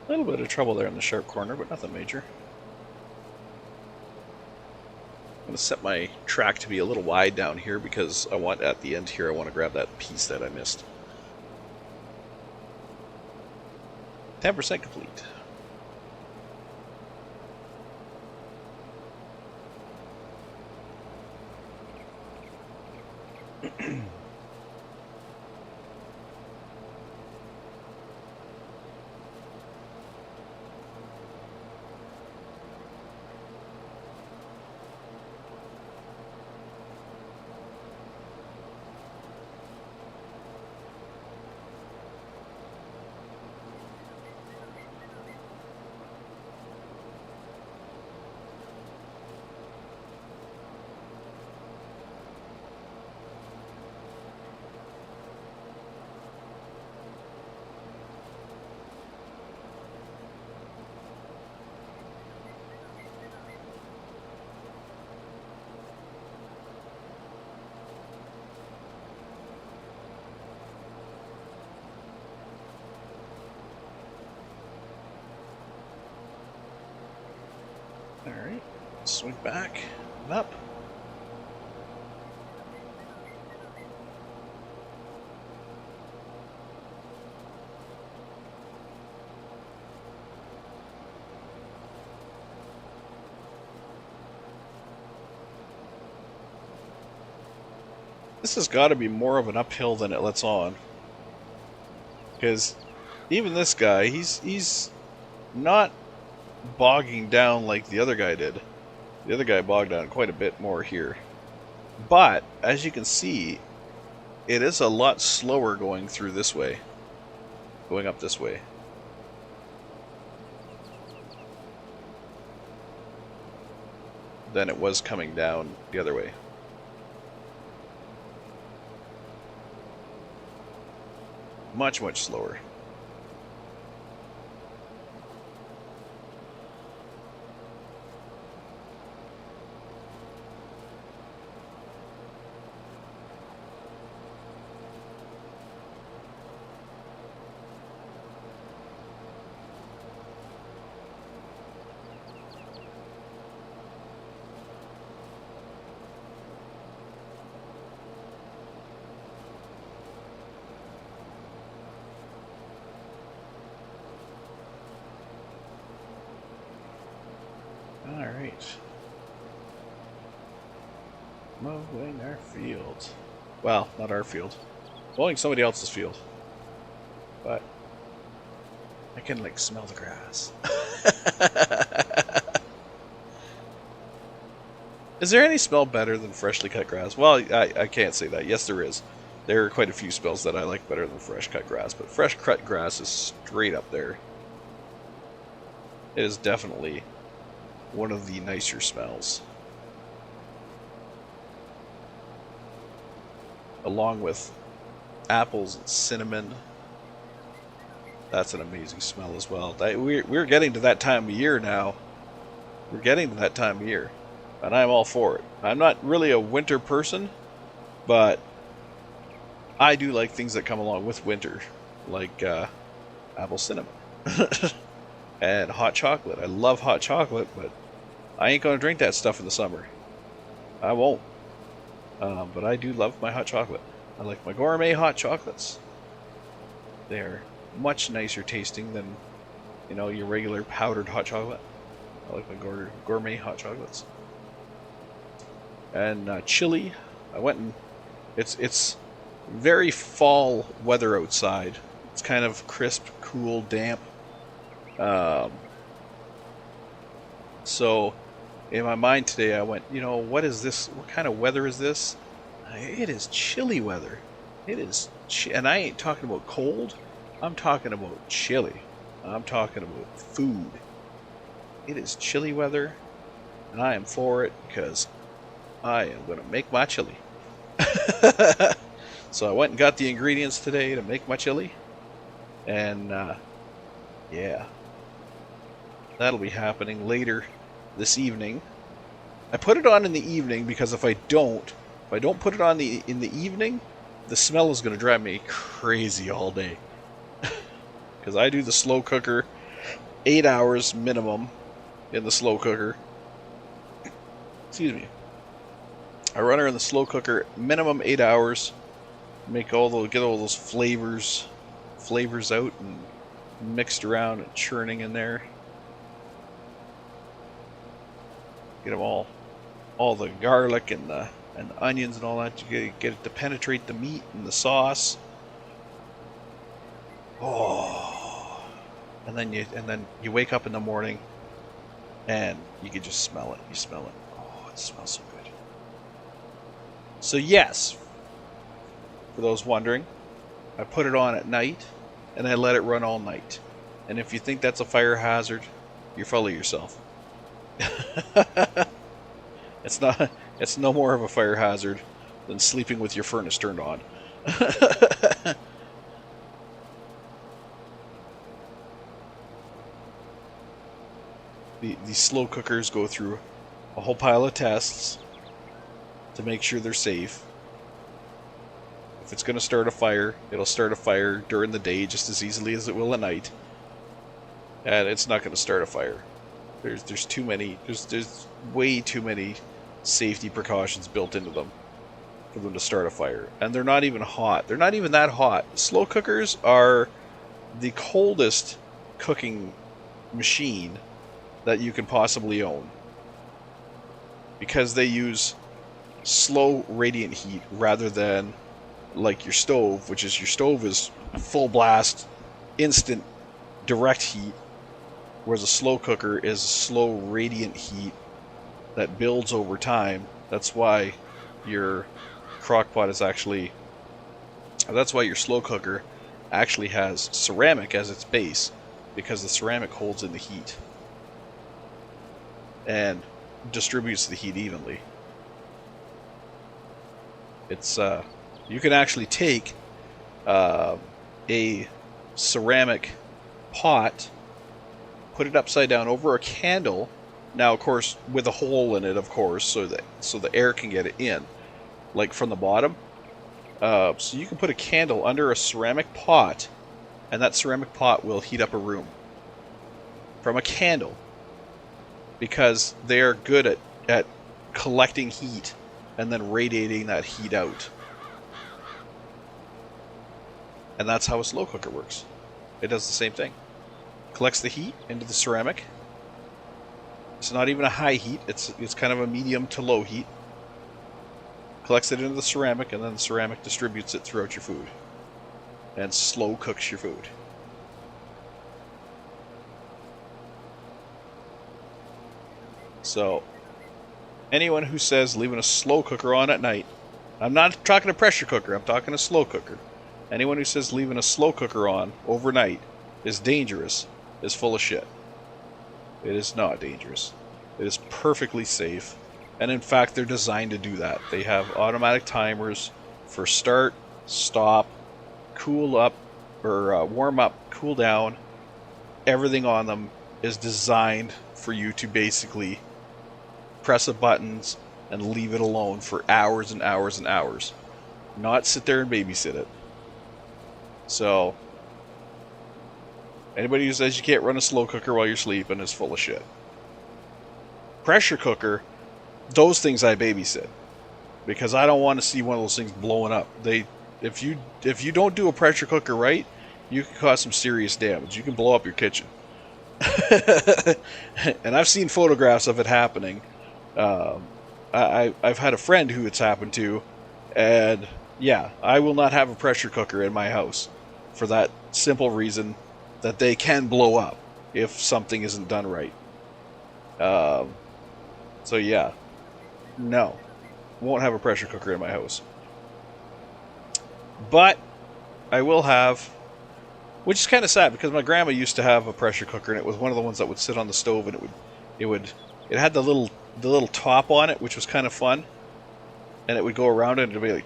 A little bit of trouble there in the sharp corner, but nothing major. I'm going to set my track to be a little wide down here because I want, at the end here, I want to grab that piece that I missed. 10% complete. Alright, swing back and up. This has got to be more of an uphill than it lets on. Because even this guy, he's not bogging down like the other guy did. The other guy bogged down quite a bit more here. But, as you can see, it is a lot slower going through this way. Going up this way. Than it was coming down the other way. Much, much slower. Alright. Mowing our field. Well, not our field. Mowing somebody else's field. But I can, like, smell the grass. Is there any smell better than freshly cut grass? Well, I can't say that. Yes, there is. There are quite a few smells that I like better than fresh cut grass, but fresh cut grass is straight up there. It is definitely one of the nicer smells. Along with apples and cinnamon. That's an amazing smell as well. We're getting to that time of year now. We're getting to that time of year. And I'm all for it. I'm not really a winter person, but I do like things that come along with winter. Like apple cinnamon. And hot chocolate. I love hot chocolate, but I ain't gonna drink that stuff in the summer. I won't. But I do love my hot chocolate. I like my gourmet hot chocolates. They're much nicer tasting than, you know, your regular powdered hot chocolate. I like my gourmet hot chocolates. And chili. I went and it's very fall weather outside. It's kind of crisp, cool, damp. So in my mind today, I went, you know, what is this? What kind of weather is this? It is chilly weather. It is, and I ain't talking about cold. I'm talking about chilly. I'm talking about food. It is chilly weather, and I am for it because I am going to make my chili. So I went and got the ingredients today to make my chili, and yeah, that'll be happening later this evening. I put it on in the evening because if I don't put it on in the evening, the smell is going to drive me crazy all day. Because I do the slow cooker, 8 hours minimum in the slow cooker. Excuse me. I run her in the slow cooker minimum 8 hours. Get all those flavors out and mixed around and churning in there. Get them all the garlic and the onions and all that. You get it to penetrate the meat and the sauce. Oh, and then you wake up in the morning and you can just smell it. You smell it. Oh, it smells so good. So yes, for those wondering, I put it on at night and I let it run all night. And if you think that's a fire hazard, you're full of yourself. It's no more of a fire hazard than sleeping with your furnace turned on. These slow cookers go through a whole pile of tests to make sure they're safe. If it's going to start a fire, it'll start a fire during the day just as easily as it will at night. And it's not going to start a fire. There's way too many safety precautions built into them for them to start a fire. And they're not even hot. They're not even that hot. Slow cookers are the coldest cooking machine that you can possibly own. Because they use slow radiant heat rather than like your stove, which is your stove is full blast, instant, direct heat, whereas a slow cooker is slow radiant heat that builds over time. That's why your crockpot is actually, that's why your slow cooker actually has ceramic as its base, because the ceramic holds in the heat and distributes the heat evenly. It's you can actually take a ceramic pot, put it upside down over a candle. Now, of course, with a hole in it, of course, so the air can get it in, like from the bottom. So you can put a candle under a ceramic pot, and that ceramic pot will heat up a room from a candle, because they are good at collecting heat and then radiating that heat out. And that's how a slow cooker works. It does the same thing. Collects the heat into the ceramic. It's not even a high heat. It's kind of a medium to low heat. Collects it into the ceramic, and then the ceramic distributes it throughout your food. And slow cooks your food. So, anyone who says leaving a slow cooker on at night, I'm not talking a pressure cooker, I'm talking a slow cooker. Anyone who says leaving a slow cooker on overnight is dangerous is full of shit. It is not dangerous. It is perfectly safe. And in fact, they're designed to do that. They have automatic timers for start, stop, cool up, or warm up, cool down. Everything on them is designed for you to basically press the buttons and leave it alone for hours and hours and hours. Not sit there and babysit it. So, anybody who says you can't run a slow cooker while you're sleeping is full of shit. Pressure cooker, those things I babysit, because I don't want to see one of those things blowing up. If you don't do a pressure cooker right, you can cause some serious damage. You can blow up your kitchen. And I've seen photographs of it happening. I've had a friend who it's happened to, and yeah, I will not have a pressure cooker in my house for that simple reason that they can blow up if something isn't done right. So yeah, no, won't have a pressure cooker in my house. But I will have which is kind of sad because my grandma used to have a pressure cooker, and it was one of the ones that would sit on the stove, and it had the little top on it, which was kind of fun, and it would go around it, and it'd be like,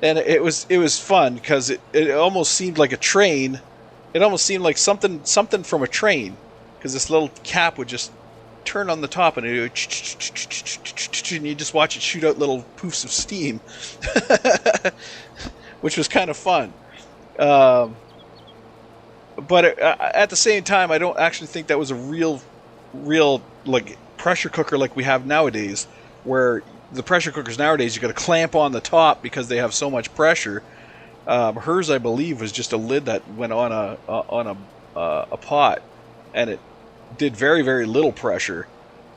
and it was fun because it almost seemed like a train. It almost seemed like something from a train, because this little cap would just turn on the top, and it would, and you just watch it shoot out little poofs of steam, which was kind of fun. But at the same time, I don't actually think that was a real like pressure cooker like we have nowadays, where the pressure cookers nowadays you got to clamp on the top because they have so much pressure. Hers, I believe, was just a lid that went on a pot, and it did very, very little pressure.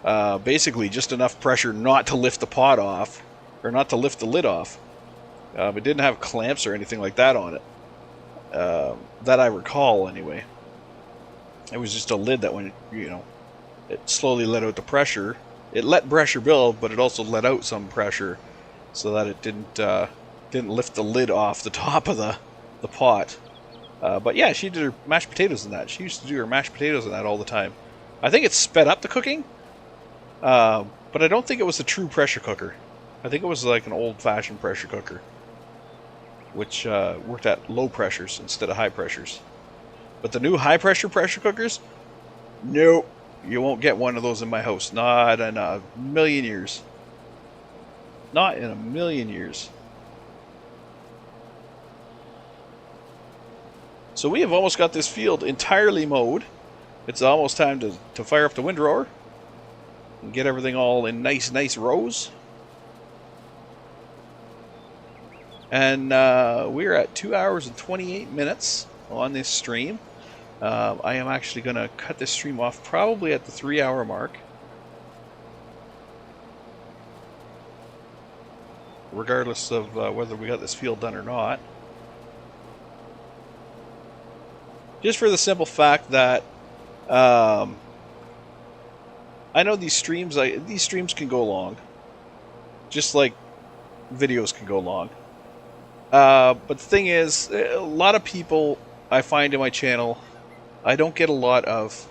Basically, just enough pressure not to lift the pot off, or not to lift the lid off. It didn't have clamps or anything like that on it, that I recall anyway. It was just a lid that when it slowly let out the pressure. It let pressure build, but it also let out some pressure, so that it didn't lift the lid off the top of the pot. But yeah, she did her mashed potatoes in that. She used to do her mashed potatoes in that all the time. I think it sped up the cooking, but I don't think it was a true pressure cooker. I think it was like an old-fashioned pressure cooker, which worked at low pressures instead of high pressures. But the new high-pressure pressure cookers, nope, you won't get one of those in my house. Not in a million years. Not in a million years. So we have almost got this field entirely mowed. It's almost time to fire up the windrower and get everything all in nice rows. And we're at 2 hours and 28 minutes on this stream. I am actually going to cut this stream off probably at the 3-hour mark, regardless of whether we got this field done or not. Just for the simple fact that I know these streams can go long, just like videos can go long. But the thing is, a lot of people I find in my channel, I don't get a lot of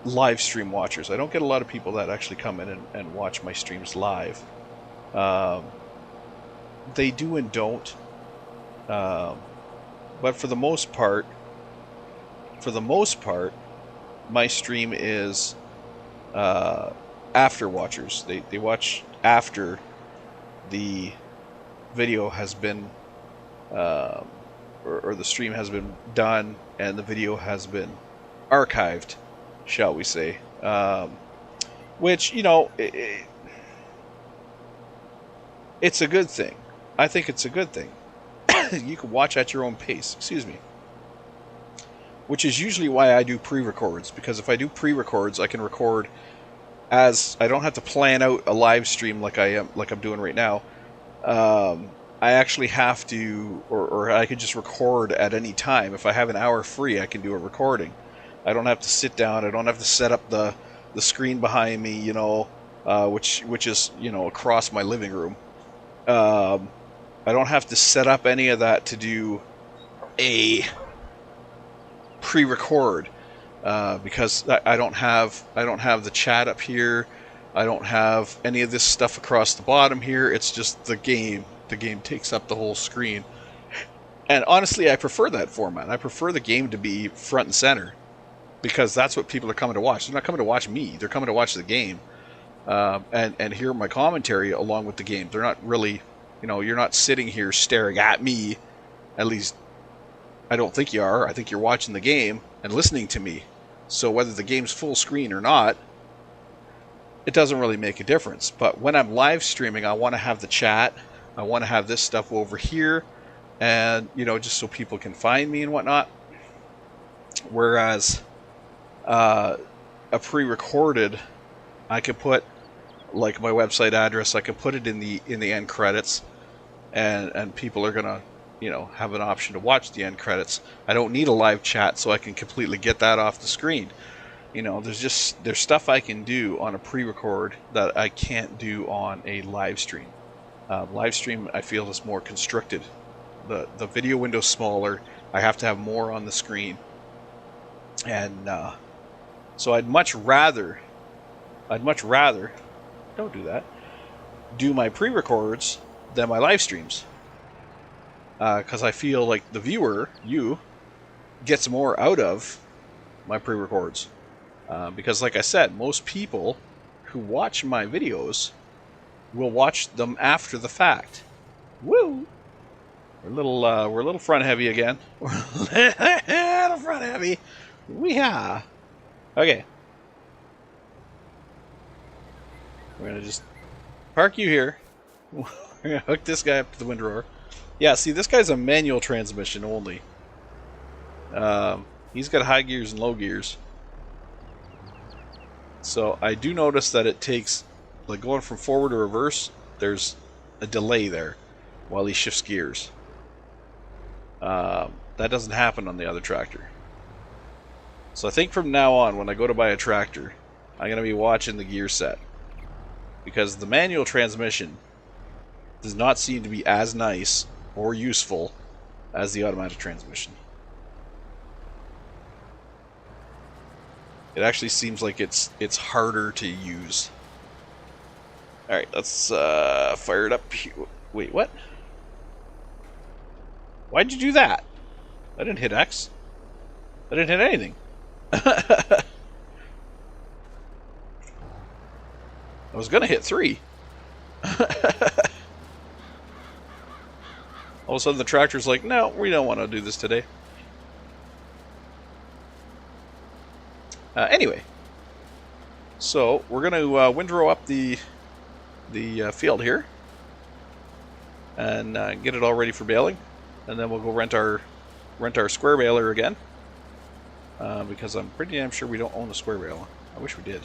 live stream watchers. I don't get a lot of people that actually come in and watch my streams live. They do and don't. But for the most part, my stream is after watchers. They watch after the video has been or the stream has been done and the video has been archived, shall we say. Which, it's a good thing. I think it's a good thing. You can watch at your own pace. Excuse me. Which is usually why I do pre-records, because if I do pre-records, I can record as I don't have to plan out a live stream like I'm doing right now. I actually have to, or I could just record at any time. If I have an hour free, I can do a recording. I don't have to sit down. I don't have to set up the screen behind me, which is across my living room. I don't have to set up any of that to do a pre-record because I don't have the chat up here. I don't have any of this stuff across the bottom here. It's just the game. The game takes up the whole screen. And honestly, I prefer that format. I prefer the game to be front and center, because that's what people are coming to watch. They're not coming to watch me. They're coming to watch the game and hear my commentary along with the game. They're not really, you're not sitting here staring at me. At least, I don't think you are. I think you're watching the game and listening to me. So whether the game's full screen or not, it doesn't really make a difference. But when I'm live streaming, I want to have the chat. I want to have this stuff over here, and just so people can find me and whatnot. Whereas a pre-recorded, I could put like my website address. I could put it in the end credits, and people are gonna have an option to watch the end credits. I don't need a live chat, so I can completely get that off the screen. There's stuff I can do on a pre-record that I can't do on a live stream. Live stream, I feel, is more constricted. The video window's smaller. I have to have more on the screen, and so I'd much rather, don't do that, do my pre-records than my live streams, because I feel like the viewer, you, gets more out of my pre-records, because like I said, most people who watch my videos will watch them after the fact. Woo! We're a little front heavy again. We're a little front heavy. Weehaw! Okay. We're gonna just park you here. We're gonna hook this guy up to the windrower. Yeah, see, this guy's a manual transmission only. He's got high gears and low gears. So I do notice that it takes, like going from forward to reverse, there's a delay there while he shifts gears. That doesn't happen on the other tractor. So I think from now on, when I go to buy a tractor, I'm going to be watching the gear set. Because the manual transmission does not seem to be as nice or useful as the automatic transmission. It actually seems like it's harder to use. Alright, let's fire it up. Wait, what? Why'd you do that? I didn't hit X. I didn't hit anything. I was gonna hit 3. All of a sudden the tractor's like, no, we don't want to do this today. Anyway, so we're going to windrow up the field here and get it all ready for baling, and then we'll go rent our square baler again, because I'm pretty damn sure we don't own a square baler. I wish we did.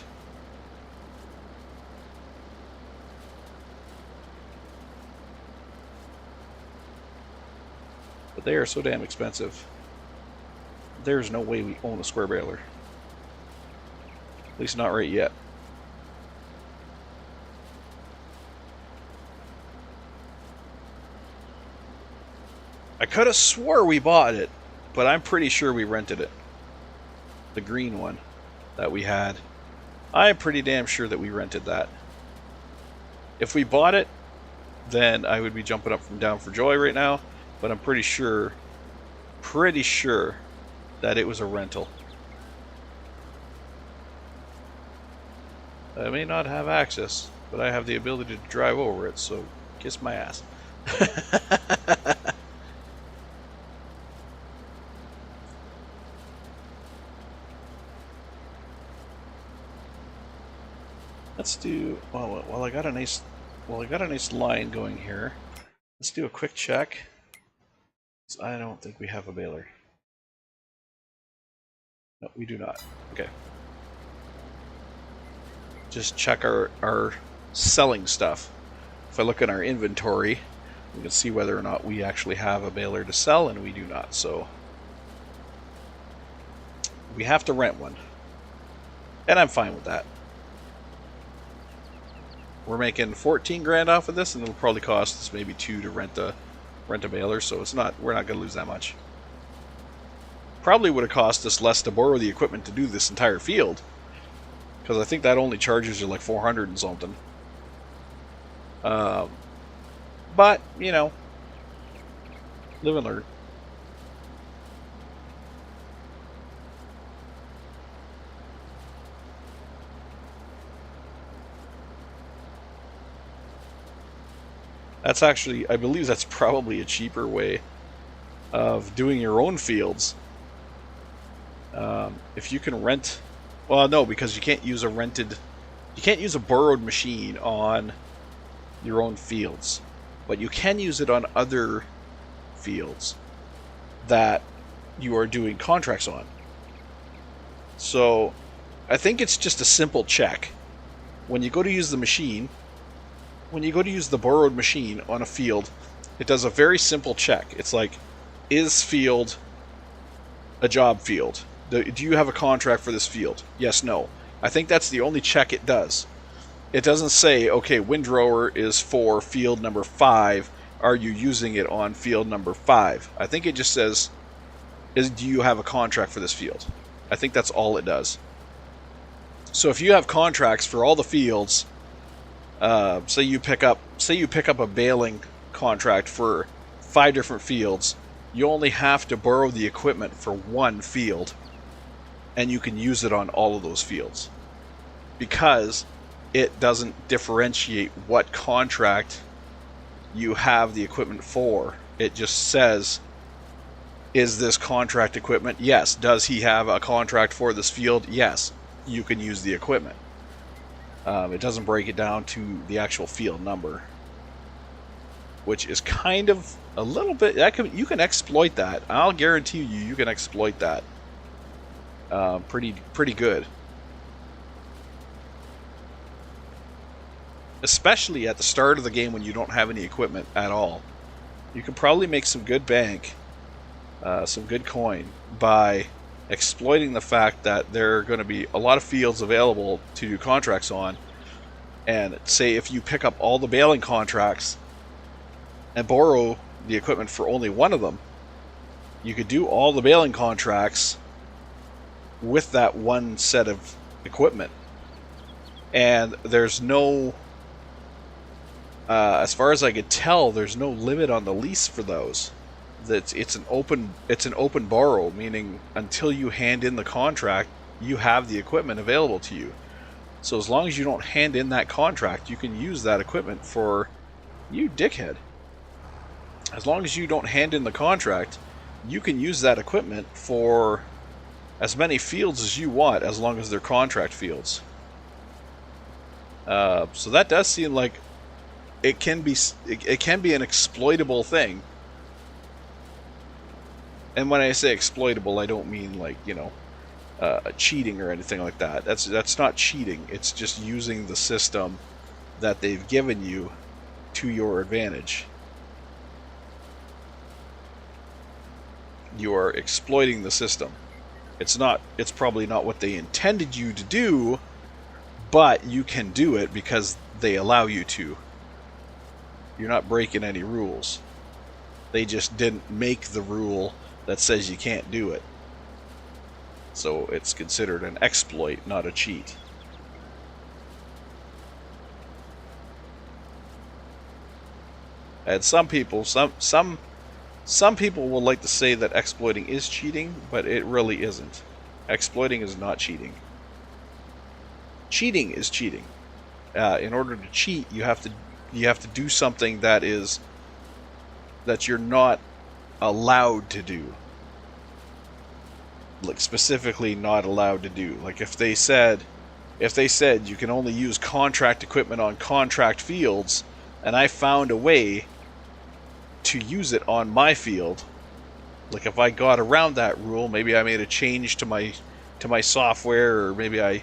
But they are so damn expensive. There's no way we own a square baler. At least not right yet. I could have swore we bought it, but I'm pretty sure we rented it. The green one that we had. I'm pretty damn sure that we rented that. If we bought it, then I would be jumping up and down for joy right now, but I'm pretty sure that it was a rental. I may not have access, but I have the ability to drive over it, so kiss my ass. Let's do, well, I got a nice line going here. Let's do a quick check. I don't think we have a baler. No, we do not. Okay. Just check our selling stuff. If I look in our inventory, we can see whether or not we actually have a baler to sell, and we do not. So we have to rent one, and I'm fine with that. We're making 14 grand off of this, and it'll probably cost us maybe 2 to rent a baler. So it's not, we're not going to lose that much. Probably would have cost us less to borrow the equipment to do this entire field, because I think that only charges you like 400 and something. But, you know, live and learn. That's actually, I believe that's probably a cheaper way of doing your own fields. If you can rent, well, no, because you can't use a borrowed machine on your own fields, but you can use it on other fields that you are doing contracts on. So I think it's just a simple check. When you go to use the machine, when you go to use the borrowed machine on a field, it does a very simple check. It's like, is field a job field? Do you have a contract for this field? Yes, no. I think that's the only check it does. It doesn't say, okay, windrower is for field number 5. Are you using it on field number 5? I think it just says, do you have a contract for this field? I think that's all it does. So if you have contracts for all the fields, say you pick up a baling contract for 5 different fields, you only have to borrow the equipment for 1 field, and you can use it on all of those fields, because it doesn't differentiate what contract you have the equipment for. It just says, is this contract equipment? Yes. Does he have a contract for this field? Yes. You can use the equipment. It doesn't break it down to the actual field number, which is kind of a little bit, you can exploit that. I'll guarantee you can exploit that pretty good. Especially at the start of the game when you don't have any equipment at all. You can probably make some good bank, some good coin, by exploiting the fact that there are going to be a lot of fields available to do contracts on. And say if you pick up all the baling contracts and borrow the equipment for only 1 of them, you could do all the baling contracts with that 1 set of equipment. And there's no, as far as I could tell, there's no limit on the lease for those. It's an open borrow, meaning until you hand in the contract, you have the equipment available to you. So as long as you don't hand in that contract, you can use that equipment for, you dickhead. As long as you don't hand in the contract, you can use that equipment for as many fields as you want, as long as they're contract fields. So that does seem like it can be an exploitable thing. And when I say exploitable, I don't mean like, cheating or anything like that. That's not cheating. It's just using the system that they've given you to your advantage. You are exploiting the system. It's probably not what they intended you to do, but you can do it because they allow you to. You're not breaking any rules. They just didn't make the rule that says you can't do it. So it's considered an exploit, not a cheat. And some people will like to say that exploiting is cheating, but it really isn't. Exploiting is not cheating. Cheating is cheating. In order to cheat, you have to do something that you're not allowed to do. Like specifically not allowed to do. Like if they said you can only use contract equipment on contract fields, and I found a way to use it on my field, like if I got around that rule, maybe I made a change to my software, or maybe I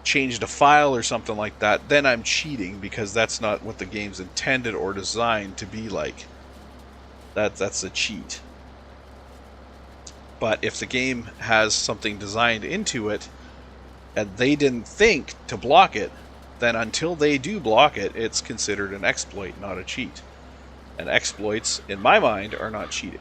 changed a file or something like that, then I'm cheating, because that's not what the game's intended or designed to be like. That's a cheat. But if the game has something designed into it and they didn't think to block it, then until they do block it, it's considered an exploit, not a cheat. And exploits, in my mind, are not cheating.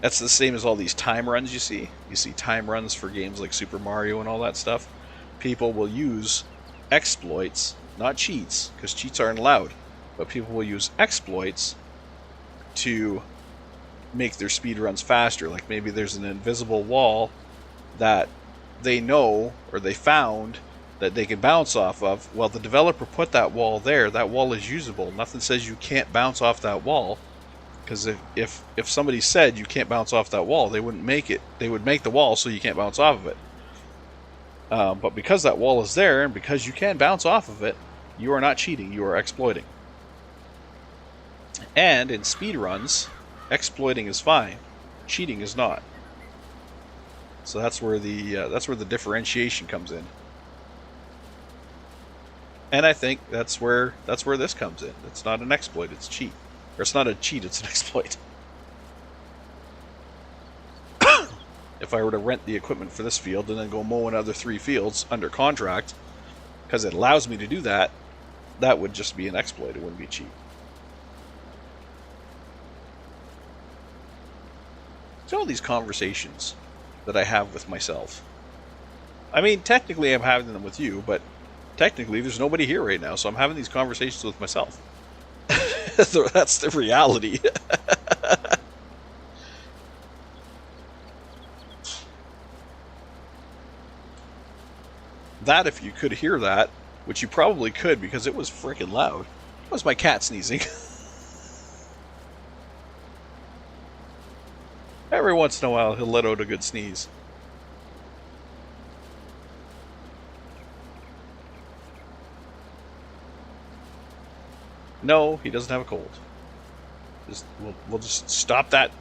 That's the same as all these time runs you see. You see time runs for games like Super Mario and all that stuff. People will use exploits, not cheats, because cheats aren't allowed. But people will use exploits to make their speed runs faster. Like maybe there's an invisible wall that they know, or they found, that they can bounce off of. Well, the developer put that wall there. That wall is usable. Nothing says you can't bounce off that wall. Because if somebody said you can't bounce off that wall, they wouldn't make it. They would make the wall so you can't bounce off of it. But because that wall is there, and because you can bounce off of it, you are not cheating. You are exploiting. And in speedruns, exploiting is fine. Cheating is not. So that's where the differentiation comes in. And I think that's where this comes in. It's not an exploit, it's cheat. Or it's not a cheat, it's an exploit. if I were to rent the equipment for this field and then go mow another 3 fields under contract, because it allows me to do that, that would just be an exploit. It wouldn't be cheap. So all these conversations that I have with myself. I mean, technically I'm having them with you, but technically there's nobody here right now, so I'm having these conversations with myself. That's the reality. That, if you could hear that, which you probably could because it was freaking loud, that was my cat sneezing. Every once in a while he'll let out a good sneeze. No, he doesn't have a cold. We'll just stop that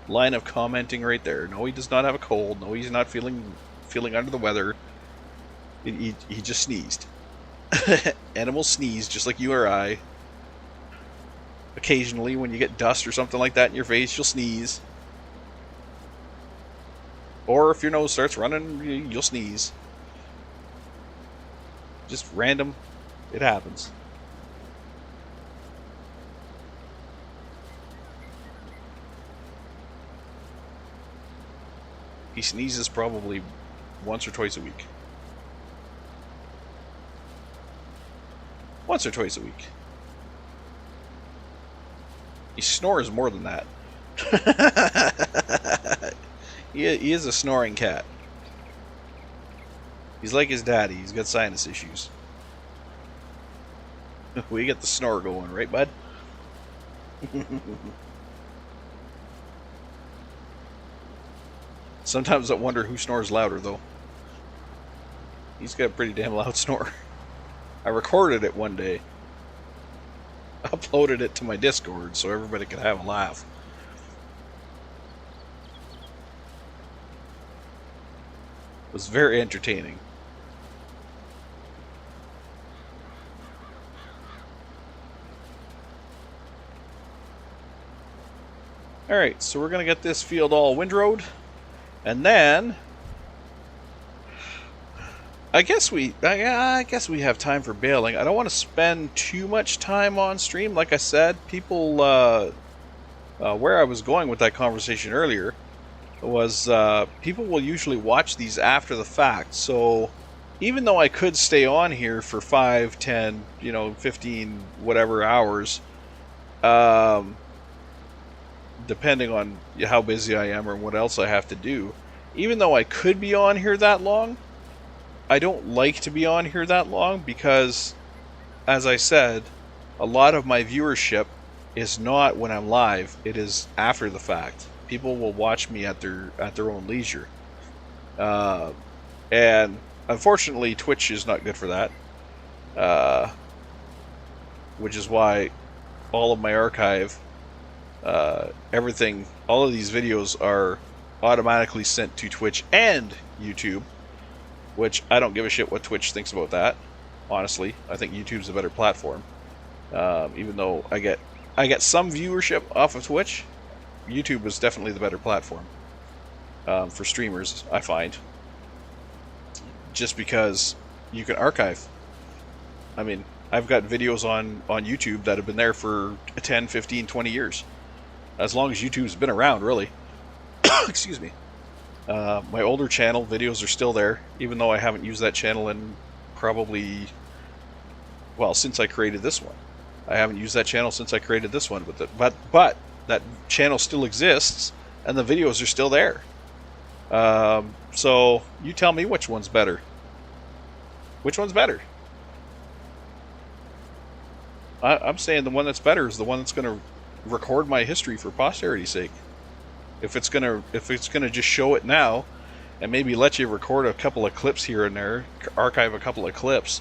line of commenting right there. No, he does not have a cold. No, he's not feeling under the weather. He just sneezed. Animals sneeze just like you or I. Occasionally, when you get dust or something like that in your face, you'll sneeze. Or if your nose starts running, you'll sneeze. Just random. It happens. He sneezes probably once or twice a week. Once or twice a week. He snores more than that. He is a snoring cat. He's like his daddy. He's got sinus issues. We get the snore going, right, bud? Sometimes I wonder who snores louder, though. He's got a pretty damn loud snore. I recorded it one day. Uploaded it to my Discord so everybody could have a laugh. It was very entertaining. Alright, so we're going to get this field all windrowed. And then I guess we have time for baling. I don't want to spend too much time on stream. Like I said, people where I was going with that conversation earlier was people will usually watch these after the fact. So even though I could stay on here for 5, 10, 15, whatever hours, depending on how busy I am or what else I have to do, even though I could be on here that long, I don't like to be on here that long because, as I said, a lot of my viewership is not when I'm live, it is after the fact. People will watch me at their own leisure. And unfortunately, Twitch is not good for that. Which is why all of my archive, everything, all of these videos are automatically sent to Twitch and YouTube, which I don't give a shit what Twitch thinks about that. Honestly, I think YouTube's a better platform. Even though I get some viewership off of Twitch, YouTube is definitely the better platform for streamers, I find. Just because you can archive. I mean, I've got videos on YouTube that have been there for 10, 15, 20 years. As long as YouTube's been around, really. Excuse me. My older channel videos are still there, even though I haven't used that channel in probably, well, since I created this one. I haven't used that channel since I created this one, but that channel still exists, and the videos are still there. So you tell me which one's better. Which one's better? I'm saying the one that's better is the one that's going to record my history for posterity's sake. If it's gonna just show it now, and maybe let you record a couple of clips here and there, archive a couple of clips,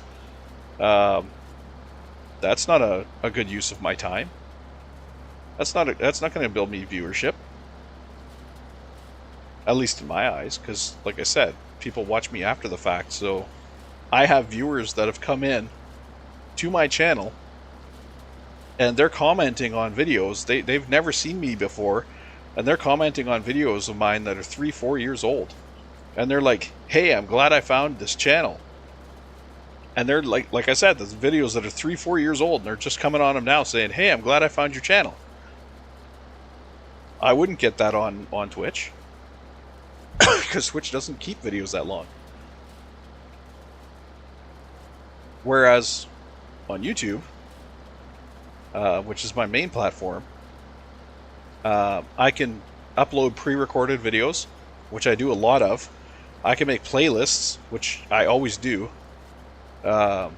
that's not a good use of my time. That's not going to build me viewership, at least in my eyes. Because, like I said, people watch me after the fact, so I have viewers that have come in to my channel, and they're commenting on videos. They've never seen me before. and they're commenting on videos of mine that are 3-4 years old, and they're like, hey, I'm glad I found this channel. And they're like I said, there's videos that are 3-4 years old, and they're just coming on them now saying, hey, I'm glad I found your channel. I wouldn't get that on Twitch, because Twitch doesn't keep videos that long. Whereas on YouTube, which is my main platform, I can upload pre-recorded videos, which I do a lot of. I can make playlists, which I always do. All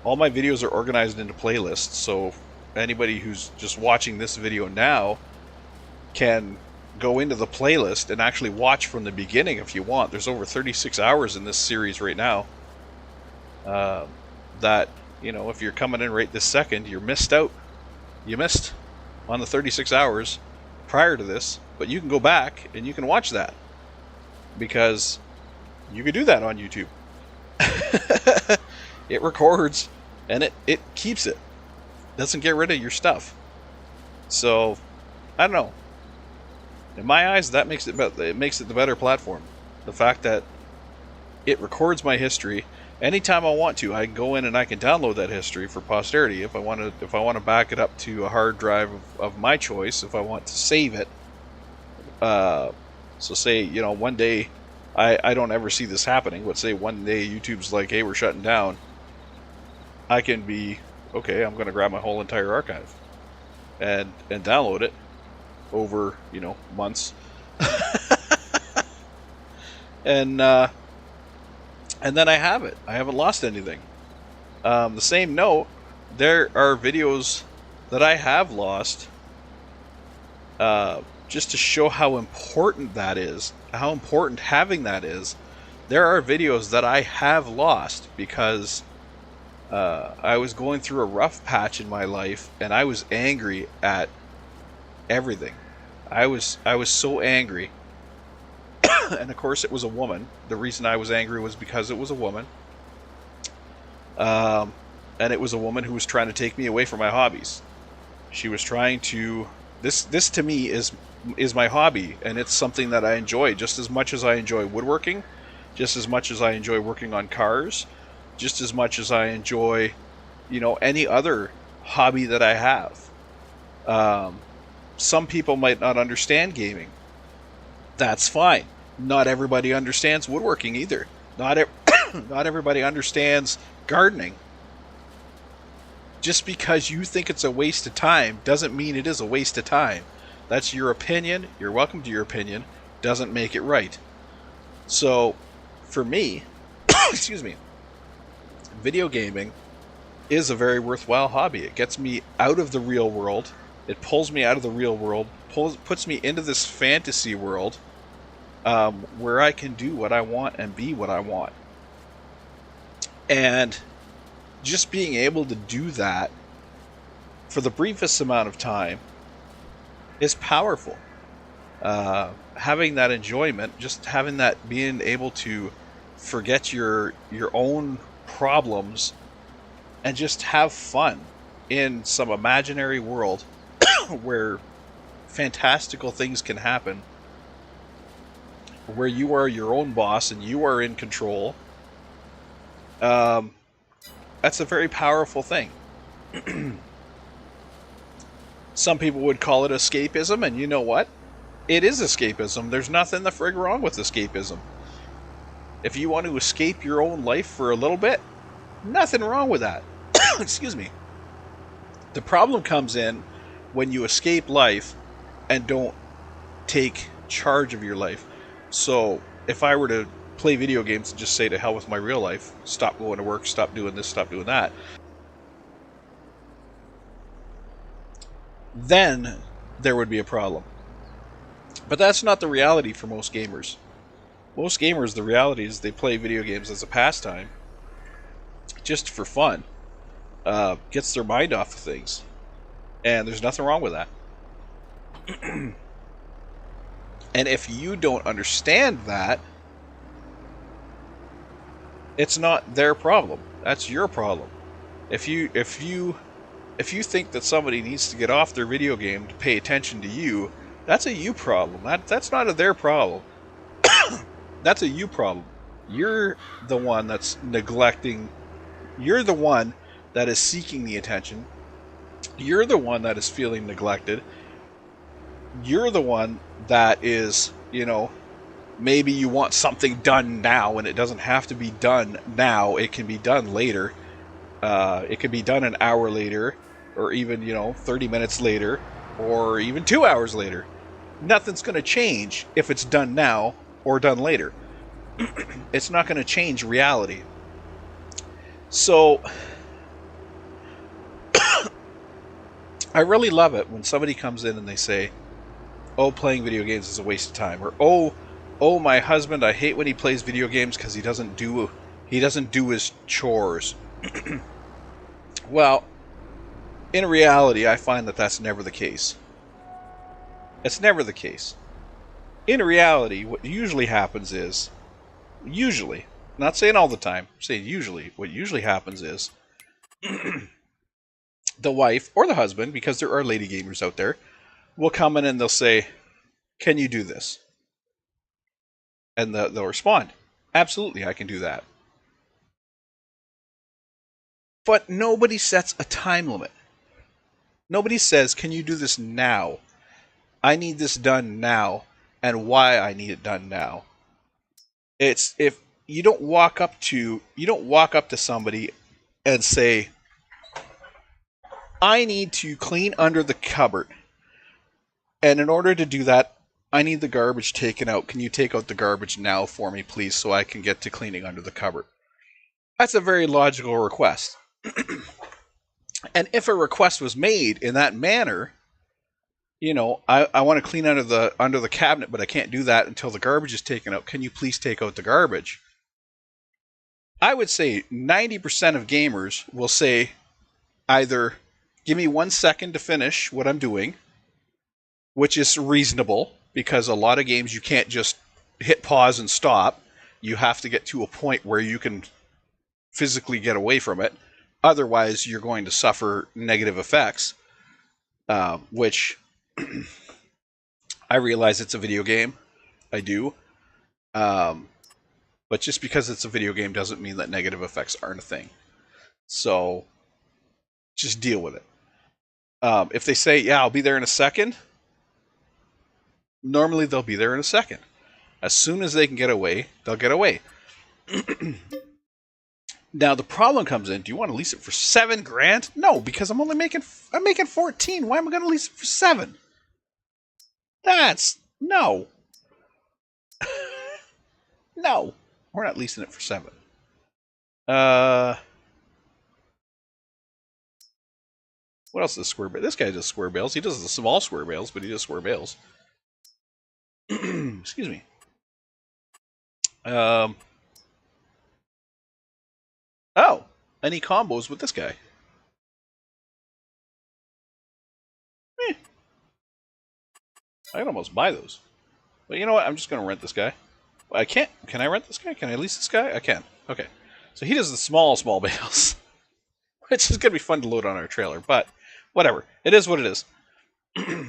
my videos are organized into playlists, so anybody who's just watching this video now can go into the playlist and actually watch from the beginning if you want. There's over 36 hours in this series right now. That, you know, if you're coming in right this second, you're missed out. You missed on the 36 hours prior to this, but you can go back and you can watch that, because you can do that on YouTube. It records and it keeps it. Doesn't get rid of your stuff. So, I don't know. In my eyes, that makes it the better platform. The fact that it records my history. Anytime I want to, I can go in and I can download that history for posterity. If I want to back it up to a hard drive of my choice, if I want to save it. So say, you know, one day, I don't ever see this happening, but say one day YouTube's like, hey, we're shutting down. I can be, okay, I'm going to grab my whole entire archive and download it over, you know, months. And then I have it. I haven't lost anything. The same note, there are videos that I have lost, just to show how important that is, how important having that is. There are videos that I have lost because I was going through a rough patch in my life, and I was angry at everything. I was so angry. And of course it was a woman. The reason I was angry was because it was a woman. And it was a woman who was trying to take me away from my hobbies. She was trying to... This to me is my hobby, and it's something that I enjoy just as much as I enjoy woodworking, just as much as I enjoy working on cars, just as much as I enjoy, you know, any other hobby that I have. Some people might not understand gaming. That's fine. Not everybody understands woodworking either. Not everybody understands gardening. Just because you think it's a waste of time doesn't mean it is a waste of time. That's your opinion. You're welcome to your opinion. Doesn't make it right. So, for me, excuse me, video gaming is a very worthwhile hobby. It gets me out of the real world. It pulls me out of the real world, puts me into this fantasy world, where I can do what I want and be what I want. And just being able to do that for the briefest amount of time is powerful. Having that enjoyment, just having that, being able to forget your own problems and just have fun in some imaginary world where fantastical things can happen, where you are your own boss and you are in control. That's a very powerful thing. Some people would call it escapism, and you know what? It is escapism. There's nothing the frig wrong with escapism. If you want to escape your own life for a little bit, nothing wrong with that. Excuse me. The problem comes in when you escape life and don't take charge of your life. So, if I were to play video games and just say to hell with my real life, stop going to work, stop doing this, stop doing that, then there would be a problem. But that's not the reality for most gamers. Most gamers, the reality is they play video games as a pastime, just for fun. Gets their mind off of things. And there's nothing wrong with that. And if you don't understand that, it's not their problem. That's your problem. If you think that somebody needs to get off their video game to pay attention to you, That's a you problem. That's not a their problem. That's a you problem. You're the one that's neglecting. You're the one that is seeking the attention. You're the one that is feeling neglected. You're the one that is, maybe you want something done now, and it doesn't have to be done now. It can be done later. It can be done an hour later, or even, 30 minutes later, or even 2 hours later. Nothing's going to change if it's done now or done later. It's not going to change reality. So, I really love it when somebody comes in and they say, oh, playing video games is a waste of time. Or, oh, my husband, I hate when he plays video games because he doesn't do his chores. Well, in reality, I find that that's never the case. It's never the case. In reality, what usually happens is, not saying all the time, I'm saying usually, what usually happens is, the wife or the husband, because there are lady gamers out there, will come in and they'll say, can you do this? And they'll respond, absolutely, I can do that. But nobody sets a time limit. Nobody says, can you do this now? I need this done now, and why I need it done now. It's if you don't walk up to somebody and say, I need to clean under the cupboard, and in order to do that, I need the garbage taken out. Can you take out the garbage now for me, please, so I can get to cleaning under the cupboard? That's a very logical request. And if a request was made in that manner, I want to clean under the cabinet, but I can't do that until the garbage is taken out. Can you please take out the garbage? I would say 90% of gamers will say either give me 1 second to finish what I'm doing, which is reasonable because a lot of games you can't just hit pause and stop. You have to get to a point where you can physically get away from it. Otherwise, you're going to suffer negative effects, which I realize it's a video game. I do. But just because it's a video game doesn't mean that negative effects aren't a thing. So, just deal with it. If they say, yeah, I'll be there in a second, normally they'll be there in a second. As soon as they can get away, they'll get away. Now the problem comes in, do you want to lease it for $7,000? No, because I'm making 14. Why am I going to lease it for 7? No. No. We're not leasing it for 7. What else does square bales? This guy does square bales. He does the small square bales, but he does square bales. Excuse me. Oh, any combos with this guy? I can almost buy those. But you know what? I'm just going to rent this guy. I can't. Can I rent this guy? Can I lease this guy? I can. Okay. So he does the small bales. Which is going to be fun to load on our trailer. But whatever. It is what it is.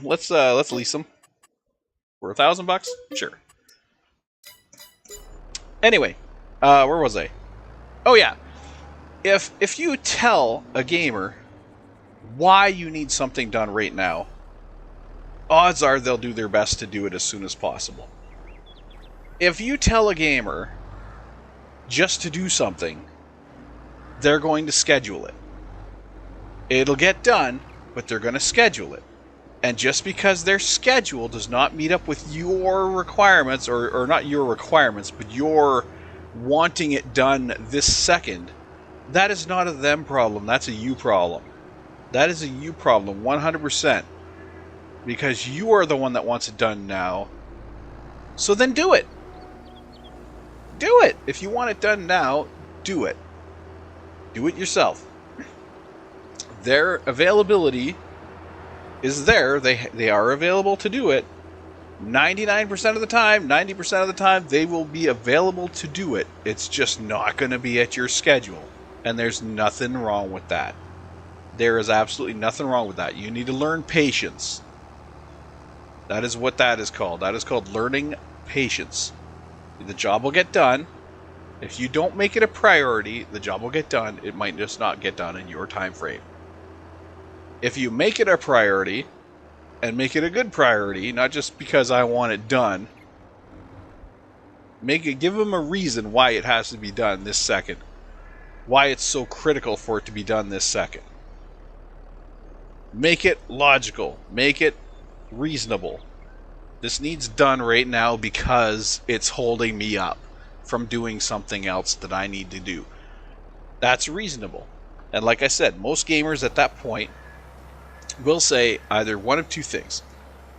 Let's lease him. For $1,000? Sure. Anyway. Where was I? Oh yeah. If you tell a gamer why you need something done right now, odds are they'll do their best to do it as soon as possible. If you tell a gamer just to do something, they're going to schedule it. It'll get done, but they're going to schedule it. And just because their schedule does not meet up with your requirements, or not your requirements, but your wanting it done this second, that is not a them problem. That's a you problem. That is a you problem, 100%. Because you are the one that wants it done now. So then do it. Do it. If you want it done now, do it. Do it yourself. Their availability is there. They are available to do it. 99% of the time, 90% of the time, they will be available to do it. It's just not going to be at your schedule. And there's nothing wrong with that. There is absolutely nothing wrong with that. You need to learn patience. That is what that is called. That is called learning patience. The job will get done. If you don't make it a priority, the job will get done. It might just not get done in your time frame. If you make it a priority, and make it a good priority, not just because I want it done, give them a reason why it has to be done this second. Why it's so critical for it to be done this second. Make it logical. Make it reasonable. This needs done right now because it's holding me up from doing something else that I need to do. That's reasonable. And like I said, most gamers at that point will say either one of two things.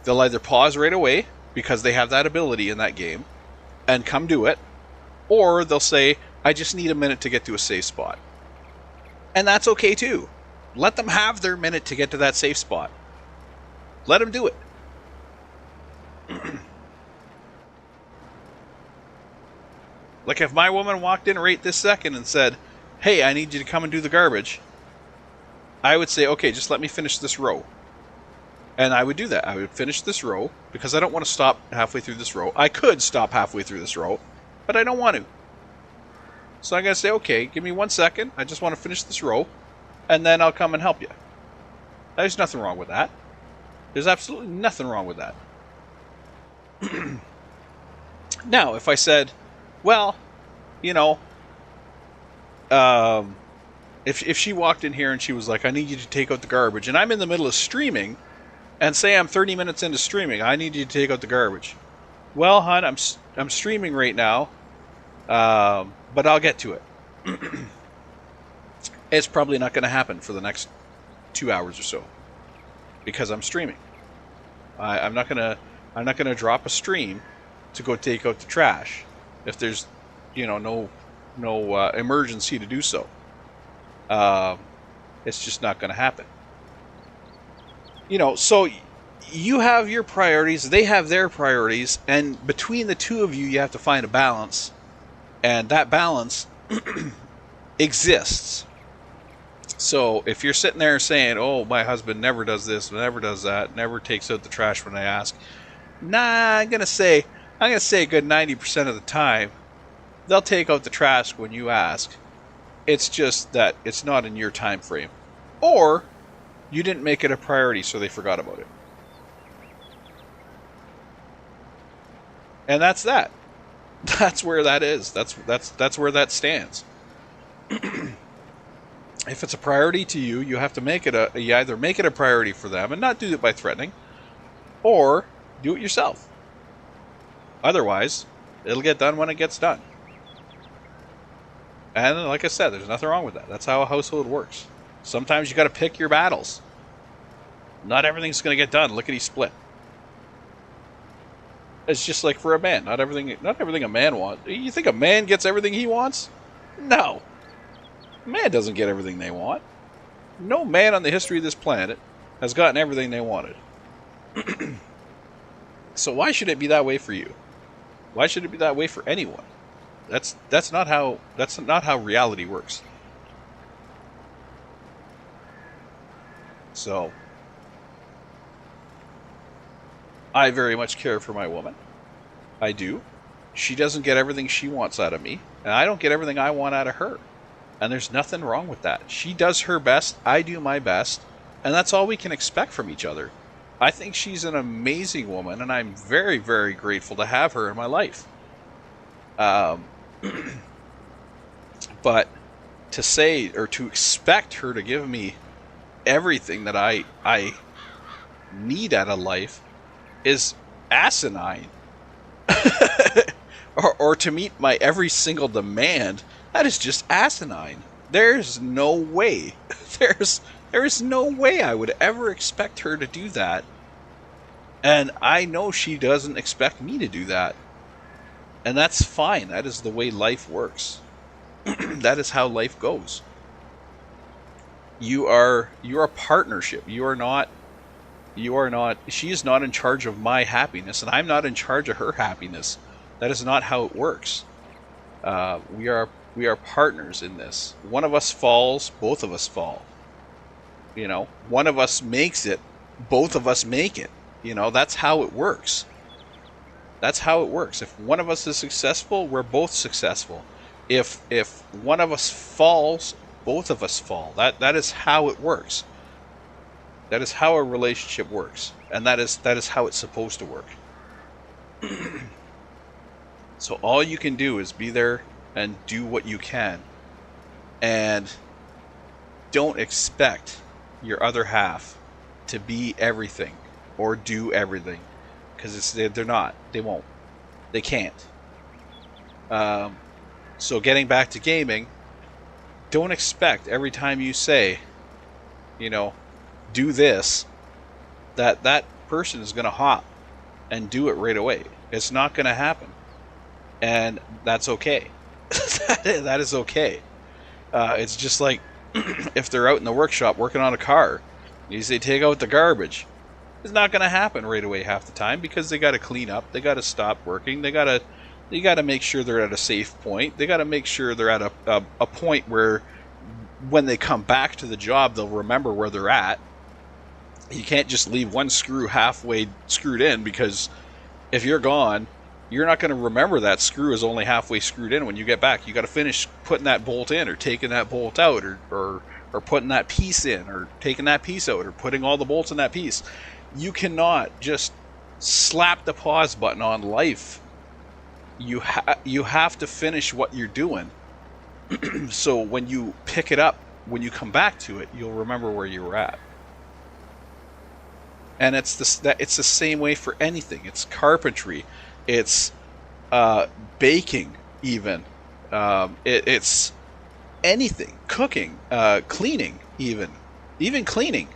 They'll either pause right away because they have that ability in that game and come do it, or they'll say, I just need a minute to get to a safe spot. And that's okay too. Let them have their minute to get to that safe spot. Let them do it. Like if my woman walked in right this second and said, hey, I need you to come and do the garbage, I would say, okay, just let me finish this row. And I would do that. I would finish this row because I don't want to stop halfway through this row. I could stop halfway through this row, but I don't want to. So I'm going to say, okay, give me 1 second. I just want to finish this row, and then I'll come and help you. There's nothing wrong with that. There's absolutely nothing wrong with that. Now, if I said, well, you know, if she walked in here and she was like, I need you to take out the garbage, and I'm in the middle of streaming, and say I'm 30 minutes into streaming, I need you to take out the garbage. Well, hon, I'm streaming right now, but I'll get to it. It's probably not going to happen for the next 2 hours or so, because I'm streaming. I'm not gonna drop a stream to go take out the trash if there's, you know, no emergency to do so. It's just not going to happen. You know, so you have your priorities, they have their priorities, and between the two of you, you have to find a balance, and that balance exists. So if you're sitting there saying, oh, my husband never does this, never does that, never takes out the trash when I ask, nah, I'm gonna say a good 90% of the time, they'll take out the trash when you ask. It's just that it's not in your time frame. Or you didn't make it a priority, so they forgot about it. And that's that. That's where that is. That's where that stands. If it's a priority to you, you have to make it you either make it a priority for them and not do it by threatening, or do it yourself. Otherwise, it'll get done when it gets done. And like I said, there's nothing wrong with that. That's how a household works. Sometimes you got to pick your battles. Not everything's going to get done lickety split. It's just like for a man. Not everything a man wants. You think a man gets everything he wants? No. A man doesn't get everything they want. No man on the history of this planet has gotten everything they wanted. So why should it be that way for you? Why should it be that way for anyone? That's not how reality works. So I very much care for my woman. I do. She doesn't get everything she wants out of me, and I don't get everything I want out of her. And there's nothing wrong with that. She does her best, I do my best, and that's all we can expect from each other. I think she's an amazing woman, and I'm very, very grateful to have her in my life. But to say, or to expect her to give me everything that I need out of life is asinine. or to meet my every single demand, that is just asinine. There's no way. There is no way I would ever expect her to do that. And I know she doesn't expect me to do that. And that's fine. That is the way life works. That is how life goes. You are a partnership. You are not, she is not in charge of my happiness, and I'm not in charge of her happiness. That is not how it works. We are partners in this. One of us falls, both of us fall. You know, one of us makes it, both of us make it. You know, that's how it works. That's how it works. If one of us is successful, we're both successful. If one of us falls, both of us fall. That is how it works. That is how a relationship works, and that is how it's supposed to work. So all you can do is be there and do what you can, and don't expect your other half to be everything or do everything, because they're not. They won't. They can't. So getting back to gaming, don't expect every time you say, you know, do this, that person is going to hop and do it right away. It's not going to happen. And that's okay. That is okay. It's just like if they're out in the workshop working on a car, you say take out the garbage. It's not going to happen right away half the time, because they got to clean up, they got to stop working, they got to make sure they're at a safe point. They got to make sure they're at a point where when they come back to the job, they'll remember where they're at. You can't just leave one screw halfway screwed in, because if you're gone, you're not going to remember that screw is only halfway screwed in when you get back. You got to finish putting that bolt in, or taking that bolt out, or putting that piece in, or taking that piece out, or putting all the bolts in that piece. You cannot just slap the pause button on life. You have to finish what you're doing. So when you pick it up, when you come back to it, you'll remember where you were at. And it's the same way for anything. It's carpentry. It's baking, even. It's anything. Cooking, cleaning, even cleaning.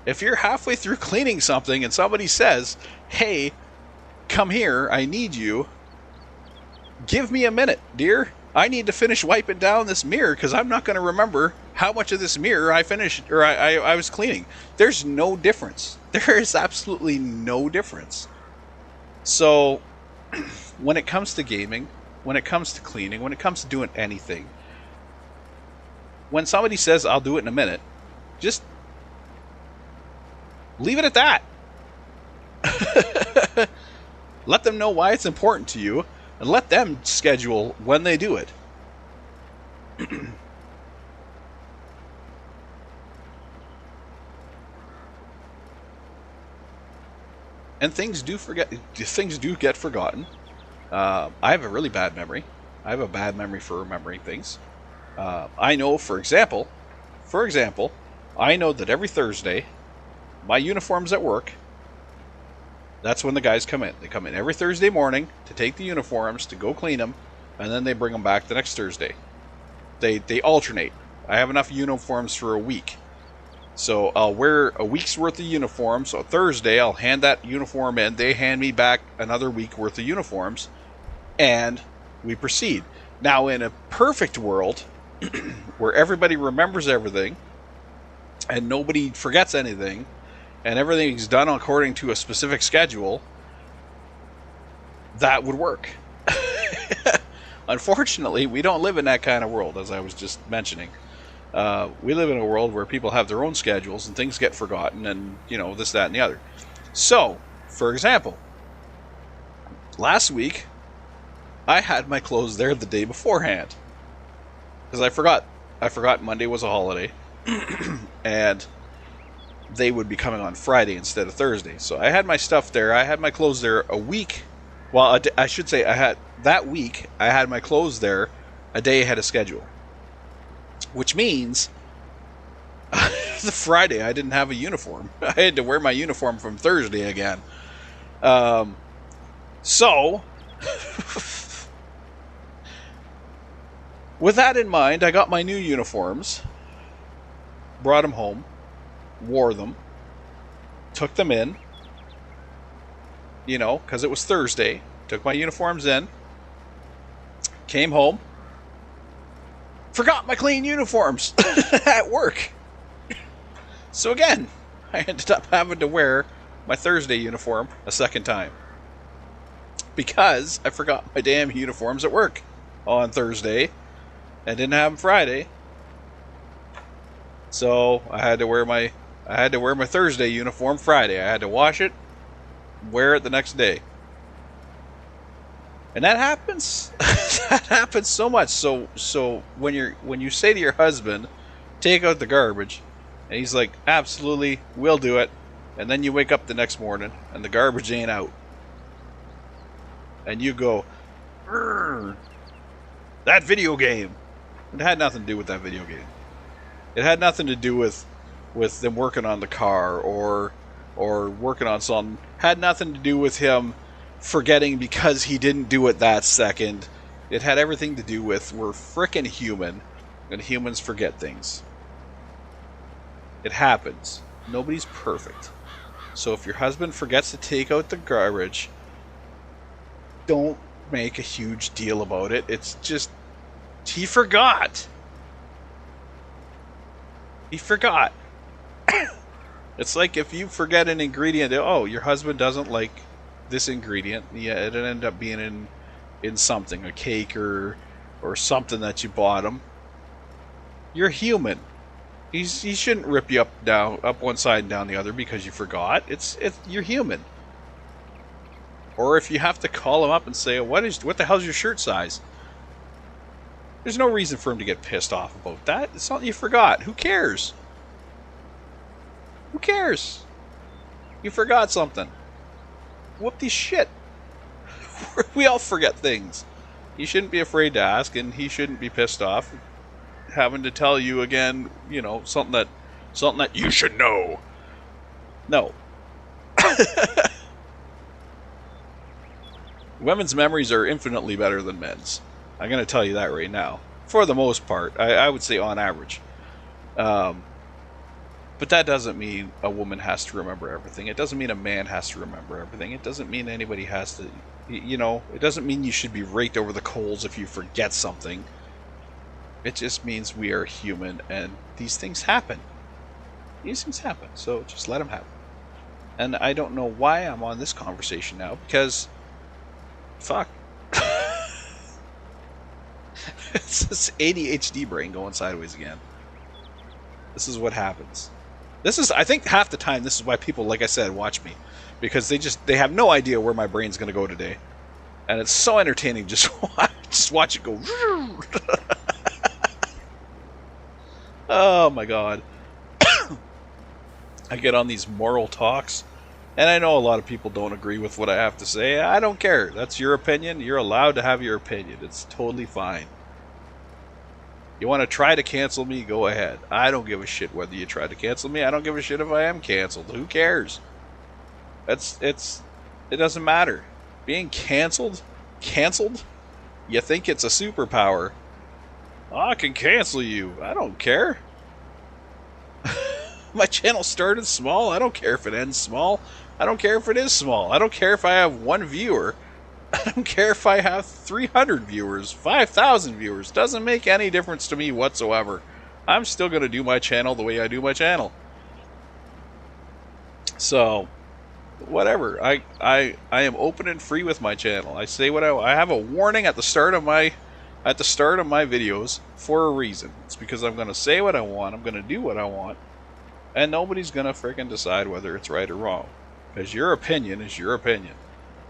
If you're halfway through cleaning something and somebody says, "Hey, come here, I need you. Give me a minute, dear. I need to finish wiping down this mirror, because I'm not going to remember how much of this mirror I finished, or I was cleaning." There's no difference. There is absolutely no difference. So when it comes to gaming, when it comes to cleaning, when it comes to doing anything, when somebody says, "I'll do it in a minute," just leave it at that. Let them know why it's important to you, and let them schedule when they do it. And things do get forgotten. I have a really bad memory. I have a bad memory for remembering things. I know, for example, I know that every Thursday, my uniform's at work. That's when the guys come in. They come in every Thursday morning to take the uniforms, to go clean them, and then they bring them back the next Thursday. They alternate. I have enough uniforms for a week. So I'll wear a week's worth of uniforms. So Thursday, I'll hand that uniform in. They hand me back another week worth of uniforms, and we proceed. Now, in a perfect world, where everybody remembers everything, and nobody forgets anything, and everything's done according to a specific schedule, that would work. Unfortunately, we don't live in that kind of world, as I was just mentioning. We live in a world where people have their own schedules, and things get forgotten, and, you know, this, that, and the other. So, for example, last week, I had my clothes there the day beforehand, because I forgot Monday was a holiday, and they would be coming on Friday instead of Thursday. So I had my stuff there. I had my clothes there a week. Well, I should say that week I had my clothes there a day ahead of schedule. Which means the Friday I didn't have a uniform. I had to wear my uniform from Thursday again. So with that in mind, I got my new uniforms, brought them home, wore them, took them in, you know, because it was Thursday, took my uniforms in, came home, forgot my clean uniforms at work. So again, I ended up having to wear my Thursday uniform a second time, because I forgot my damn uniforms at work on Thursday and didn't have them Friday. So I had to wear my Thursday uniform Friday. I had to wash it, wear it the next day. And that happens. That happens so much. So when you say to your husband, take out the garbage, and he's like, absolutely, we'll do it. And then you wake up the next morning and the garbage ain't out. And you go, that video game. It had nothing to do with that video game. It had nothing to do with them working on the car or working on something. Had nothing to do with him forgetting because he didn't do it that second. It had everything to do with we're frickin' human, and humans forget things. It happens. Nobody's perfect. So if your husband forgets to take out the garbage, don't make a huge deal about it. It's just, he forgot. He forgot. It's like if you forget an ingredient, oh, your husband doesn't like this ingredient. Yeah, it'll end up being in something, a cake or something that you bought him. You're human. He shouldn't rip you up one side and down the other because you forgot. You're human. Or if you have to call him up and say, what the hell's your shirt size? There's no reason for him to get pissed off about that. It's something you forgot. Who cares? Who cares? You forgot something. Whoop-de shit. We all forget things. You shouldn't be afraid to ask, and he shouldn't be pissed off having to tell you again, something that you should know. No. Women's memories are infinitely better than men's. I'm going to tell you that right now. For the most part. I would say on average. But that doesn't mean a woman has to remember everything. It doesn't mean a man has to remember everything. It doesn't mean anybody has to... it doesn't mean you should be raked over the coals if you forget something. It just means we are human, and these things happen. These things happen, so just let them happen. And I don't know why I'm on this conversation now, because... fuck. It's this ADHD brain going sideways again. This is what happens. I think half the time, this is why people, like I said, watch me. Because they have no idea where my brain's going to go today. And it's so entertaining just watch it go. Oh my god. I get on these moral talks, and I know a lot of people don't agree with what I have to say. I don't care. That's your opinion. You're allowed to have your opinion. It's totally fine. You want to try to cancel me? Go ahead. I don't give a shit whether you try to cancel me. I don't give a shit if I am canceled. Who cares? It doesn't matter. Being canceled? You think it's a superpower. Oh, I can cancel you. I don't care. My channel started small. I don't care if it ends small. I don't care if it is small. I don't care if I have 1 viewer. I don't care if I have 300 viewers, 5,000 viewers. Doesn't make any difference to me whatsoever. I'm still going to do my channel the way I do my channel. So, whatever. I am open and free with my channel. I say what I have a warning at the start of my videos for a reason. It's because I'm going to say what I want. I'm going to do what I want. And nobody's going to frickin' decide whether it's right or wrong. Because your opinion is your opinion.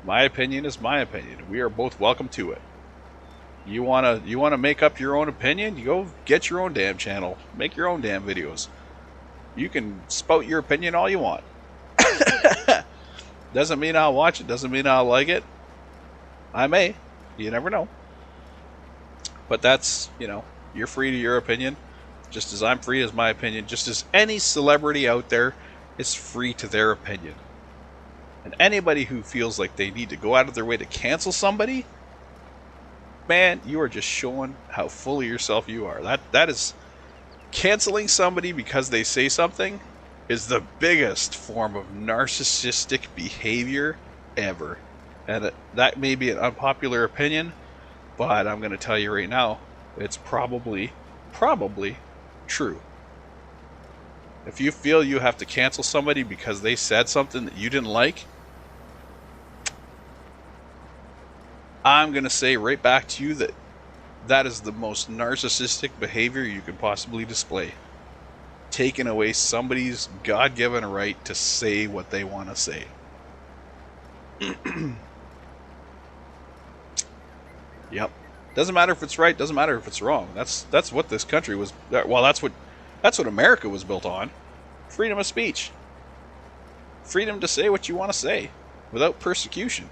My opinion is my opinion. We are both welcome to it. You wanna make up your own opinion? You go get your own damn channel. Make your own damn videos. You can spout your opinion all you want. Doesn't mean I'll watch it. Doesn't mean I'll like it. I may. You never know. But that's, you're free to your opinion. Just as I'm free as my opinion. Just as any celebrity out there is free to their opinion. And anybody who feels like they need to go out of their way to cancel somebody, man, you are just showing how full of yourself you are. That is... canceling somebody because they say something is the biggest form of narcissistic behavior ever. And that may be an unpopular opinion, but I'm going to tell you right now, it's probably true. If you feel you have to cancel somebody because they said something that you didn't like, I'm going to say right back to you that is the most narcissistic behavior you can possibly display. Taking away somebody's God-given right to say what they want to say. Yep. Doesn't matter if it's right. Doesn't matter if it's wrong. That's what this country was. Well, that's what America was built on. Freedom of speech. Freedom to say what you want to say without persecution.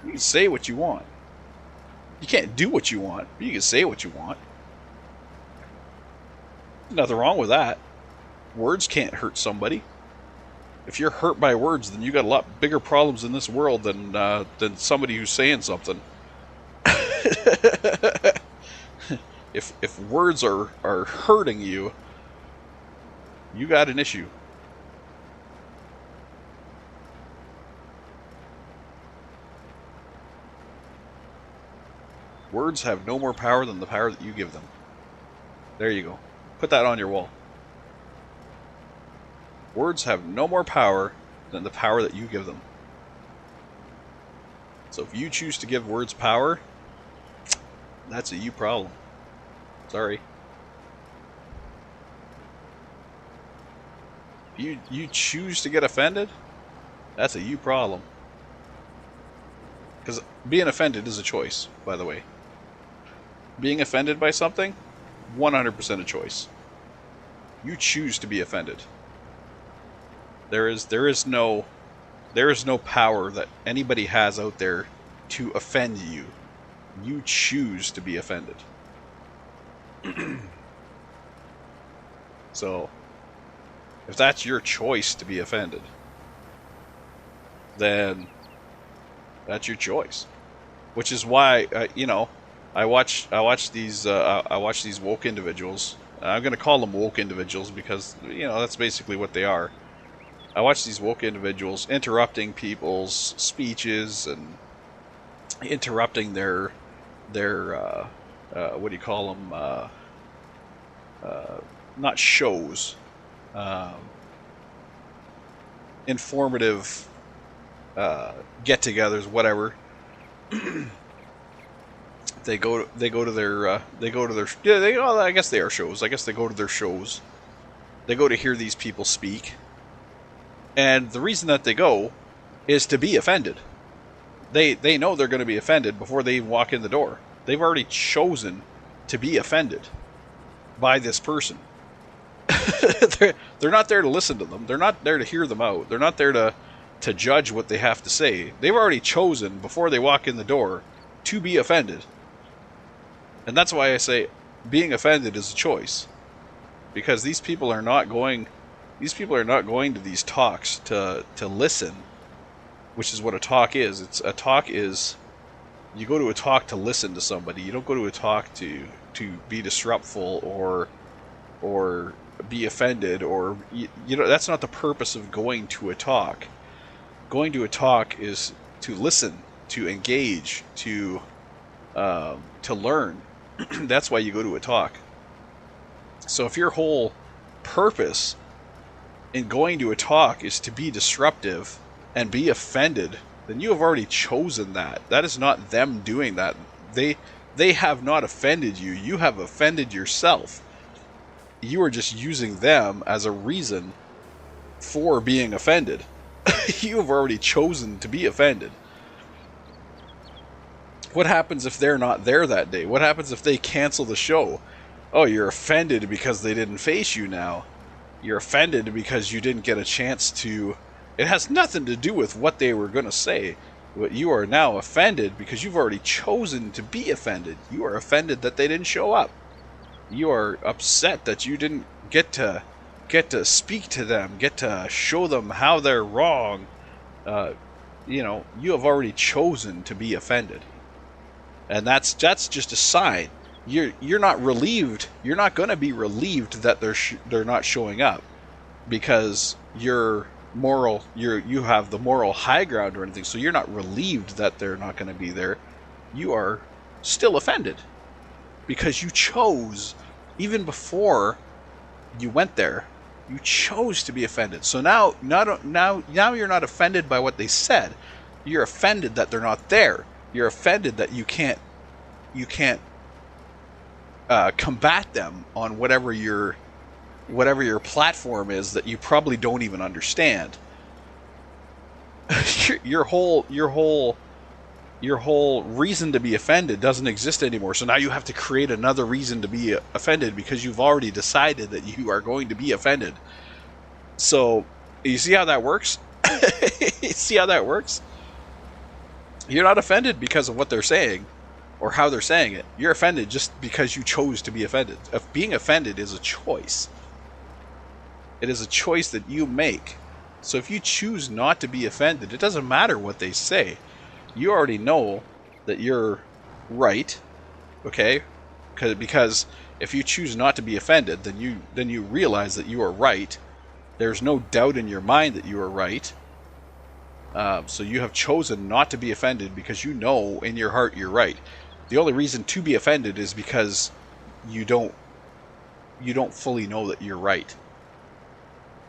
You can say what you want. You can't do what you want, but you can say what you want. Nothing wrong with that. Words can't hurt somebody. If you're hurt by words, then you got a lot bigger problems in this world than somebody who's saying something. If words are hurting you, you got an issue. Words have no more power than the power that you give them. There you go. Put that on your wall. Words have no more power than the power that you give them. So if you choose to give words power, that's a you problem. Sorry. You choose to get offended, that's a you problem. Because being offended is a choice, by the way. Being offended by something, 100% a choice. You choose to be offended. There is no power that anybody has out there to offend you. You choose to be offended. So, if that's your choice to be offended, then that's your choice. Which is why, I watch these woke individuals. I'm going to call them woke individuals because, that's basically what they are. I watch these woke individuals interrupting people's speeches and interrupting their what do you call them? Not shows, informative get-togethers, whatever. They go to their I guess they are shows. I guess they go to their shows. They go to hear these people speak. And the reason that they go is to be offended. They know they're going to be offended before they walk in the door. They've already chosen to be offended by this person. They're not there to listen to them. They're not there to hear them out. They're not there to judge what they have to say. They've already chosen before they walk in the door to be offended. And that's why I say being offended is a choice. Because these people are not going to these talks to listen, which is what a talk is. A talk is, you go to a talk to listen to somebody. You don't go to a talk to be disruptful or be offended, or that's not the purpose of going to a talk. Going to a talk is to listen, to engage, to learn. That's why you go to a talk. So if your whole purpose in going to a talk is to be disruptive and be offended, then you have already chosen that. That is not them doing that. They have not offended you. You have offended yourself. You are just using them as a reason for being offended. You have already chosen to be offended. What happens if they're not there that day? What happens if they cancel the show? Oh, you're offended because they didn't face you now. You're offended because you didn't get a chance to... It has nothing to do with what they were going to say. But you are now offended because you've already chosen to be offended. You are offended that they didn't show up. You are upset that you didn't get to speak to them, get to show them how they're wrong. You have already chosen to be offended. And that's just a sign. You're not relieved. You're not going to be relieved that they're not showing up because you have the moral high ground or anything. So you're not relieved that they're not going to be there. You are still offended because you chose, even before you went there, you chose to be offended. So now you're not offended by what they said. You're offended that they're not there. You're offended that you can't combat them on whatever your platform is that you probably don't even understand. your whole reason to be offended doesn't exist anymore. So now you have to create another reason to be offended because you've already decided that you are going to be offended. So you see how that works? You see how that works? You're not offended because of what they're saying or how they're saying it. You're offended just because you chose to be offended. Being offended is a choice. It is a choice that you make. So if you choose not to be offended, it doesn't matter what they say. You already know that you're right, okay? Because if you choose not to be offended, then you realize that you are right. There's no doubt in your mind that you are right. So you have chosen not to be offended because you know in your heart you're right. The only reason to be offended is because you don't fully know that you're right.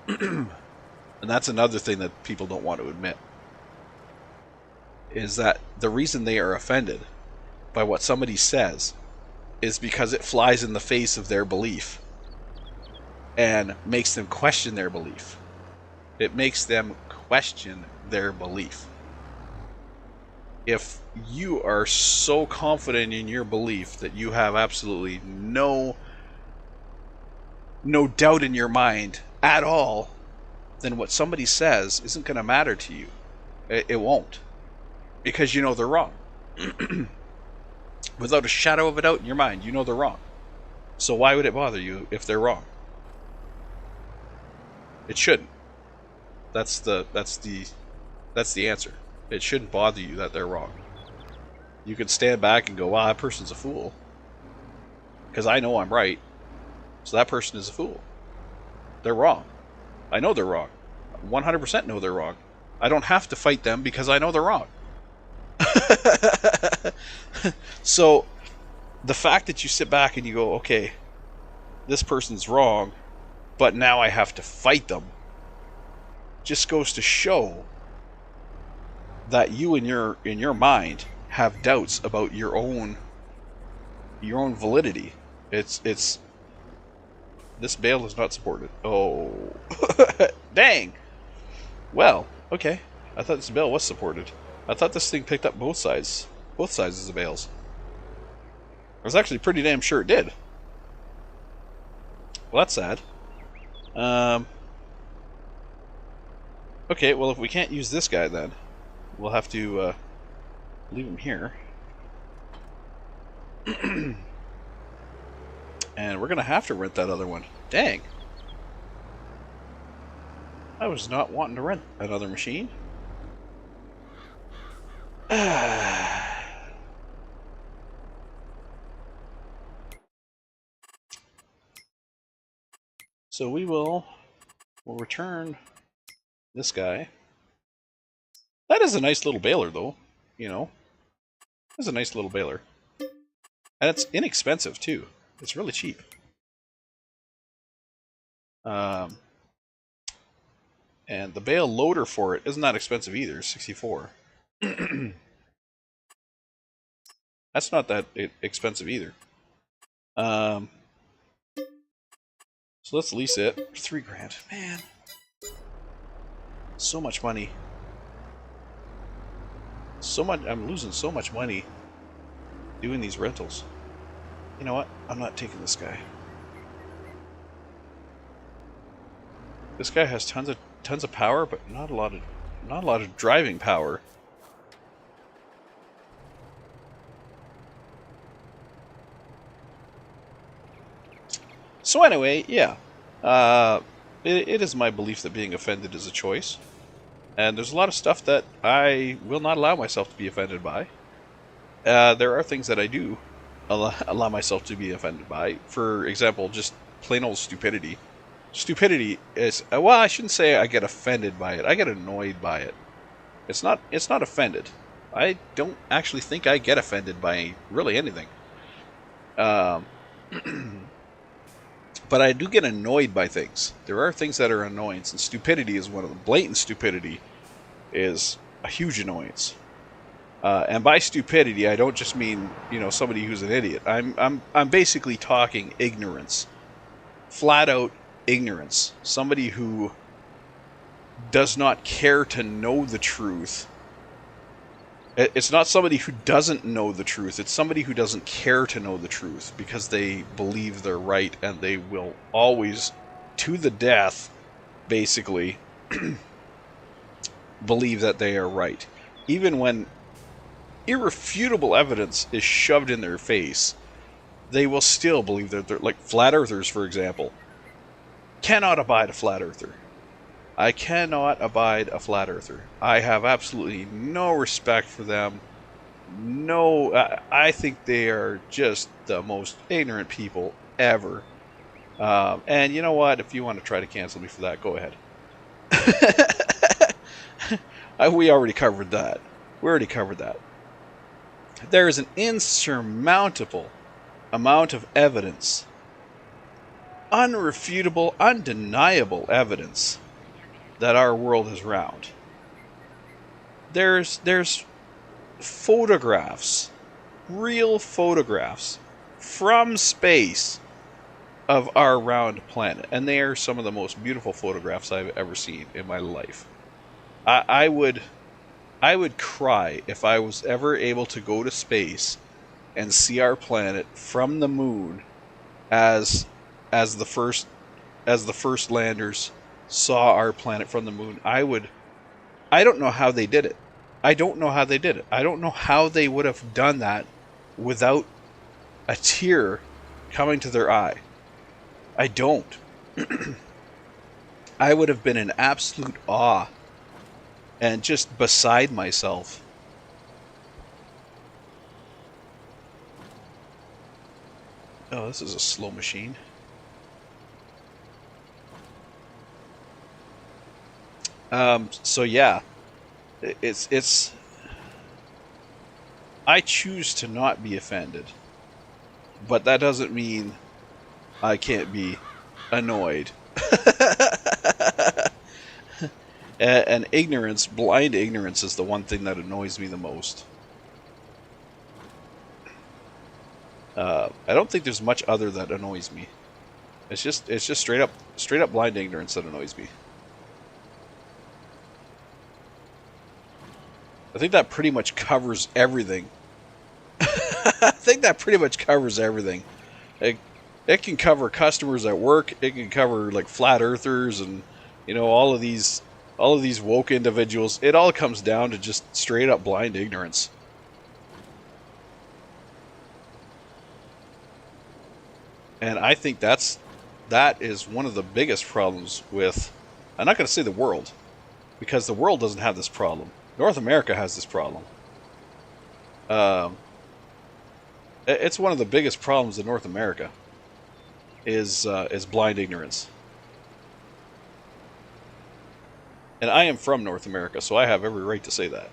And that's another thing that people don't want to admit, is that the reason they are offended by what somebody says is because it flies in the face of their belief and makes them question their belief. It makes them question their belief. If you are so confident in your belief that you have absolutely no doubt in your mind at all, then what somebody says isn't going to matter to you. It won't. Because you know they're wrong. Without a shadow of a doubt in your mind, you know they're wrong. So why would it bother you if they're wrong? It shouldn't. That's the answer. It shouldn't bother you that they're wrong. You can stand back and go, wow, that person's a fool. Because I know I'm right. So that person is a fool. They're wrong. I know they're wrong. 100% know they're wrong. I don't have to fight them because I know they're wrong. So the fact that you sit back and you go, okay, this person's wrong, but now I have to fight them, just goes to show that you in your mind have doubts about your own validity. It's this bale is not supported. Oh, dang. Well, okay. I thought this bale was supported. I thought this thing picked up both sizes of bales. I was actually pretty damn sure it did. Well, that's sad. Okay, well, if we can't use this guy, then we'll have to leave him here. And we're going to have to rent that other one. Dang. I was not wanting to rent another machine. So we'll return this guy. That is a nice little baler, though. You know, it's a nice little baler. And it's inexpensive, too. It's really cheap. And the bale loader for it isn't that expensive either, 64. That's not that expensive either. So let's lease it. 3 grand. Man. So much money. I'm losing so much money doing these rentals. You know what? I'm not taking this guy. This guy has tons of power, but not a lot of driving power. So anyway, yeah. It is my belief that being offended is a choice. And there's a lot of stuff that I will not allow myself to be offended by. There are things that I do allow myself to be offended by. For example, just plain old stupidity. Stupidity is, well, I shouldn't say I get offended by it. I get annoyed by it. It's not offended. I don't actually think I get offended by really anything. But I do get annoyed by things. There are things that are annoyance, and stupidity is one of them. Blatant stupidity is a huge annoyance. And by stupidity, I don't just mean, somebody who's an idiot. I'm basically talking ignorance. Flat out ignorance. Somebody who does not care to know the truth. It's not somebody who doesn't know the truth. It's somebody who doesn't care to know the truth because they believe they're right, and they will always, to the death, basically, believe that they are right. Even when irrefutable evidence is shoved in their face, they will still believe that they're, like flat earthers, for example. Cannot abide a flat earther. I cannot abide a flat earther. I have absolutely no respect for them. No, I think they are just the most ignorant people ever. And you know what? If you want to try to cancel me for that, go ahead. We already covered that. There is an insurmountable amount of evidence, unrefutable, undeniable evidence, that our world is round. There's photographs, real photographs from space of our round planet, and they are some of the most beautiful photographs I've ever seen in my life. I would cry if I was ever able to go to space and see our planet from the moon as the first landers saw our planet from the moon. I don't know how they did it. I don't know how they would have done that without a tear coming to their eye. I don't. I would have been in absolute awe and just beside myself. Oh, this is a slow machine. So yeah, it's. I choose to not be offended, but that doesn't mean I can't be annoyed. And ignorance, blind ignorance, is the one thing that annoys me the most. I don't think there's much other that annoys me. It's just straight up blind ignorance that annoys me. I think that pretty much covers everything. It can cover customers at work. It can cover like flat earthers and all of these woke individuals. It all comes down to just straight up blind ignorance. And I think that is one of the biggest problems with, I'm not going to say the world, because the world doesn't have this problem. North America has this problem. It's one of the biggest problems in North America is blind ignorance. And I am from North America, so I have every right to say that.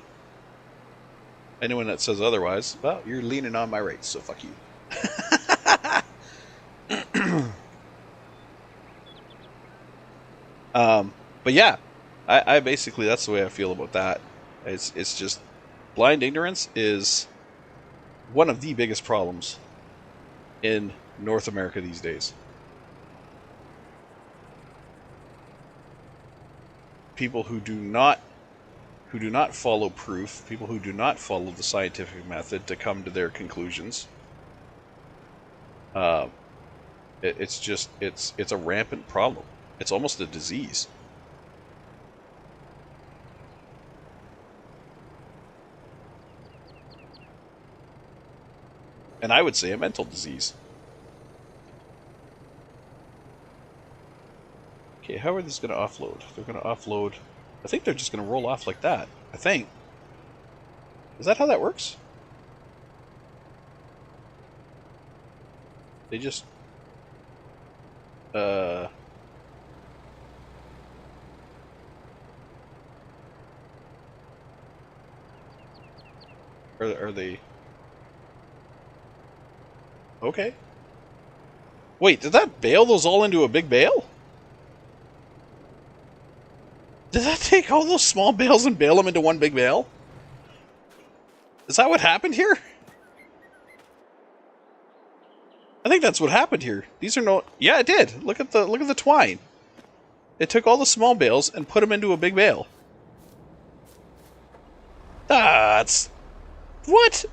Anyone that says otherwise, well, you're leaning on my rights, so fuck you. But yeah, I basically, that's the way I feel about that. It's just, blind ignorance is one of the biggest problems in North America these days. People who do not follow proof, people who do not follow the scientific method to come to their conclusions. It's a rampant problem. It's almost a disease. And I would say a mental disease. Okay, how are these going to offload? They're going to offload. I think they're just going to roll off like that. I think. Is that how that works? They just... Are they... Okay. Wait, did that bale those all into a big bale? Did that take all those small bales and bale them into one big bale? Is that what happened here? I think that's what happened here. These are no... Yeah, it did. Look at the twine. It took all the small bales and put them into a big bale. That's... What?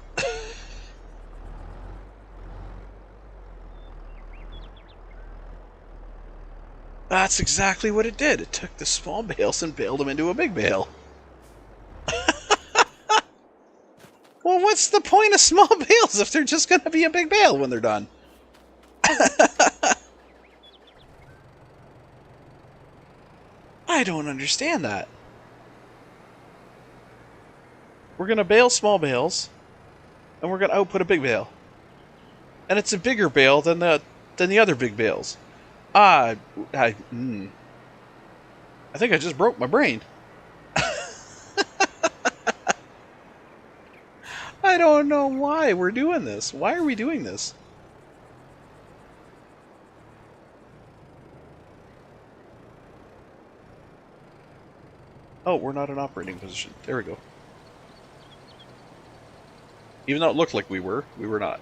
That's exactly what it did. It took the small bales and baled them into a big bale. Well, what's the point of small bales if they're just going to be a big bale when they're done? I don't understand that. We're going to bale small bales, and we're going to output a big bale. And it's a bigger bale than the other big bales. I think I just broke my brain. I don't know why we're doing this. Why are we doing this? Oh, we're not in operating position. There we go. Even though it looked like we were not.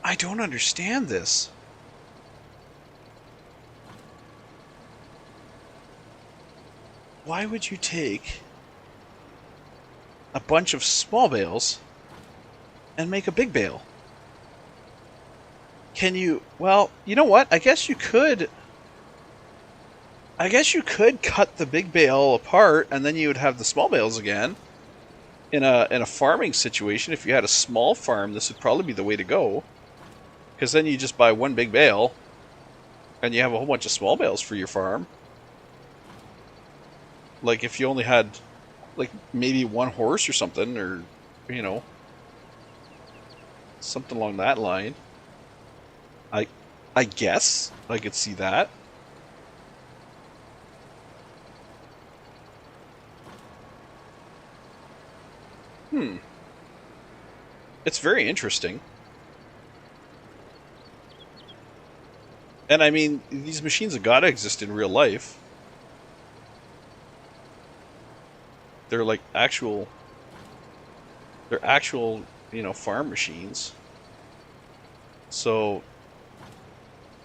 I don't understand this. Why would you take a bunch of small bales and make a big bale? Can you... Well, you know what? I guess you could cut the big bale apart and then you would have the small bales again. In a farming situation, if you had a small farm, this would probably be the way to go. Because then you just buy one big bale and you have a whole bunch of small bales for your farm. Like if you only had like maybe one horse or something, or you know, something along that line. I guess I could see that. It's very interesting. And I mean, these machines have got to exist in real life. They're like actual, you know, farm machines. So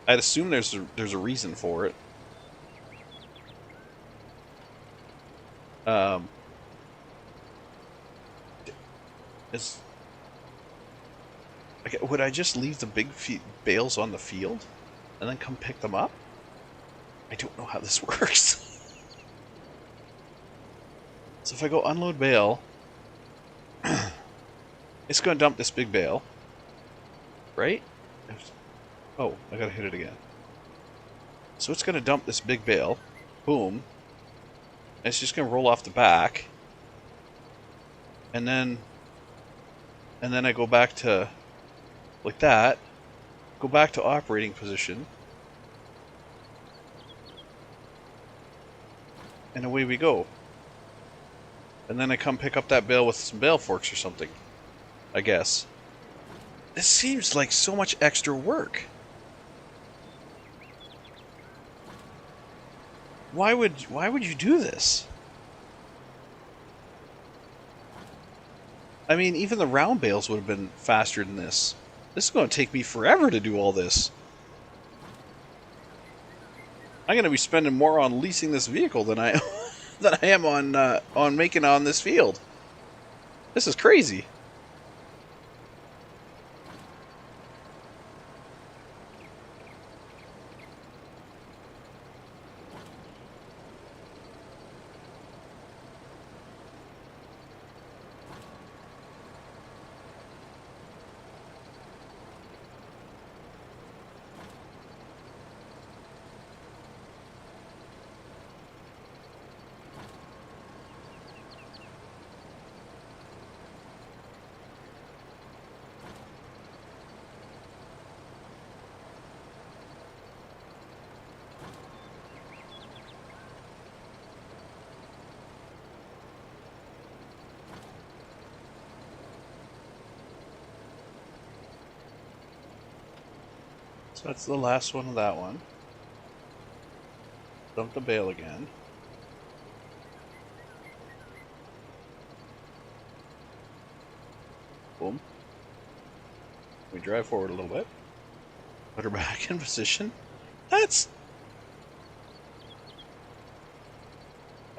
I'd assume there's a reason for it. Would I just leave the big bales on the field and then come pick them up? I don't know how this works. So if I go unload bale, it's going to dump this big bale, right? Oh, I gotta hit it again. So it's going to dump this big bale, boom, and it's just going to roll off the back, and then I go back to, like that, go back to operating position, and away we go. And then I come pick up that bale with some bale forks or something, I guess. This seems like so much extra work. Why would you do this? I mean, even the round bales would have been faster than this. This is going to take me forever to do all this. I'm going to be spending more on leasing this vehicle than I am on making on this field. This is crazy. So that's the last one of that one. Dump the bale again. Boom. We drive forward a little bit. Put her back in position. That's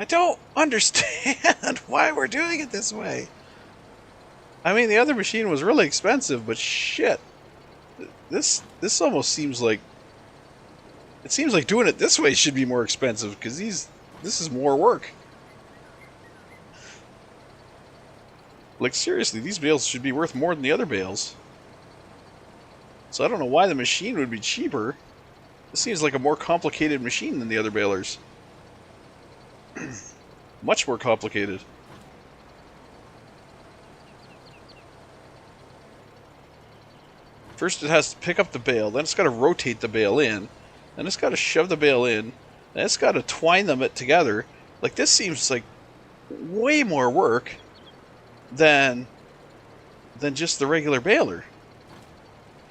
I don't understand why we're doing it this way. I mean, the other machine was really expensive, but shit. This almost seems like... It seems like doing it this way should be more expensive, because this is more work. Like, seriously, these bales should be worth more than the other bales. So I don't know why the machine would be cheaper. This seems like a more complicated machine than the other balers. Much more complicated. First it has to pick up the bale, then it's got to rotate the bale in, then it's got to shove the bale in, then it's got to twine them together. Like, this seems like way more work than just the regular baler.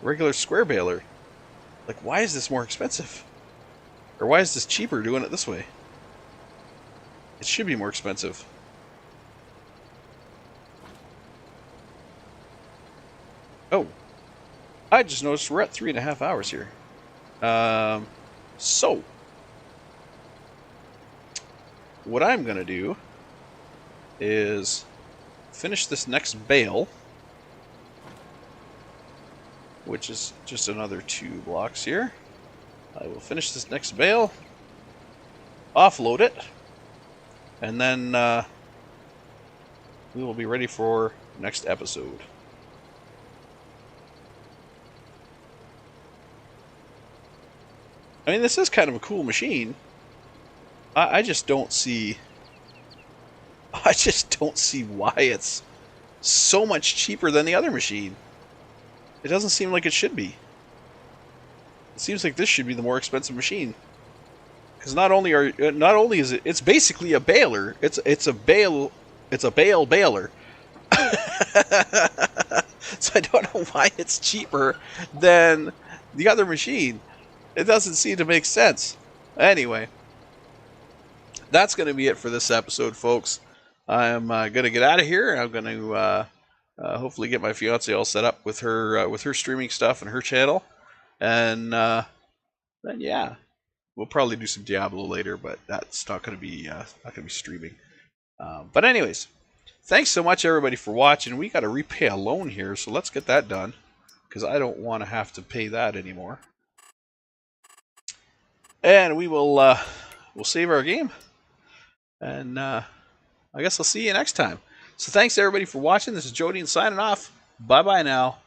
Regular square baler. Like, why is this more expensive? Or why is this cheaper doing it this way? It should be more expensive. Oh. I just noticed we're at 3.5 hours here. So. What I'm going to do is finish this next bale, which is just another 2 blocks here. I will finish this next bale, offload it, and then we will be ready for next episode. I mean, this is kind of a cool machine. I just don't see... I just don't see why it's so much cheaper than the other machine. It doesn't seem like it should be. It seems like this should be the more expensive machine. Because not only is it's basically a baler. It's a bale baler. So I don't know why it's cheaper than the other machine. It doesn't seem to make sense. Anyway, that's going to be it for this episode, folks. I'm going to get out of here. I'm going to hopefully get my fiance all set up with her streaming stuff and her channel, and then yeah, we'll probably do some Diablo later, but that's not going to be streaming. But anyways, thanks so much everybody for watching. We got to repay a loan here, so let's get that done because I don't want to have to pay that anymore. And we will we'll save our game, and I guess I'll see you next time. So thanks everybody for watching. This is Jody signing off. Bye bye now.